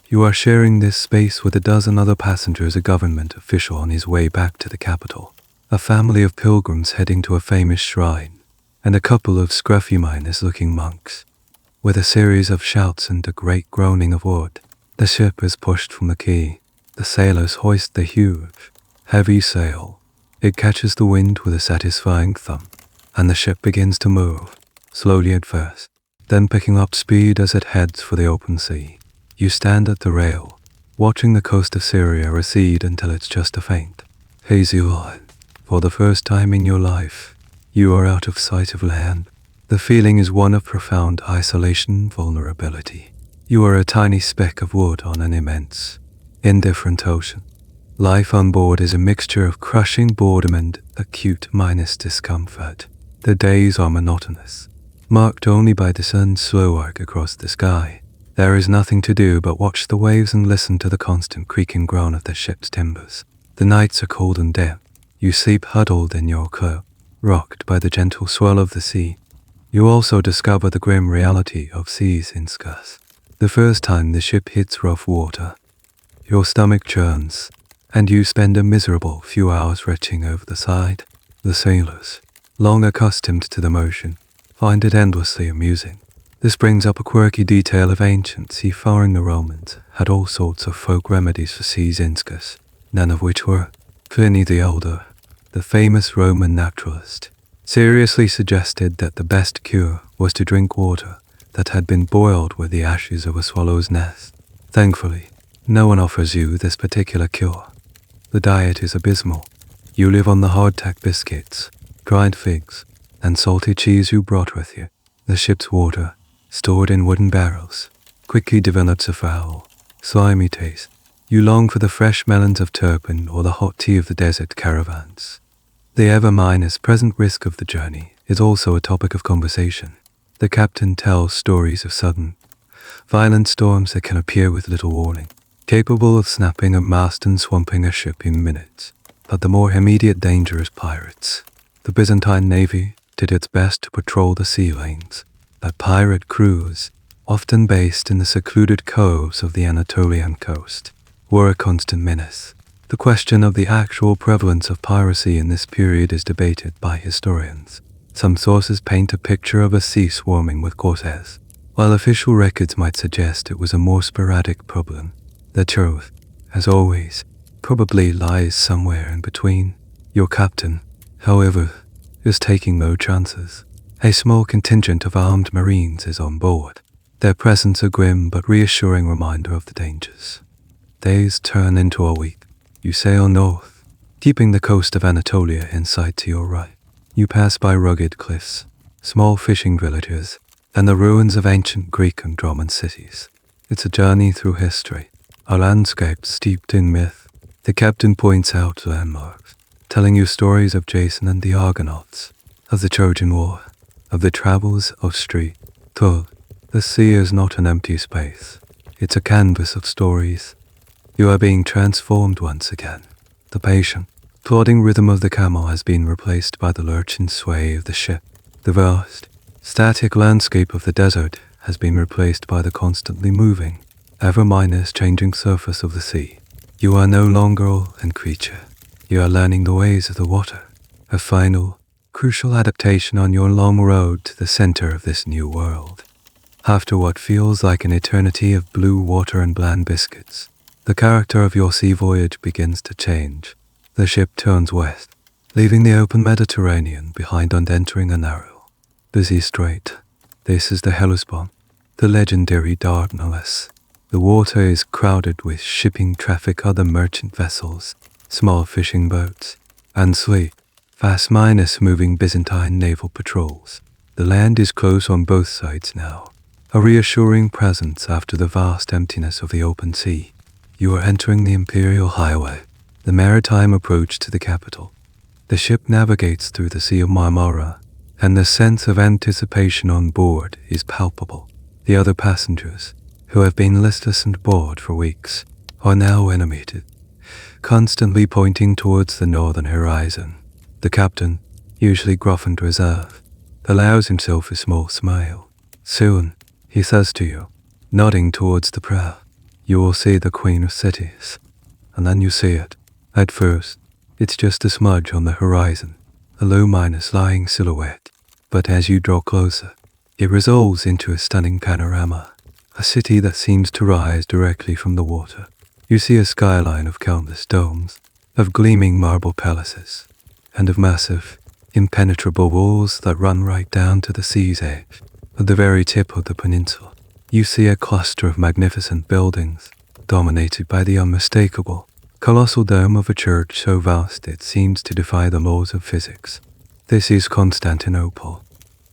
Speaker 1: You are sharing this space with a dozen other passengers, a government official on his way back to the capital, a family of pilgrims heading to a famous shrine, and a couple of scruffy miners-looking monks. With a series of shouts and a great groaning of wood, the ship is pushed from the quay. The sailors hoist the huge, heavy sail. It catches the wind with a satisfying thump, and the ship begins to move, slowly at first, then picking up speed as it heads for the open sea. You stand at the rail, watching the coast of Syria recede until it's just a faint, hazy line. For the first time in your life, you are out of sight of land. The feeling is one of profound isolation, vulnerability. You are a tiny speck of wood on an immense, indifferent ocean. Life on board is a mixture of crushing boredom and acute discomfort. The days are monotonous, marked only by the sun's slow arc across the sky. There is nothing to do but watch the waves and listen to the constant creaking groan of the ship's timbers. The nights are cold and damp. You sleep huddled in your cloak, rocked by the gentle swell of the sea. You also discover the grim reality of seas in Skus. The first time the ship hits rough water, your stomach churns, and you spend a miserable few hours retching over the side. The sailors, long accustomed to the motion, find it endlessly amusing. This brings up a quirky detail of ancient seafaring. The Romans had all sorts of folk remedies for seas in Skus, none of which were. Pliny the Elder, the famous Roman naturalist, seriously suggested that the best cure was to drink water that had been boiled with the ashes of a swallow's nest. Thankfully, no one offers you this particular cure. The diet is abysmal. You live on the hardtack biscuits, dried figs, and salty cheese you brought with you. The ship's water, stored in wooden barrels, quickly develops a foul, slimy taste. You long for the fresh melons of Turpin or the hot tea of the desert caravans. The ever-present risk of the journey is also a topic of conversation. The captain tells stories of sudden, violent storms that can appear with little warning, capable of snapping a mast and swamping a ship in minutes. But the more immediate danger is pirates. The Byzantine navy did its best to patrol the sea lanes, but pirate crews, often based in the secluded coves of the Anatolian coast, were a constant menace. The question of the actual prevalence of piracy in this period is debated by historians. Some sources paint a picture of a sea swarming with corsairs, while official records might suggest it was a more sporadic problem. The truth, as always, probably lies somewhere in between. Your captain, however, is taking no chances. A small contingent of armed marines is on board, their presence a grim but reassuring reminder of the dangers. Days turn into a week. You sail north, keeping the coast of Anatolia in sight to your right. You pass by rugged cliffs, small fishing villages, and the ruins of ancient Greek and Roman cities. It's a journey through history, a landscape steeped in myth. The captain points out landmarks, telling you stories of Jason and the Argonauts, of the Trojan War, of the travels of Street. Third, the sea is not an empty space. It's a canvas of stories. You are being transformed once again. The patient, plodding rhythm of the camel has been replaced by the lurching sway of the ship. The vast, static landscape of the desert has been replaced by the constantly moving, changing surface of the sea. You are no longer all and creature. You are learning the ways of the water, a final, crucial adaptation on your long road to the center of this new world. After what feels like an eternity of blue water and bland biscuits, the character of your sea voyage begins to change. The ship turns west, leaving the open Mediterranean behind and entering a narrow, busy strait. This is the Hellespont, the legendary Dardanelles. The water is crowded with shipping traffic, other merchant vessels, small fishing boats, and sleek, fast-moving Byzantine naval patrols. The land is close on both sides now, a reassuring presence after the vast emptiness of the open sea. You are entering the Imperial Highway, the maritime approach to the capital. The ship navigates through the Sea of Marmara, and the sense of anticipation on board is palpable. The other passengers, who have been listless and bored for weeks, are now animated, constantly pointing towards the northern horizon. The captain, usually gruff and reserved, allows himself a small smile. Soon, he says to you, nodding towards the prow, you will see the Queen of Cities. And then you see it. At first, it's just a smudge on the horizon, a low-lying silhouette. But as you draw closer, it resolves into a stunning panorama, a city that seems to rise directly from the water. You see a skyline of countless domes, of gleaming marble palaces, and of massive, impenetrable walls that run right down to the sea's edge. At the very tip of the peninsula, you see a cluster of magnificent buildings, dominated by the unmistakable, colossal dome of a church so vast it seems to defy the laws of physics. This is Constantinople.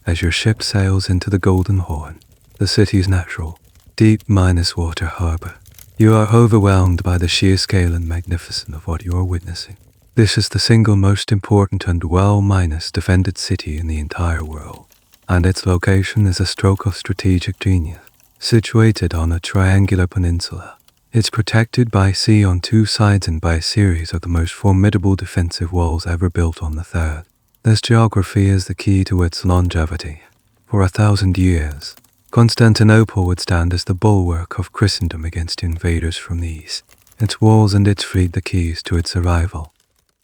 Speaker 1: As your ship sails into the Golden Horn, the city's natural, deep-water harbor, you are overwhelmed by the sheer scale and magnificence of what you are witnessing. This is the single most important and well-defended city in the entire world, and its location is a stroke of strategic genius. Situated on a triangular peninsula, it's protected by sea on two sides and by a series of the most formidable defensive walls ever built on the third. This geography is the key to its longevity. For 1,000 years, Constantinople would stand as the bulwark of Christendom against invaders from the east. Its walls and its fleet the keys to its survival.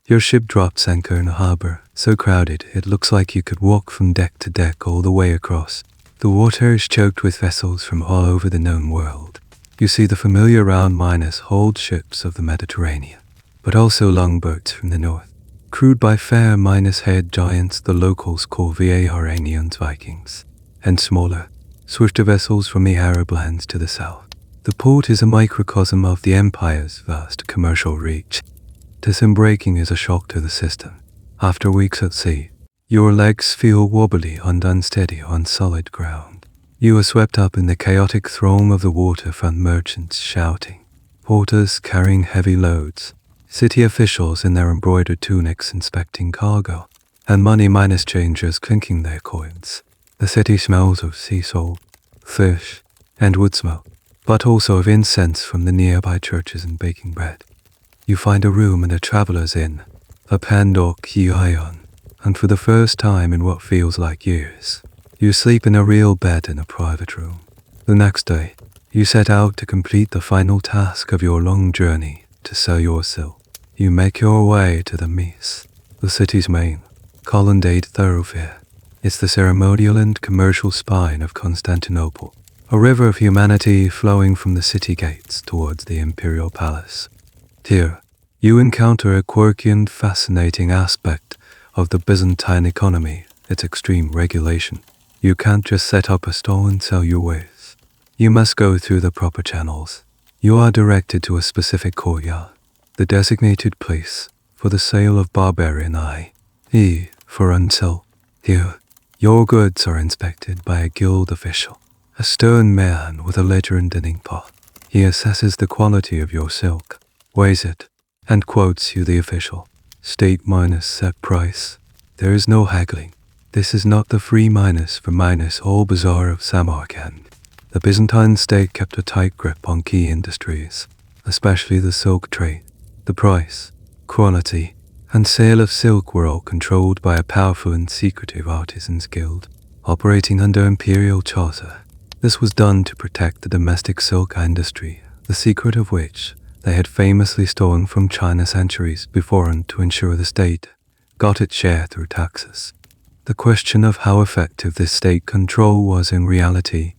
Speaker 1: Your ship drops anchor in a harbor, so crowded it looks like you could walk from deck to deck all the way across. The water is choked with vessels from all over the known world. You see the familiar round-hauled ships of the Mediterranean, but also longboats from the north, crewed by fair-haired giants the locals call Varanians Vikings, and smaller, swifter vessels from the Arab lands to the south. The port is a microcosm of the empire's vast commercial reach. This breaking is a shock to the system. After weeks at sea, your legs feel wobbly and unsteady on solid ground. You are swept up in the chaotic throng of the waterfront merchants shouting, porters carrying heavy loads, city officials in their embroidered tunics inspecting cargo, and money changers clinking their coins. The city smells of sea salt, fish, and wood smoke, but also of incense from the nearby churches and baking bread. You find a room in a traveler's inn, a Pandok Ion, and for the first time in what feels like years, you sleep in a real bed in a private room. The next day, you set out to complete the final task of your long journey to sell your silk. You make your way to the Mies, the city's main, colonnaded thoroughfare. It's the ceremonial and commercial spine of Constantinople, a river of humanity flowing from the city gates towards the imperial palace. Here, you encounter a quirky and fascinating aspect of the Byzantine economy, its extreme regulation. You can't just set up a stall and sell your wares. You must go through the proper channels. You are directed to a specific courtyard, the designated place for the sale of barbarian i.e. foreign silk. Here, your goods are inspected by a guild official, a stern man with a ledger and an inkpot. He assesses the quality of your silk, weighs it, and quotes you the official state minus set price. There is no haggling. This is not the free minus for minus all bazaar of Samarkand. The Byzantine state kept a tight grip on key industries, especially the silk trade. The price, quality, and sale of silk were all controlled by a powerful and secretive artisans guild, operating under imperial charter. This was done to protect the domestic silk industry, the secret of which they had famously stolen from China centuries before, and to ensure the state got its share through taxes. The question of how effective this state control was in reality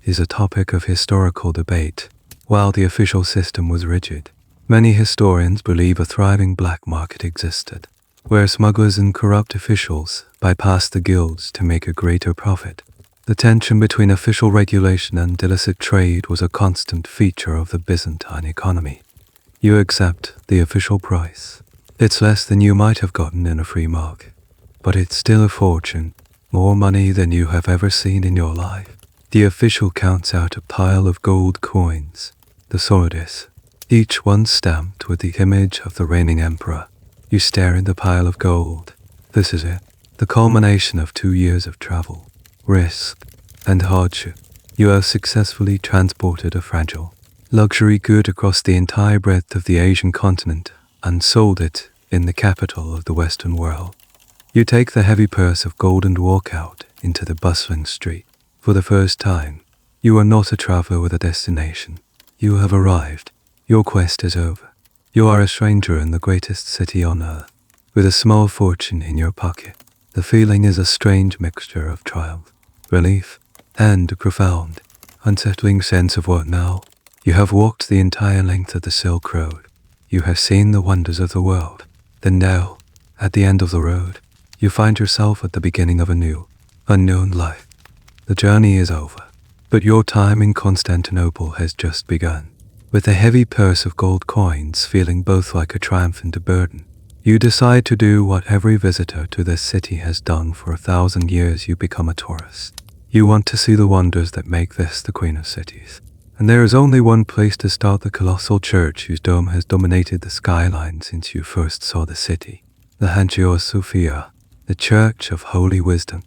Speaker 1: is a topic of historical debate. While the official system was rigid, many historians believe a thriving black market existed, where smugglers and corrupt officials bypassed the guilds to make a greater profit. The tension between official regulation and illicit trade was a constant feature of the Byzantine economy. You accept the official price. It's less than you might have gotten in a free market, but it's still a fortune, more money than you have ever seen in your life. The official counts out a pile of gold coins, the solidus, each one stamped with the image of the reigning emperor. You stare at the pile of gold. This is it, the culmination of 2 years of travel, risk, and hardship. You have successfully transported a fragile, luxury good across the entire breadth of the Asian continent and sold it in the capital of the Western world. You take the heavy purse of gold and walk out into the bustling street. For the first time, you are not a traveler with a destination. You have arrived. Your quest is over. You are a stranger in the greatest city on earth, with a small fortune in your pocket. The feeling is a strange mixture of triumph, relief, and a profound, unsettling sense of what now? You have walked the entire length of the Silk Road. You have seen the wonders of the world. Then now, at the end of the road, you find yourself at the beginning of a new, unknown life. The journey is over, but your time in Constantinople has just begun. With a heavy purse of gold coins feeling both like a triumph and a burden, you decide to do what every visitor to this city has done for 1,000 years. You become a tourist. You want to see the wonders that make this the Queen of Cities. And there is only one place to start: the colossal church whose dome has dominated the skyline since you first saw the city. The Hagia Sophia, the Church of Holy Wisdom.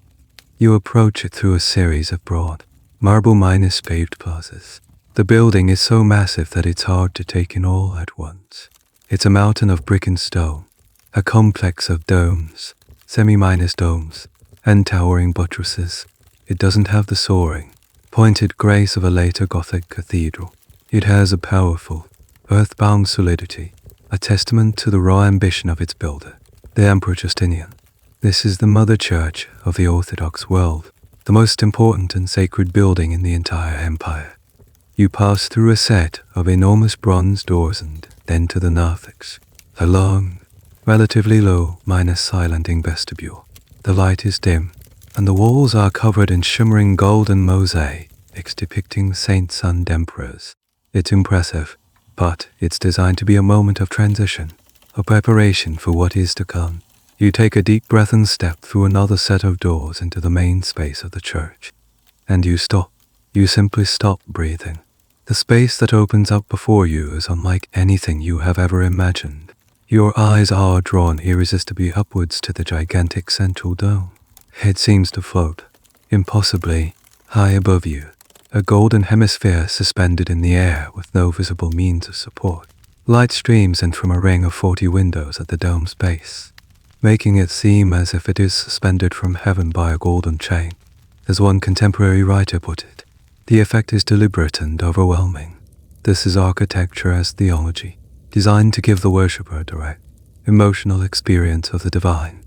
Speaker 1: You approach it through a series of broad, marble-minus paved plazas. The building is so massive that it's hard to take in all at once. It's a mountain of brick and stone, a complex of domes, semi-minus domes, and towering buttresses. It doesn't have the soaring, pointed grace of a later Gothic cathedral. It has a powerful, earthbound solidity, a testament to the raw ambition of its builder, the Emperor Justinian. This is the mother church of the Orthodox world, the most important and sacred building in the entire empire. You pass through a set of enormous bronze doors and then to the narthex, a long, relatively low, silenting vestibule. The light is dim, and the walls are covered in shimmering golden mosaics depicting saints and emperors. It's impressive, but it's designed to be a moment of transition, a preparation for what is to come. You take a deep breath and step through another set of doors into the main space of the church. And you stop. You simply stop breathing. The space that opens up before you is unlike anything you have ever imagined. Your eyes are drawn irresistibly upwards to the gigantic central dome. It seems to float, impossibly, high above you, a golden hemisphere suspended in the air with no visible means of support. Light streams in from a ring of 40 windows at the dome's base, making it seem as if it is suspended from heaven by a golden chain. As one contemporary writer put it, the effect is deliberate and overwhelming. This is architecture as theology, designed to give the worshipper a direct, emotional experience of the divine.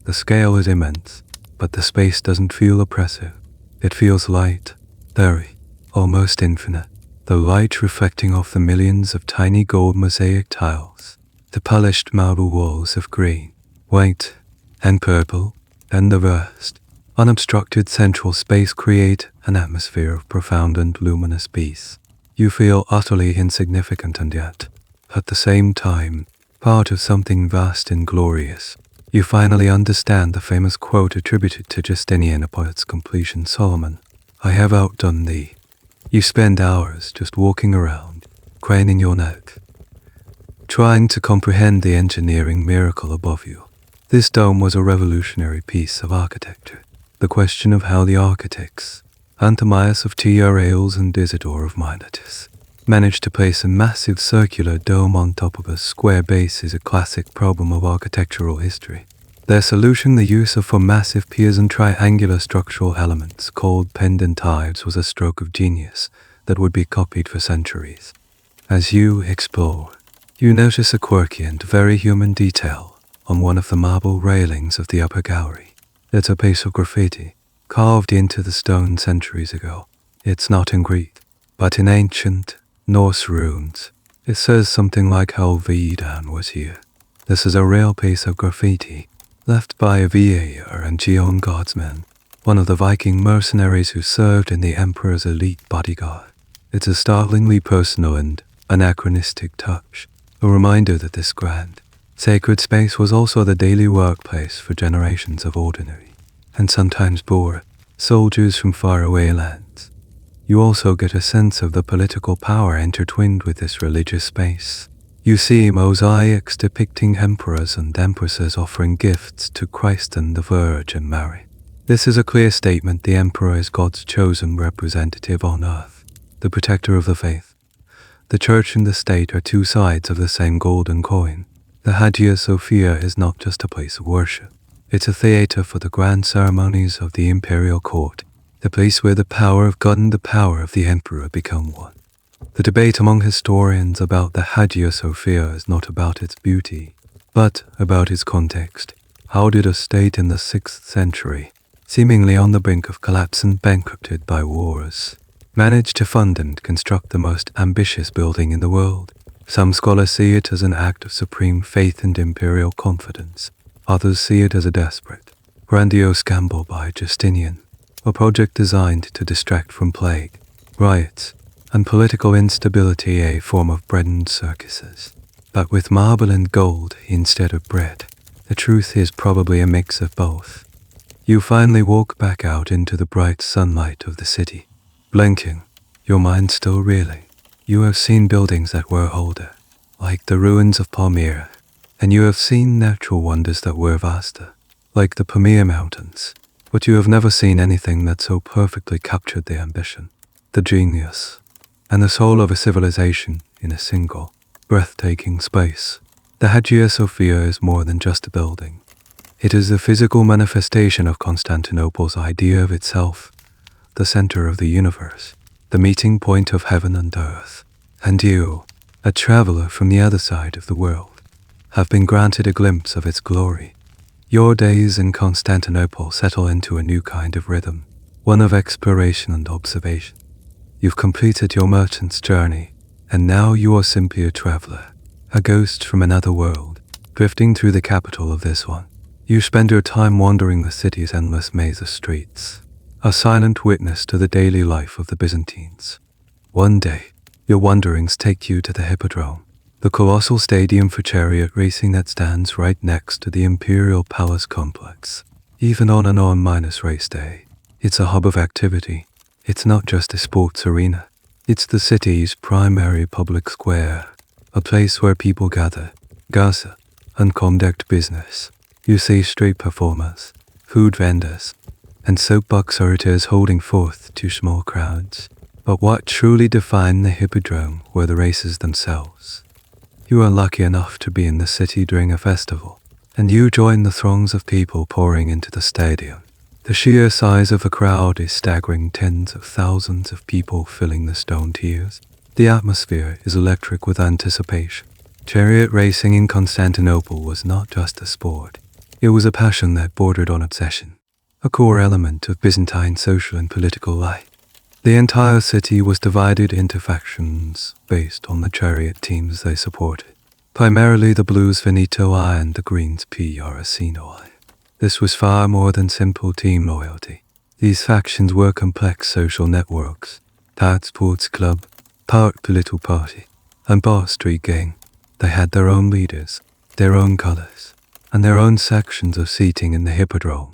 Speaker 1: The scale is immense, but the space doesn't feel oppressive. It feels light, airy, almost infinite. The light reflecting off the millions of tiny gold mosaic tiles, the polished marble walls of green, white, and purple, and the vast, unobstructed central space create an atmosphere of profound and luminous peace. You feel utterly insignificant and yet, at the same time, part of something vast and glorious. You finally understand the famous quote attributed to Justinian upon its completion: Solomon, I have outdone thee. You spend hours just walking around, craning your neck, trying to comprehend the engineering miracle above you. This dome was a revolutionary piece of architecture. The question of how the architects, Anthemius of Tyre and Isidore of Miletus, managed to place a massive circular dome on top of a square base is a classic problem of architectural history. Their solution, the use of four massive piers and triangular structural elements called pendentives, was a stroke of genius that would be copied for centuries. As you explore, you notice a quirky and very human detail on one of the marble railings of the upper gallery. It's a piece of graffiti, carved into the stone centuries ago. It's not in Greek, but in ancient Norse runes. It says something like Helvedan was here. This is a real piece of graffiti, left by Vieyr and Gion Guardsman, one of the Viking mercenaries who served in the Emperor's elite bodyguard. It's a startlingly personal and anachronistic touch, a reminder that this grand, sacred space was also the daily workplace for generations of ordinary, and sometimes poor, soldiers from faraway lands. You also get a sense of the political power intertwined with this religious space. You see mosaics depicting emperors and empresses offering gifts to Christ and the Virgin Mary. This is a clear statement: the emperor is God's chosen representative on earth, the protector of the faith. The church and the state are two sides of the same golden coin. The Hagia Sophia is not just a place of worship. It's a theater for the grand ceremonies of the imperial court, the place where the power of God and the power of the emperor become one. The debate among historians about the Hagia Sophia is not about its beauty, but about its context. How did a state in the 6th century, seemingly on the brink of collapse and bankrupted by wars, manage to fund and construct the most ambitious building in the world? Some scholars see it as an act of supreme faith and imperial confidence. Others see it as a desperate, grandiose gamble by Justinian, a project designed to distract from plague, riots, and political instability, a form of bread and circuses, but with marble and gold instead of bread. The truth is probably a mix of both. You finally walk back out into the bright sunlight of the city, blinking, your mind still reeling. You have seen buildings that were older, like the ruins of Palmyra, and you have seen natural wonders that were vaster, like the Pamir Mountains, but you have never seen anything that so perfectly captured the ambition, the genius, and the soul of a civilization in a single, breathtaking space. The Hagia Sophia is more than just a building. It is the physical manifestation of Constantinople's idea of itself, the center of the universe, the meeting point of heaven and earth. And you, a traveler from the other side of the world, have been granted a glimpse of its glory. Your days in Constantinople settle into a new kind of rhythm, one of exploration and observation. You've completed your merchant's journey, and now you are simply a traveler, a ghost from another world, drifting through the capital of this one. You spend your time wandering the city's endless maze of streets, a silent witness to the daily life of the Byzantines. One day, your wanderings take you to the Hippodrome, the colossal stadium for chariot racing that stands right next to the Imperial Palace complex. Even on an on-race day, it's a hub of activity. It's not just a sports arena. It's the city's primary public square, a place where people gather, gossip, and conduct business. You see street performers, food vendors, and soapbox orators holding forth to small crowds. But what truly defined the Hippodrome were the races themselves. You are lucky enough to be in the city during a festival, and you join the throngs of people pouring into the stadium. The sheer size of the crowd is staggering, tens of thousands of people filling the stone tiers. The atmosphere is electric with anticipation. Chariot racing in Constantinople was not just a sport. It was a passion that bordered on obsession, a core element of Byzantine social and political life. The entire city was divided into factions based on the chariot teams they supported, primarily the Blues Venetoi and the Greens Piaresinoi. This was far more than simple team loyalty. These factions were complex social networks: Tart Sports Club, Park Political Party, and Bar Street Gang. They had their own leaders, their own colors, and their own sections of seating in the Hippodrome.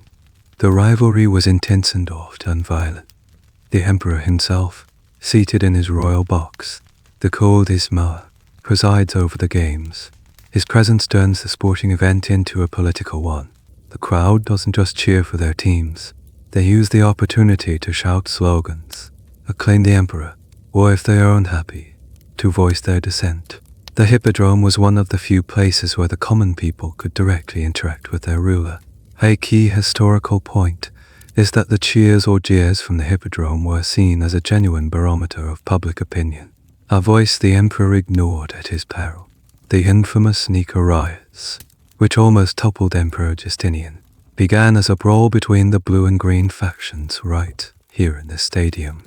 Speaker 1: The rivalry was intense and often violent. The emperor himself, seated in his royal box, the Cold Ismar, presides over the games. His presence turns the sporting event into a political one. The crowd doesn't just cheer for their teams. They use the opportunity to shout slogans, acclaim the emperor, or if they are unhappy, to voice their dissent. The Hippodrome was one of the few places where the common people could directly interact with their ruler. A key historical point is that the cheers or jeers from the Hippodrome were seen as a genuine barometer of public opinion, a voice the emperor ignored at his peril. The infamous sneaker riots, which almost toppled Emperor Justinian, began as a brawl between the blue and green factions right here in the stadium.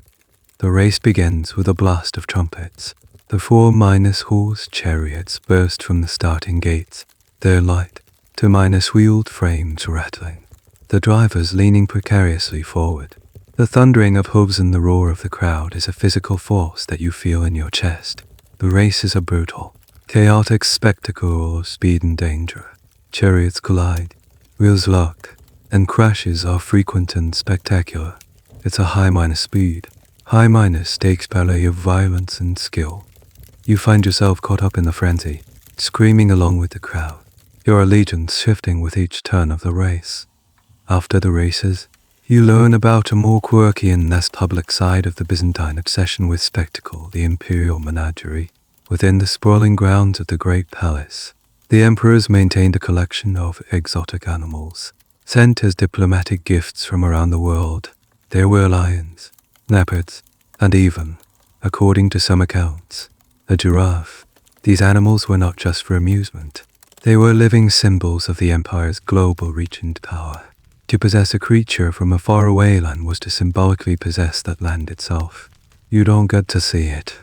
Speaker 1: The race begins with a blast of trumpets. The 4 horse chariots burst from the starting gates, their light to wheeled frames rattling, the drivers leaning precariously forward. The thundering of hooves and the roar of the crowd is a physical force that you feel in your chest. The race is a brutal, chaotic spectacle of speed and danger. Chariots collide, wheels lock, and crashes are frequent and spectacular. It's a high speed, high stakes ballet of violence and skill. You find yourself caught up in the frenzy, screaming along with the crowd, your allegiance shifting with each turn of the race. After the races, you learn about a more quirky and less public side of the Byzantine obsession with spectacle, the imperial menagerie. Within the sprawling grounds of the Great Palace, the emperors maintained a collection of exotic animals, sent as diplomatic gifts from around the world. There were lions, leopards, and even, according to some accounts, a giraffe. These animals were not just for amusement. They were living symbols of the empire's global reach and power. To possess a creature from a faraway land was to symbolically possess that land itself. You don't get to see it.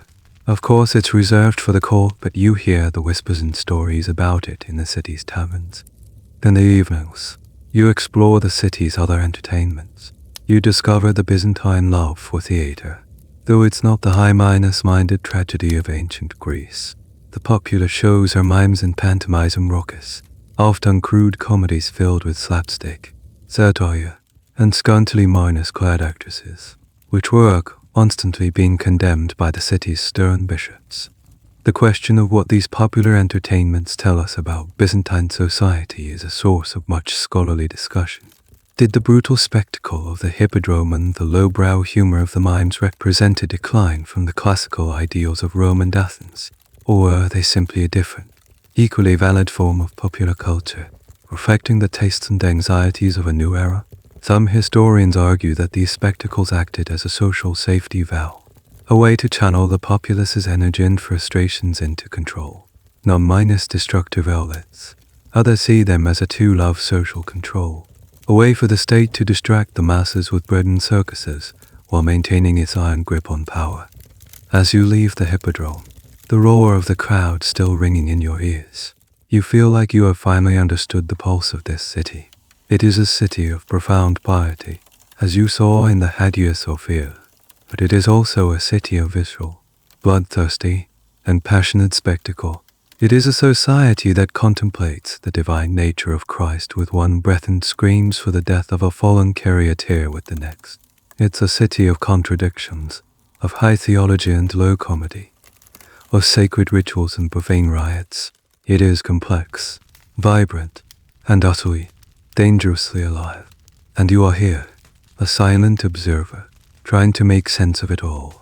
Speaker 1: Of course, it's reserved for the court, but you hear the whispers and stories about it in the city's taverns. In the evenings, you explore the city's other entertainments. You discover the Byzantine love for theater. Though it's not the high-minded tragedy of ancient Greece, the popular shows are mimes and pantomimes and raucous, often crude comedies filled with slapstick, satire, and scantily minus-clad actresses, which work constantly being condemned by the city's stern bishops. The question of what these popular entertainments tell us about Byzantine society is a source of much scholarly discussion. Did the brutal spectacle of the hippodrome and the lowbrow humor of the mimes represent a decline from the classical ideals of Rome and Athens, or were they simply a different, equally valid form of popular culture, reflecting the tastes and anxieties of a new era? Some historians argue that these spectacles acted as a social safety valve, a way to channel the populace's energy and frustrations into control, not minus destructive outlets. Others see them as a tool of social control, a way for the state to distract the masses with bread and circuses while maintaining its iron grip on power. As you leave the hippodrome, the roar of the crowd still ringing in your ears, you feel like you have finally understood the pulse of this city. It is a city of profound piety, as you saw in the Hagia Sophia, but it is also a city of visceral, bloodthirsty, and passionate spectacle. It is a society that contemplates the divine nature of Christ with one breath and screams for the death of a fallen charioteer with the next. It's a city of contradictions, of high theology and low comedy, of sacred rituals and profane riots. It is complex, vibrant, and utterly, dangerously alive. And you are here, a silent observer, trying to make sense of it all.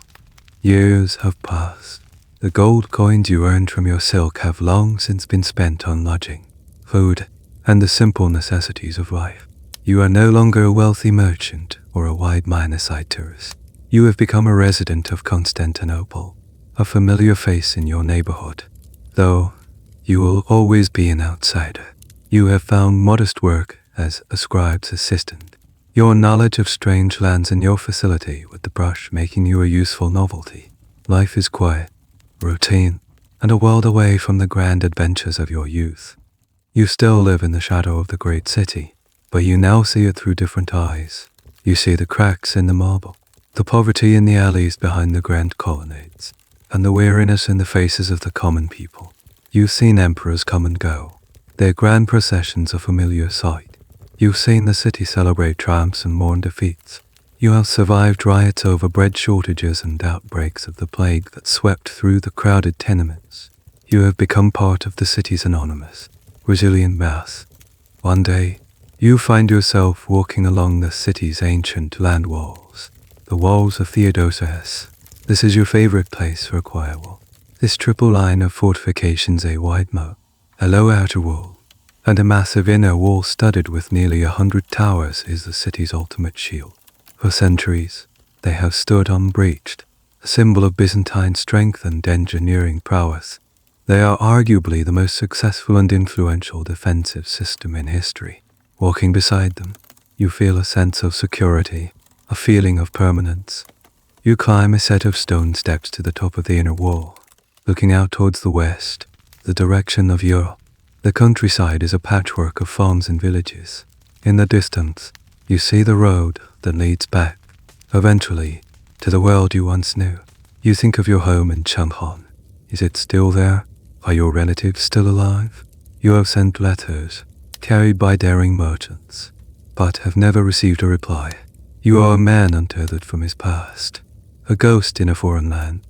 Speaker 1: Years have passed. The gold coins you earned from your silk have long since been spent on lodging, food, and the simple necessities of life. You are no longer a wealthy merchant or a wide-minded tourist. You have become a resident of Constantinople, a familiar face in your neighborhood. Though you will always be an outsider, you have found modest work as a scribe's assistant, your knowledge of strange lands and your facility with the brush making you a useful novelty. Life is quiet, routine, and a world away from the grand adventures of your youth. You still live in the shadow of the great city, but you now see it through different eyes. You see the cracks in the marble, the poverty in the alleys behind the grand colonnades, and the weariness in the faces of the common people. You've seen emperors come and go, their grand processions a familiar sight. You've seen the city celebrate triumphs and mourn defeats. You have survived riots over bread shortages and outbreaks of the plague that swept through the crowded tenements. You have become part of the city's anonymous, resilient mass. One day, you find yourself walking along the city's ancient land walls, the walls of Theodosius. This is your favorite place for a quiet walk. This triple line of fortifications, a wide moat, a low outer wall, and a massive inner wall studded with nearly 100 towers is the city's ultimate shield. For centuries, they have stood unbreached, a symbol of Byzantine strength and engineering prowess. They are arguably the most successful and influential defensive system in history. Walking beside them, you feel a sense of security, a feeling of permanence. You climb a set of stone steps to the top of the inner wall, looking out towards the west, the direction of Europe. The countryside is a patchwork of farms and villages. In the distance, you see the road that leads back, eventually, to the world you once knew. You think of your home in Changhan. Is it still there? Are your relatives still alive? You have sent letters, carried by daring merchants, but have never received a reply. You are a man untethered from his past, a ghost in a foreign land.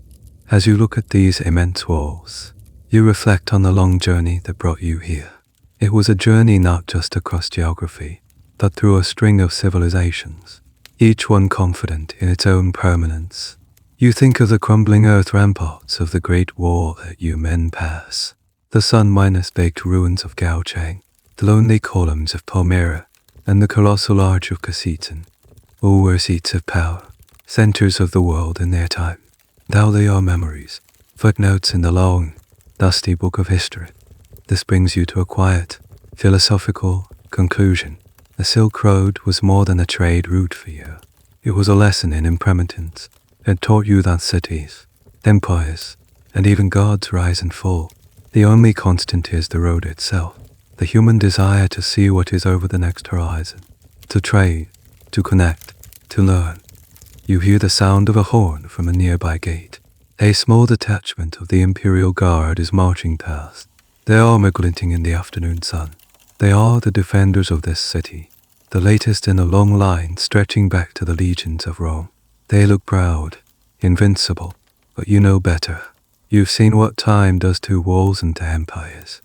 Speaker 1: As you look at these immense walls, you reflect on the long journey that brought you here. It was a journey not just across geography, but through a string of civilizations, each one confident in its own permanence. You think of the crumbling earth ramparts of the Great Wall that you men pass, the sun-baked ruins of Gaochang, the lonely columns of Palmyra, and the colossal arch of Casitan. All were seats of power, centers of the world in their time. Now they are memories, footnotes in the long, dusty book of history. This brings you to a quiet, philosophical conclusion. The Silk Road was more than a trade route for you. It was a lesson in impermanence. It taught you that cities, empires, and even gods rise and fall. The only constant is the road itself, the human desire to see what is over the next horizon, to trade, to connect, to learn. You hear the sound of a horn from a nearby gate. A small detachment of the Imperial Guard is marching past, their armor glinting in the afternoon sun. They are the defenders of this city, the latest in a long line stretching back to the legions of Rome. They look proud, invincible, but you know better. You've seen what time does to walls and to empires.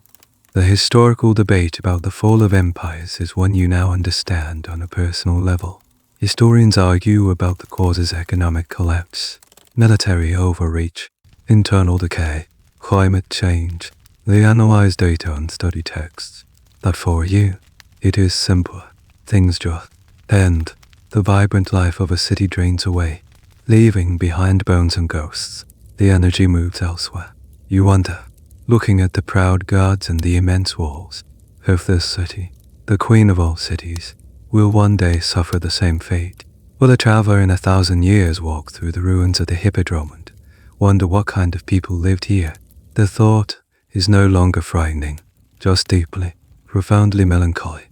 Speaker 1: The historical debate about the fall of empires is one you now understand on a personal level. Historians argue about the causes: economic collapse, military overreach, internal decay, climate change. They analyze data and study texts. But for you, it is simpler. Things just end. The vibrant life of a city drains away, leaving behind bones and ghosts. The energy moves elsewhere. You wonder, looking at the proud guards and the immense walls, if this city, the queen of all cities, will one day suffer the same fate. Will a traveler in 1,000 years walk through the ruins of the Hippodrome and wonder what kind of people lived here? The thought is no longer frightening, just deeply, profoundly melancholy.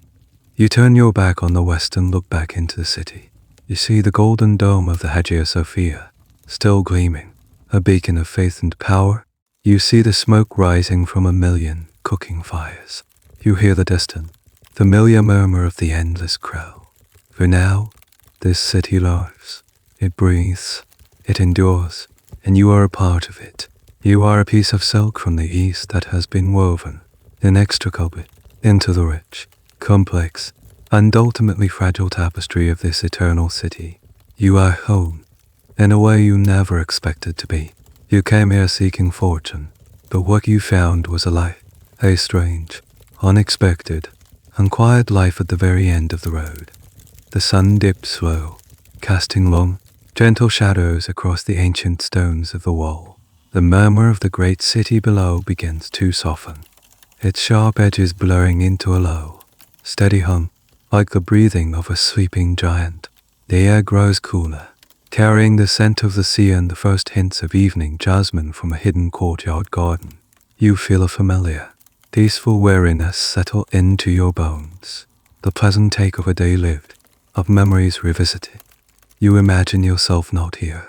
Speaker 1: You turn your back on the west and look back into the city. You see the golden dome of the Hagia Sophia, still gleaming, a beacon of faith and power. You see the smoke rising from 1,000,000 cooking fires. You hear the distant, familiar murmur of the endless crowd. For now, this city lives. It breathes. It endures. And you are a part of it. You are a piece of silk from the east that has been woven inextricably into the rich, complex, and ultimately fragile tapestry of this eternal city. You are home, in a way you never expected to be. You came here seeking fortune, but what you found was a life, a strange, unexpected, and quiet life at the very end of the road. The sun dips slow, casting long, gentle shadows across the ancient stones of the wall. The murmur of the great city below begins to soften, its sharp edges blurring into a low, steady hum, like the breathing of a sleeping giant. The air grows cooler, carrying the scent of the sea and the first hints of evening jasmine from a hidden courtyard garden. You feel a familiar, peaceful weariness settle into your bones, the pleasant ache of a day lived, of memories revisited. You imagine yourself not here,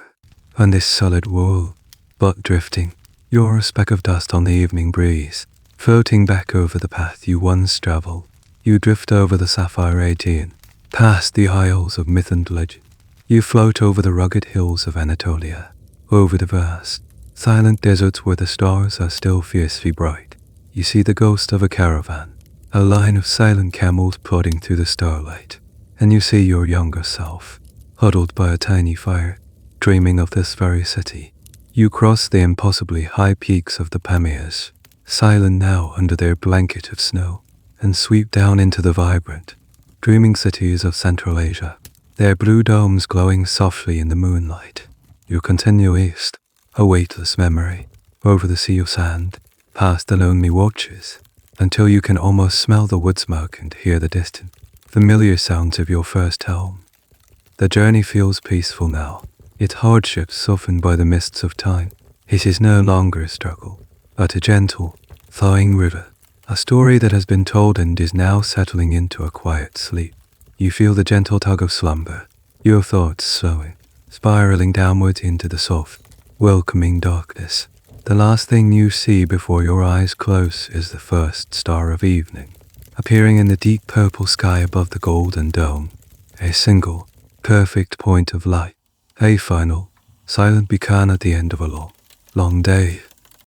Speaker 1: on this solid world, but drifting. You're a speck of dust on the evening breeze, floating back over the path you once traveled. You drift over the sapphire Aegean, past the isles of myth and legend. You float over the rugged hills of Anatolia, over the vast, silent deserts where the stars are still fiercely bright. You see the ghost of a caravan, a line of silent camels plodding through the starlight, and you see your younger self, huddled by a tiny fire, dreaming of this very city. You cross the impossibly high peaks of the Pamirs, silent now under their blanket of snow, and sweep down into the vibrant, dreaming cities of Central Asia, their blue domes glowing softly in the moonlight. You continue east, a weightless memory, over the sea of sand, past the lonely watches, until you can almost smell the wood smoke and hear the distant, familiar sounds of your first home. The journey feels peaceful now, its hardships softened by the mists of time. It is no longer a struggle, but a gentle, thawing river, a story that has been told and is now settling into a quiet sleep. You feel the gentle tug of slumber, your thoughts slowing, spiraling downwards into the soft, welcoming darkness. The last thing you see before your eyes close is the first star of evening, appearing in the deep purple sky above the golden dome, a single, perfect point of light, a final, silent beacon at the end of a long, long day.